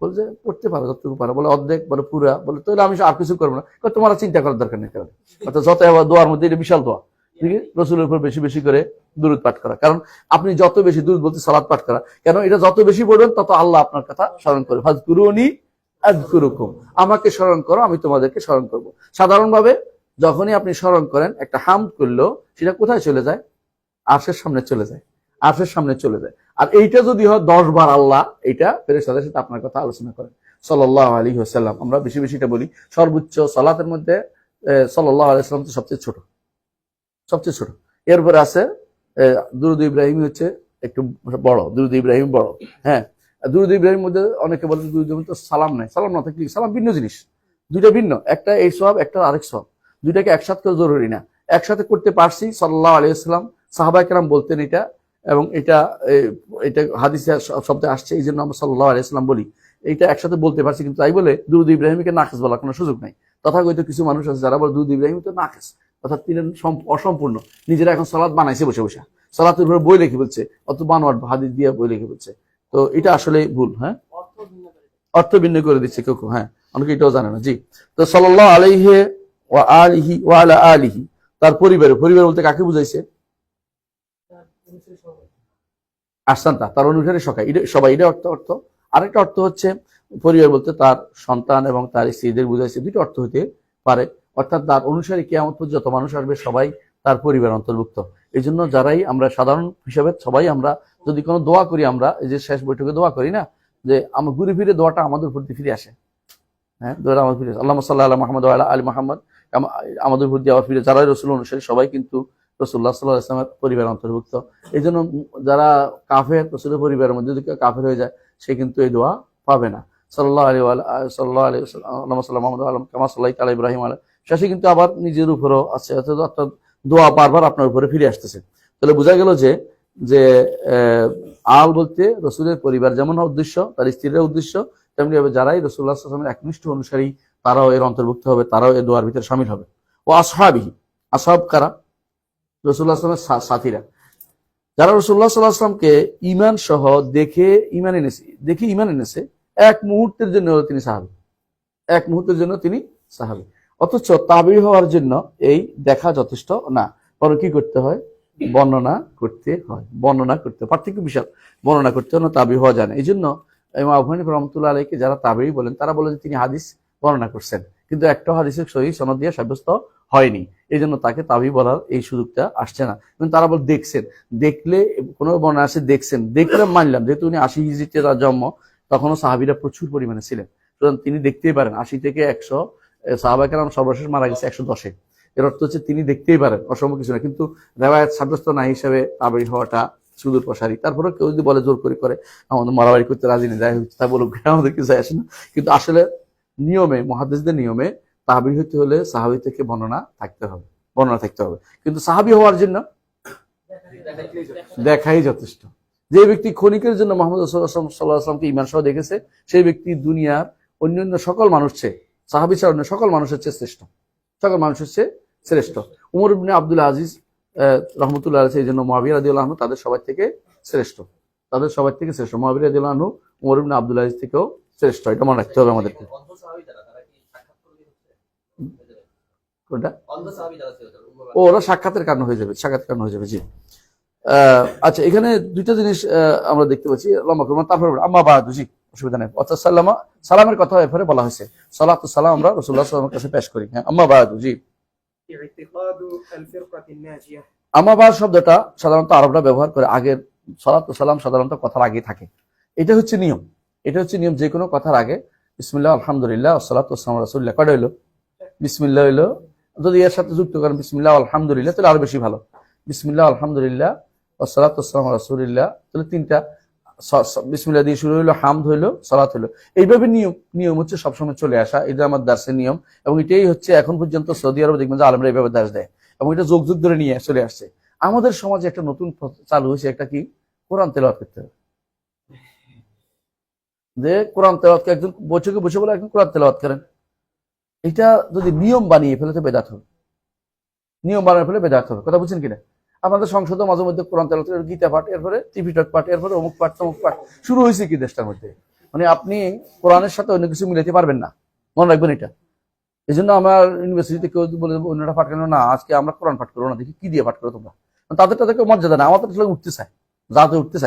বলছে পড়তে পারো যতটুকু পারো। বলে অর্ধেক, বলে পুরা, বলে তাহলে আমি আর কিছু করবো না। তোমার চিন্তা করার দরকার নেই। কারণ অর্থাৎ যত দোয়ার মধ্যে এটা বিশাল দোয়া, ঠিক আছে, রাসূলের উপর বেশি বেশি করে দুরূদ পাঠ করা। কারণ আপনি যত বেশি দুরূদ বলতে সালাত পাঠ করা, কেন এটা যত বেশি পড়বেন তত আল্লাহ আপনার কথা স্মরণ করে। ফাযকুরুনি আযকুরুকুম, আমাকে স্মরণ করো আমি তোমাদেরকে স্মরণ করব। সাধারণভাবে যখনই আপনি স্মরণ করেন, একটা হামদ করলো সেটা কোথায় চলে যায়? আরশের সামনে চলে যায়, আরশের সামনে চলে যায়। আর এইটা যদি হয় 10 বার, আল্লাহ এইটা ফেরেশতাদের সাথে আপনার কথা আলোচনা করেন সাল্লাল্লাহু আলাইহি ওয়াসাল্লাম। আমরা বেশি বেশিটা বলি। সর্বোচ্চ সালাতের মধ্যে সাল্লাল্লাহু আলাইহি ওয়াসাল্লাম তো সবচেয়ে ছোট। এরপরে আছে দুরূদ ইব্রাহিম হচ্ছে একটু বড়, দুরূদ ইব্রাহিম বড়। হ্যাঁ, দুরূদ ইব্রাহিম মধ্যে অনেকে বলে দুরূদ ইব্রাহিম তো সালাম নাই, সালাম না থাকলে সালাম ভিন্ন জিনিস, দুইটা ভিন্ন, একটা এই সওয়াব একটা আরেক সওয়াব, দুইটাকে একসাথে করা জরুরি না। একসাথে করতে পারছি সাল্লাল্লাহু আলাইহি ওয়াসাল্লাম, সাহাবায়ে কেরাম বলতেন এটা, এবং এটা হাদিসে শব্দে আসছে, এই জন্য আমরা সাল্লাল্লাহু আলাইহি ওয়াসাল্লাম বলি। এইটা একসাথে বলতে পারছি, কিন্তু তাই বলে দুরূদ ইব্রাহিমকে নাকিস বলার কোনো সুযোগ নাই। তথাকথিত কিছু মানুষ আছে যারা বলে দুরূদ ইব্রাহিম তো নাকিস, অর্থাৎ তিনি অসম্পূর্ণ, নিজেরা এখন সালাত বানাইছে বসে বসে, সালাতের উপরে বই লিখে বলছে, অত বানোয়াট হাদিস দিয়ে বই লিখে বলছে। তো এটা আসলে ভুল। হ্যাঁ, অর্থ ভিন্ন করে দিচ্ছে কেউ। হ্যাঁ, অনেকে এটাও জানে না। জি, তো সাল্লাল্লাহু আলাইহি ওয়া আলিহি ওয়া আলা আলিহি, তার পরিবার বলতে কাকে বুঝাইছে? আহসানতা, তার অনুসারী সবাই, এটা অর্থ। আরেকটা অর্থ হচ্ছে পরিবার বলতে তার সন্তান এবং তার স্ত্রীদের বুঝাইছে। দুটো অর্থ হতে পারে, অর্থাৎ তার অনুসারী কিয়ামত পর্যন্ত যত মানুষ আসবে সবাই তার পরিবার অন্তর্ভুক্ত। এই জন্য যারাই আমরা সাধারণ হিসাবে সবাই আমরা যদি কোনো দোয়া করি, আমরা এই যে শেষ বৈঠকে দোয়া করি না, যে আমরা ঘুরে ফিরে দোয়াটা আমাদের উপর দিয়ে ফিরে আসে। হ্যাঁ, দোয়াটা আমাদের ফিরে আসে, আল্লাহুম্মা সাল্লি আলা মুহাম্মাদ ওয়া আলা আলি মুহাম্মাদ, আমাদের উপর দিয়ে আবার ফিরে। যারাই রাসূল অনুসারী সবাই কিন্তু রাসূলুল্লাহ সাল্লাল্লাহু আলাইহি ওয়াসাল্লামের পরিবার অন্তর্ভুক্ত। এই জন্য যারা কাফের, রাসূলের পরিবারের মধ্যে যদি কেউ কাফের হয়ে যায়, সে কিন্তু এই দোয়া পাবে না। সাল্লাল্লাহু আলাইহি ওয়াসাল্লাম, আল্লাহুম্মা সাল্লি আলা মুহাম্মাদ ওয়া আলা কামা সাল্লাইতা আলা ইব্রাহিম আলা, শেষে কিন্তু আবার নিজের উপরও আছে, অর্থাৎ দোয়া বারবার আপনার উপরে ফিরে আসতেছে। তাহলে বোঝা গেল যে আল বলতে রাসূলের পরিবার যেমন উদ্দেশ্য, তার স্ত্রীর উদ্দেশ্য, তেমনি ভাবে যারাই রাসূলুল্লাহ সাল্লাল্লাহু আলাইহি ওয়াসাল্লামের একনিষ্ঠ অনুসারী তারাও এর অন্তর্ভুক্ত হবে, তারাও এই দোয়ার ভিতরে শামিল হবে। ও আসহাবিহি, আসহাব কারা? রাসূলুল্লাহ সাল্লাল্লাহু আলাইহি ওয়াসাল্লামের সাথীরা, যারা রাসূলুল্লাহ সাল্লাল্লাহু আলাইহি ওয়াসাল্লামকে ঈমান সহ দেখে ঈমান এনেছে, এক মুহূর্তের জন্য তিনি সাহাবী, এক মুহূর্তের জন্য তিনি সাহাবী। অথচ তাবী হওয়ার জন্য এই দেখা যথেষ্ট না, বরং কি করতে হয়? বর্ণনা করতে হয়, পার্থক্য বিশাল, বর্ণনা করতে হয় না, তাবী হওয়া যায় না। এই জন্য ইমাম আবু হানিফা রাহমাতুল্লাহ আলাইহি যারা তাবী বলেন, তারা বলেন যে তিনি হাদিস বর্ণনা করছেন, কিন্তু একটা হাদিসের সহিহ সনদ দিয়ে সাব্যস্ত হয়নি, এই জন্য তাকে তাবী বলার এই সুযোগটা আসছে না। কিন্তু তারা বল দেখছেন, দেখলে কোনো বর্ণনা আসে দেখছেন, দেখলে মানলাম, যেহেতু উনি 80 হিজরিতে তার জন্ম, তখনও সাহাবীরা প্রচুর পরিমাণে ছিলেন, সুতরাং তিনি দেখতেই পারেন। 80 থেকে 100 সাহাবায়ে কেরাম সর্বশেষ মারা গেছে 110-এ, এর অর্থ হচ্ছে তিনি দেখতেই পারেন, অসম্ভব কিছু না। কিন্তু রেওয়ায়াত সাব্যস্ত না হিসাবে তাবী হওয়াটা সুদূর প্রসারী। তারপরে কেউ যদি বলে জোর করে আমাদের মারামারি করতে রাজি নেই, যাই হচ্ছে তা বলুক, আমাদের কিছু আসে না। কিন্তু আসলে নিয়মে, মুহাদ্দিসদের নিয়মে তাবী হতে হলে সাহাবী থেকে বর্ণনা থাকতে হবে। কিন্তু সাহাবী হওয়ার জন্য দেখাই যথেষ্ট। যে ব্যক্তি ক্ষণিকের জন্য মুহাম্মদ রাসূলুল্লাহ সাল্লাল্লাহু আলাইহি ওয়াসাল্লামকে ঈমান সহ দেখেছে, সেই ব্যক্তি দুনিয়ার অন্যান্য সকল মানুষ চেয়ে, সাহাবী ছাড়া অন্য সকল মানুষের চেয়ে শ্রেষ্ঠ। উমর ইবনে আব্দুল আজিজ রাহমাতুল্লাহ আলাইহি, এই জন্য মুআবিয়া রাদিয়াল্লাহু আনহু তাদের সবার থেকে শ্রেষ্ঠ। মুআবিয়া রাদিয়াল্লাহু আনহু উমর ইবনে আব্দুল আজিজ থেকেও শ্রেষ্ঠ, এটা মনে রাখতে হবে আমাদেরকে। কোনটা? ওরা সাক্ষাতের কারণ হয়ে যাবে। জি, আচ্ছা, এখানে দুইটা জিনিস আমরা দেখতে পাচ্ছি, লম্বা করে তারপর আম্মা বাদু, জি অসুবিধা নেই। অর্থাৎ সালামের কথা এরপরে বলা হয়েছে, সালাতু সালাম আমরা রাসূলুল্লাহ সাল্লাল্লাহু আলাইহি ওয়াসাল্লামের কাছে পেশ করি। হ্যাঁ, আম্মা বাদু, জি। আম্মা বাদ শব্দটা সাধারণত আরবরা ব্যবহার করে, আগের সালাতু সালাম সাধারণত কথার আগে থাকে। এটা হচ্ছে নিয়ম, যে কোনো কথার আগে বিসমিল্লাহ, আলহামদুলিল্লাহ, ওয়াসসালাতু ওয়াসসালামু আলা রাসূলিল্লাহ, কয়টা হইলো? বিসমিল্লাহ হইলো। যদি এর সাথে যুক্ত করেন বিসমিল্লাহ আলহামদুলিল্লাহ, তাহলে আরো বেশি ভালো। বিসমিল্লাহ আলহামদুলিল্লাহ ওয়াসসালাতু ওয়াসসালামু আলা রাসূলিল্লাহ, তাহলে তিনটা। বিসমিল্লাহ দিয়ে শুরু হইলো, হামদ হইলো, সালাত হইলো। এইভাবে নিয়ম হচ্ছে সবসময় চলে আসা, এটা আমার দার্সের নিয়ম, এবং এটাই হচ্ছে এখন পর্যন্ত সৌদি আরবে দেখবেন যে আলেমরা এইভাবে দার্স দেয়, এবং এটা যুগ ধরে নিয়ে চলে আসছে। আমাদের সমাজে একটা নতুন চালু হয়েছে, একটা কি, কোরআন তেলাওয়াত করতে হবে। যে কোরআন তেলাওয়াতকে একজন বৈঠকে বসে বলে একজন কোরআন তেলাওয়াত করেন, এটা যদি নিয়ম বানিয়ে ফেলে তো বেদাত হবে, কথা বুঝছেন কিনা? আপনাদের সংসদে মাঝে মধ্যে কোরআন তেলাওয়াত, গীতা পাঠ, এরপরে ত্রিপিটক পাঠ, এরপরে অমুক পাঠ তমুক পাঠ শুরু হয়েছে কি দেশটার মধ্যে। মানে আপনি কোরআনের সাথে অন্য কিছু মিলাইতে পারবেন না, মনে রাখবেন এটা। এই জন্য আমার ইউনিভার্সিটিতে কেউ বলে অন্যটা পাঠ কেন না, আজকে আমরা কোরআন পাঠ করবো না, দেখি কি দিয়ে পাঠ করো তোমরা। তাদেরকে মর্যাদা না, আমাদের উঠতে চায়,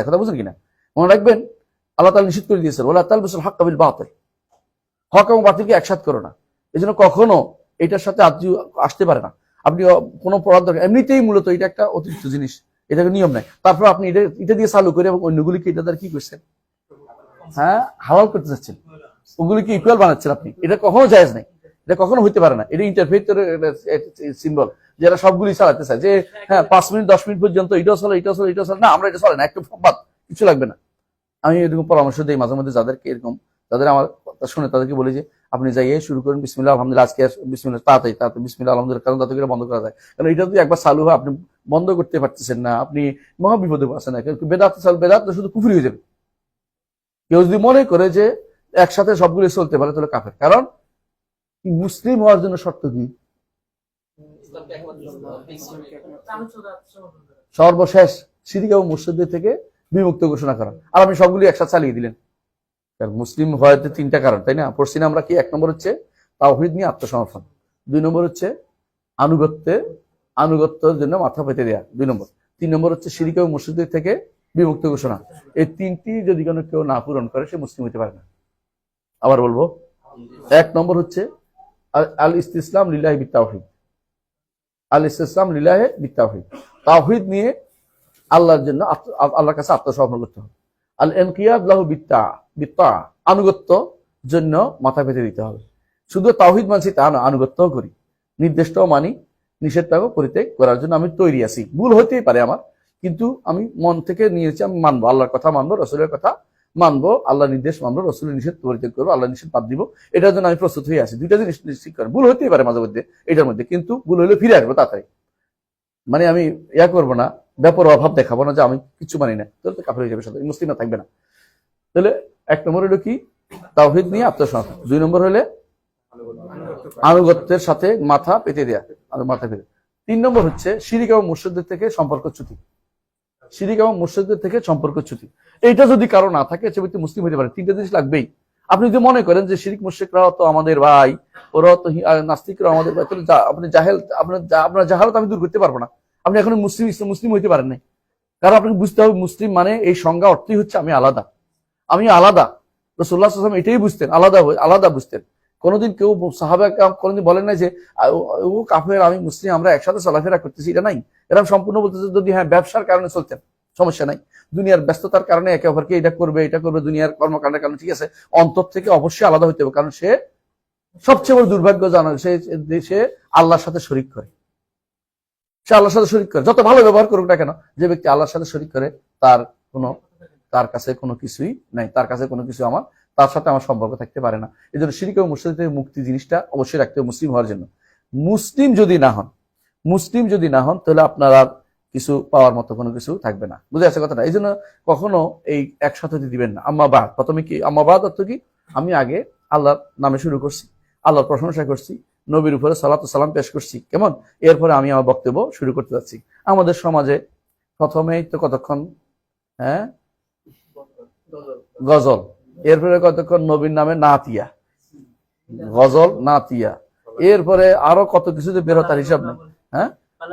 কথা বুঝছেন কিনা? মনে রাখবেন, আল্লাহ তাআলা নিষেধ করে দিয়েছেন, ওয়ালা তালবিসুল হাক্কা বিল বাতিল, হক এবং বাতিলকে একসাথে করো না। এই জন্য কখনো এটার সাথে আসতে পারে না। আপনি কোনো পড়ার দরকার, এমনিতেই মূলত এটা একটা অতিরিক্ত জিনিস, এটাকে নিয়ম নাই। তারপর আপনি এটা দিয়ে চালু করে এবং অন্যগুলিকে এটা দ্বারা কি করছেন? হ্যাঁ, হালাল করতে চাচ্ছেন, ওগুলিকে ইকুয়াল বানাচ্ছেন আপনি, এটা কখনো জায়েজ নাই। এটা কখনো হইতে পারে না। এটা ইন্টারফেথ সিম্বল, যারা সবগুলি চালাতে চায় যে হ্যাঁ 5 মিনিট 10 মিনিট পর্যন্ত এটাও চলে এটাও চলে এটাও চলে না, আমরা এটা চলে না, একটু বাদ, কিছু লাগবে না। আমি এরকম পরামর্শ দিই মাঝে মধ্যে যাদেরকে এরকম, যাদের আমার কথা শুনে তাদেরকে বলি যে আপনি যাইয়ে শুরু করেন বিসমিল্লাহ আলহামদুলিল্লাহ, আজকে বিসমিল্লাহ তাড়াতাড়ি বিসমিল্লাহ আলহামদুলিল্লাহ, কারণ তাতে করে বন্ধ করা যায়। কারণ এটা যদি একবার চালু হয় আপনি বন্ধ করতে পারতেছেন না, আপনি মহা বিপদে আছেন না। কিন্তু বেদাত চালু, বেদাত শুধু কুফরি হয়ে যাবে। কেউ যদি মনে করে যে একসাথে সবগুলি চলতে পারে তাহলে কাফের। কারণ মুসলিম হওয়ার জন্য শর্ত কি? সর্বশেষ শিরক এবং মুশরিকদের থেকে বিমুক্ত ঘোষণা করা। আর আপনি সবগুলি একসাথে চালিয়ে দিলেন। মুসলিম হওয়াতে 3টা কারণ, তাই না? পড়ছি না আমরা কি? 1 নম্বর হচ্ছে তাওহীদ নিয়ে আত্মসমর্পণ, 2 নম্বর হচ্ছে আনুগত্যের জন্য মাথা পেতে দেয়া, 2 নম্বর, 3 নম্বর হচ্ছে শিরক এবং মুশরিকদের থেকে বিমুক্ত ঘোষণা। এই 3টি যদি কোনো কেউ না পূরণ করে সে মুসলিম হতে পারে না। আবার বলবো, 1 নম্বর হচ্ছে আল ইসতিসলাম লিল্লাহি বিত্তাওহীদ, আল ইসতিসলাম লিল্লাহি বিত্তাওহীদ, তাওহীদ নিয়ে আল্লাহর জন্য আল্লাহর কাছে আত্মসমর্পণ করতে হবে। আল ইনকিয়াদ লাহু বিত্তা, আনুগত্য জন্য মাথা পেতে দিতে হবে। শুধু তাওহীদ মানছি তা না, আনুগত্যও করি, নির্দেশটাও মানি, নিষেধটাও পরিত্যাগ করার জন্য আমি তৈরি আছি। ভুল হতেই পারে আমার, কিন্তু আমি মন থেকে নিয়েছি আমি মানবো, আল্লাহর কথা মানবো, রসুলের কথা মানবো, আল্লাহ নির্দেশ মানবো, রসুলের নিষেধ পরিত্যাগ করবো, আল্লাহ নিষেধ বাদ দিব, এটার জন্য আমি প্রস্তুত হয়ে আছি। 2টা জিনিস নিশ্চিত করেন। ভুল হতেই পারে মাঝে মধ্যে এটার মধ্যে, কিন্তু ভুল হলে ফিরে আসবো তাড়াতাড়ি। মানে আমি করবো না, ব্যাপার অভাব দেখাবো না যে আমি কিছু মানি না, তাহলে তো কাফের হয়ে যাবে, সাথে মুসলিমরা থাকবে না। তাহলে 1 নম্বর হলো কি? তাওহীদ নিয়ে আত্মসমর্পণ। 2 নম্বর হলে আনুগত্যের সাথে মাথা পেতে দেয়া, আর মাথা পেতে। 3 নম্বর হচ্ছে শিরক এবং মুশরিকদের থেকে সম্পর্কচ্যুতি, শিরক এবং মুশরিকদের থেকে সম্পর্কচ্যুতি। এইটা যদি কারো না থাকে সে ব্যক্তি মুসলিম হতে পারে। 3টা জিনিস লাগবেই। আপনি যদি মনে করেন যে শিরক মুশরিকরাও তো আমাদের ভাই, ওরাও তো নাস্তিকরাও আমাদের ভাই, তাহলে আপনি জাহেল, আপনার জাহালত আমি দূর করতে পারবো না। আপনি এখন মুসলিম হইতে পারেন নাই। কারণ আপনাকে বুঝতে হবে মুসলিম মানে এই সংজ্ঞা অর্থই হচ্ছে আমি আলাদা, আমি আলাদা। রাসূলুল্লাহ সাল্লাল্লাহু আলাইহি ওয়াসাল্লাম এটাই বুঝতেন, আলাদা বুঝতেন। কোনোদিন কেউ সাহাবা কোনোদিন বলেন নাই যে ও কাফের আমি মুসলিম, আমরা একসাথে চলাফেরা করতেছি, এটা নাই। এরকম সম্পূর্ণ বলতেছে যদি হ্যাঁ ব্যবসার কারণে চলতেন সমস্যা নাই, দুনিয়ার ব্যস্ততার কারণে একে অপরকে এটা করবে দুনিয়ার কর্মকাণ্ডের কারণে, ঠিক আছে, অন্তর থেকে অবশ্যই আলাদা হইতে হবে। কারণ সে সবচেয়ে বড় দুর্ভাগ্য জানা, সে আল্লাহর সাথে শরীক করে, সে আল্লাহর সাথে শরীক করে। যত ভালো ব্যবহার করুক না কেন, যে ব্যক্তি আল্লাহর সাথে শরীক করে তার কাছে কোনো কিছুই নাই, তার কাছে কোনো কিছু তার সাথে আমার সম্পর্ক থাকতে পারে না। এই জন্য শিরক এবং মুশরিক থেকে মুক্তি জিনিসটা অবশ্যই রাখতে হবে মুসলিম হওয়ার জন্য। মুসলিম যদি না হন তাহলে আপনার আর কিছু পাওয়ার মতো কোনো কিছু থাকবে না। বুঝে আছে কথাটা? এই জন্য কখনো এই একসাথে দিবেন না। আম্মা বাদ, প্রথমে কি আম্মা বাদ অর্থ কি? আমি আগে আল্লাহর নামে শুরু করছি, আল্লাহর প্রশংসা করছি, নবীর উপরে সালাত ও সালাম পেশ করছি, কেমন? এরপরে আমি আমার বক্তব্য শুরু করতে যাচ্ছি। আমাদের সমাজে প্রথমেই তো কতক্ষণ গজল, এরপরে কতক্ষণ নবীর নামে নাতিয়া, গজল নাতিয়া, এরপরে আরো কত কিছু যে বের হয় তার হিসাব নেই।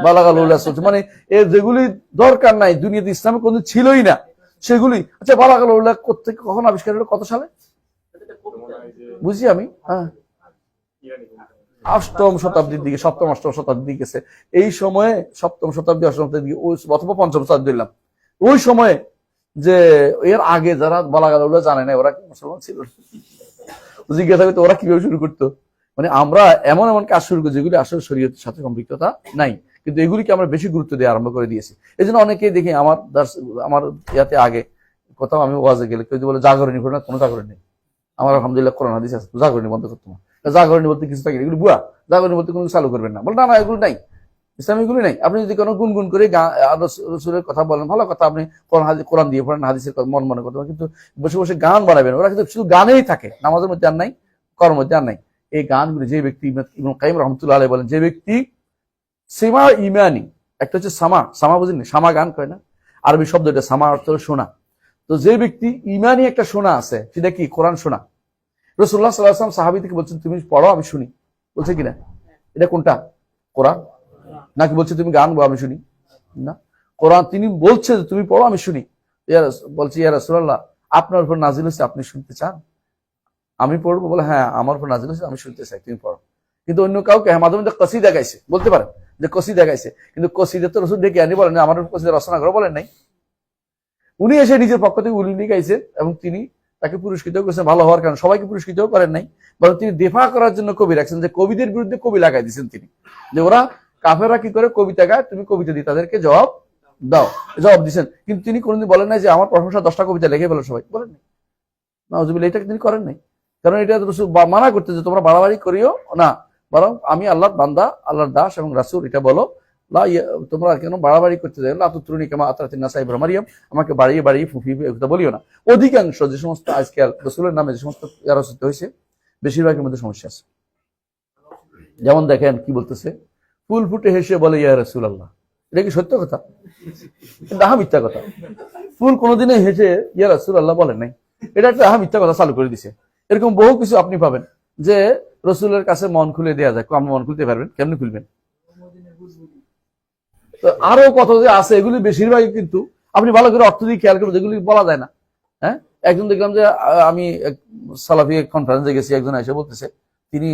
বালাগাল উল্লাহ চলছে, মানে এর যেগুলি দরকার নাই, দুনিয়াতে ইসলামে কোনো ছিলই না সেগুলি। আচ্ছা, বালাগাল উল্লাহ কোত্থেকে কখন আবিষ্কার হলো, কত সালে বুঝি আমি? 8ম শতাব্দীর দিকে, 7ম 8ম শতাব্দীর দিকে গেছে। এই সময়ে 7ম শতাব্দী 8ম শতাব্দীর দিকে, অথবা 5ম শতাব্দী দিলাম, ওই সময়ে যে এর আগে যারা বালাগাল উল্লাহ জানে না, ওরা কি মুসলমান ছিল? জিজ্ঞাসা করতে ওরা কিভাবে শুরু করতো? মানে আমরা এমন কাজ শুরু করি যেগুলি আসলে শরীয়তের সাথে সম্পৃক্ততা নাই, কিন্তু এগুলিকে আমরা বেশি গুরুত্ব দিয়ে আরম্ভ করে দিয়েছি। এই জন্য অনেকেই দেখি আমার ইয়াতে আগে কোথাও আমি ওয়াজে গেলে কেউ বলে জাগরণী ঘটনা, কোনো জাগরণ নেই। আমার আলহামদুলিল্লাহ কোরআন হাদিস আছে, জাগরণী বন্ধ করতে না, জাগরণী বলতে কিছু থাকে, এগুলি বুয়া, জাগরণী বলতে কোনো চালু করবেন না। বলে না এগুলো নাই, ইসলাম এগুলি নাই। আপনি যদি কোনো গুনগুন করে রসুলের কথা বলেন, ভালো কথা, আপনি কোরআন দিয়ে পড়েন, হাদিসের মনে করতে পারেন, কিন্তু বসে বসে গান বানাবেন। ওরা কিন্তু শুধু গানেই থাকে, নামাজের মধ্যে আর নাই, কর্মের মধ্যে আর নাই। এই গানগুলি যে ব্যক্তি, ইবনে কাইয়িম রাহমাতুল্লাহ আলাইহি বলেন, যে ব্যক্তি সিমা ইমানি, একটা হচ্ছে সামা বুঝেননি, সামা গান কয় না, আরবি শব্দ এটা, সামা অর্থ শোনা। তো যে ব্যক্তি ইমানি একটা শোনা আছে, সেটা কি? কোরআন শোনা। রাসূলুল্লাহ সাল্লাল্লাহু আলাইহি ওয়াসাল্লাম সাহাবীদেরকে বলছেন তুমি পড়ো আমি শুনি, বলছে কিনা? এটা কোনটা? কোরআন নাকি বলছে তুমি গান গাও আমি শুনি? না, কোরআন। তিনি বলছে যে তুমি পড়ো আমি শুনি। বলছি ইয়া রাসূলুল্লাহ, আপনার উপর নাজিল হয়েছে, আপনি শুনতে চান? আমি পড়বো? বলে হ্যাঁ, আমার উপর নাজিল হয়েছে, আমি শুনতে চাই, তুমি পড়ো। কিন্তু অন্য কাউকে মাঝে মধ্যে কসিদা গাইছে, বলতে পারেন যে কসিদা গাইছে, কিন্তু কসিদা তো রসুল ডেকে আনি বলেন আমার কসিদা রচনা করো বলেন নাই। উনি এসে নিজের পক্ষ থেকে উনি গাইছেন এবং তিনি তাকে পুরস্কৃত করেছেন ভালো হওয়ার কারণে, সবাইকে পুরস্কৃত করেন নাই, বরং তিনি দেফা করার জন্য কবি রাখছেন, যে কবিদের বিরুদ্ধে কবি লাগাই দিয়েছেন তিনি, যে ওরা কাফেররা কি করে কবিতা গায়, তুমি কবিতা দিয়ে তাদেরকে জবাব দাও, জবাব দিচ্ছেন। কিন্তু তিনি কোনোদিন বলেন নাই যে আমার প্রশংসা 10টা কবিতা লিখে ফেলো সবাই, বলেন নাই। নাউজুবিল্লাহ, এটা তিনি করেন নাই, কারণ এটা রাসূল মানা করতে যে তোমরা বাড়াবাড়ি করিও না, বরং আমি আল্লাহর বান্দা, আল্লাহর দাস এবং রাসূল, এটা বলো। তোমরা কেন বাড়াবাড়ি করতে যাও, লা তুতরুনি কামা আতরাতিন নাসা ইব্রাহিম মারিয়াম, আমাকে বাড়িয়ে বাড়িয়ে ফুফি এটা বলিও না। অধিকাংশ যে সমস্ত আজকে রাসূলের নামে যে সমস্ত রচিত হয়েছে, বেশিরভাগের মধ্যে সমস্যা আছে। যেমন দেখেন কি বলতেছে, ফুল ফুটে হেসে বলে ইয়া রাসূলুল্লাহ, এটা কি সত্য কথা? এটা মিথ্যা কথা। ফুল কোনোদিনে হেসে ইয়া রাসূলুল্লাহ বলেন নাই, এটা একটা মিথ্যা কথা চালু করে দিছে। এরকম বহু কিছু আপনি পাবেন যে রসুলের কাছে মন খুলে দেওয়া যায়, আপনি মন খুলতে পারবেন, কেমনি খুলবেন? তো আরো কত যে আছে, এগুলি বেশিরভাগই কিন্তু আপনি ভালো করে অর্থ দিয়ে খেয়াল করবেন, যেগুলি বলা যায় না। হ্যাঁ, একজন দেখলাম যে আমি সালাফি কনফারেন্সে গেছি, একজন এসে বলতেছে তিনি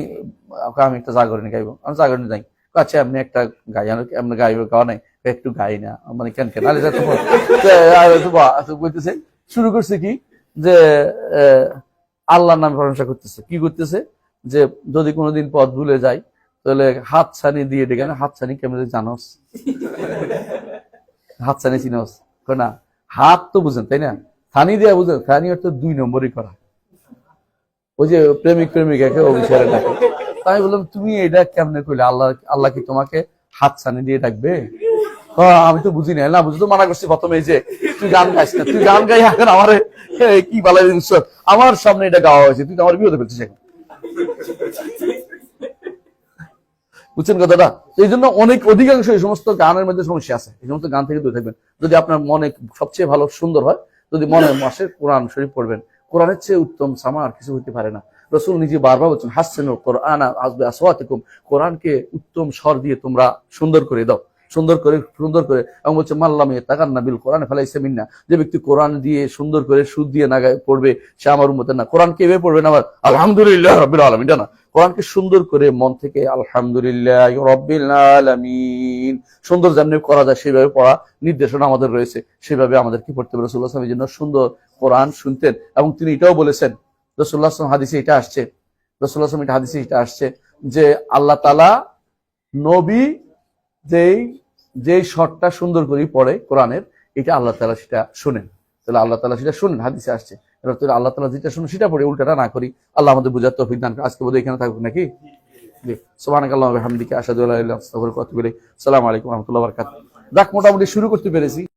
আমি একটা জাগরণী গাইবো, আমি জাগরণী যাই, আচ্ছা আপনি একটা গাই, আপনার গাইবে গাওয়া নাই, একটু গাই না, মানে কেন কেন বলতেছে, শুরু করছে কি যে আল্লাহর নামে প্রশংসা করতেছে। কি করতেছে যে যদি কোনোদিন পথ ভুলে যায় তাহলে হাত ছানি দিয়ে ডেকে, হাত ছানি কেমন জানোস, হাত ছানি চিনোস না, হাত তো বুঝেন তাই না, ছানি দিয়ে বুঝেন, ছানি অর্থ 2 নম্বরই করা, ওই যে প্রেমিক প্রেমিকাকে অভিসারে ডাকে। তাই বললাম তুমি এটা কেমনে কইলে, আল্লাহ কি তোমাকে হাত ছানি দিয়ে ডাকবে? আমি তো বুঝি না, বুঝি তো মানা করছি প্রথমে যে তুই গান গাইস না, তুই গান গাই এখন আমার কি বালাই জিনিস, আমার সামনে এটা গাওয়া হয়েছে, তুই তো আমার বিরোধে ফেলছিস এখন, বুঝছেন কথাটা? এই জন্য অধিকাংশ এই সমস্ত গানের মধ্যে সমস্যা আছে, এই সমস্ত গান থেকে দূরে থাকবেন। যদি আপনার মনে সবচেয়ে ভালো সুন্দর হয়, যদি মনে মাসে কোরআন শরীফ পড়বেন, কোরআনের চেয়ে উত্তম সামা আর কিছু হইতে পারে না। রাসূল নিজে বারবার বলছেন হাসসানুল কোরআন আসবে আসওয়াতিকুম, কোরআনকে উত্তম স্বর দিয়ে তোমরা সুন্দর করে দাও, সুন্দর করে এবং বলছে মাল্লামে তাকান্না বিল কোরআন ফালাইসা মিন্না, যে ব্যক্তি কোরআন দিয়ে সুন্দর করে সুর দিয়ে না পড়বে সে আমার উম্মতের না। কোরআন কে এভাবে পড়বে না, আবার আলহামদুলিল্লাহ রাব্বিল আলামিন, এটা না, কোরআনকে সুন্দর করে মন থেকে আলহামদুলিল্লাহ রাব্বিল আলামিন সুন্দর যেমনি করা যায় সেভাবে পড়া নির্দেশনা আমাদের রয়েছে, সেভাবে আমাদের কি পড়তে হবে। রাসূলুল্লাহ সাল্লাল্লাহু আলাইহি ওয়াসাল্লাম জন্য সুন্দর কোরআন শুনতেন, এবং তিনি এটাও বলেছেন, রাসূলুল্লাহ সাল্লাল্লাহু আলাইহি ওয়াসাল্লাম হাদিসে এটা আসছে, রাসূলুল্লাহ সাল্লাল্লাহু আলাইহি ওয়াসাল্লাম হাদিসে এটা আসছে যে আল্লাহ তাআলা নবী যেই শটটা সুন্দর করে পড়ে কোরআনের, এটা আল্লাহ তাআলা সেটা শুনেন, তাহলে আল্লাহ তাআলা সেটা শুনেন, হাদিসে আসছে। আল্লাহ তাআলা যেটা শুনে সেটা পড়ে, উল্টাটা না করি। আল্লাহ আমাদের বুঝার তৌফিক দান করুন। আজকে বোধহয় এখানে থাকবো নাকি? সুবহানাকাল্লাহু ওয়া বিহামদিকা আশহাদু আল্লা ইলাহা ইল্লা আনতা আস্তাগফিরুকা ওয়া আতুবু ইলাইক। আসসালামু আলাইকুম ওয়া রাহমাতুল্লাহি ওয়া বারাকাতুহু। যাক, মোটামুটি শুরু করতে পেরেছি।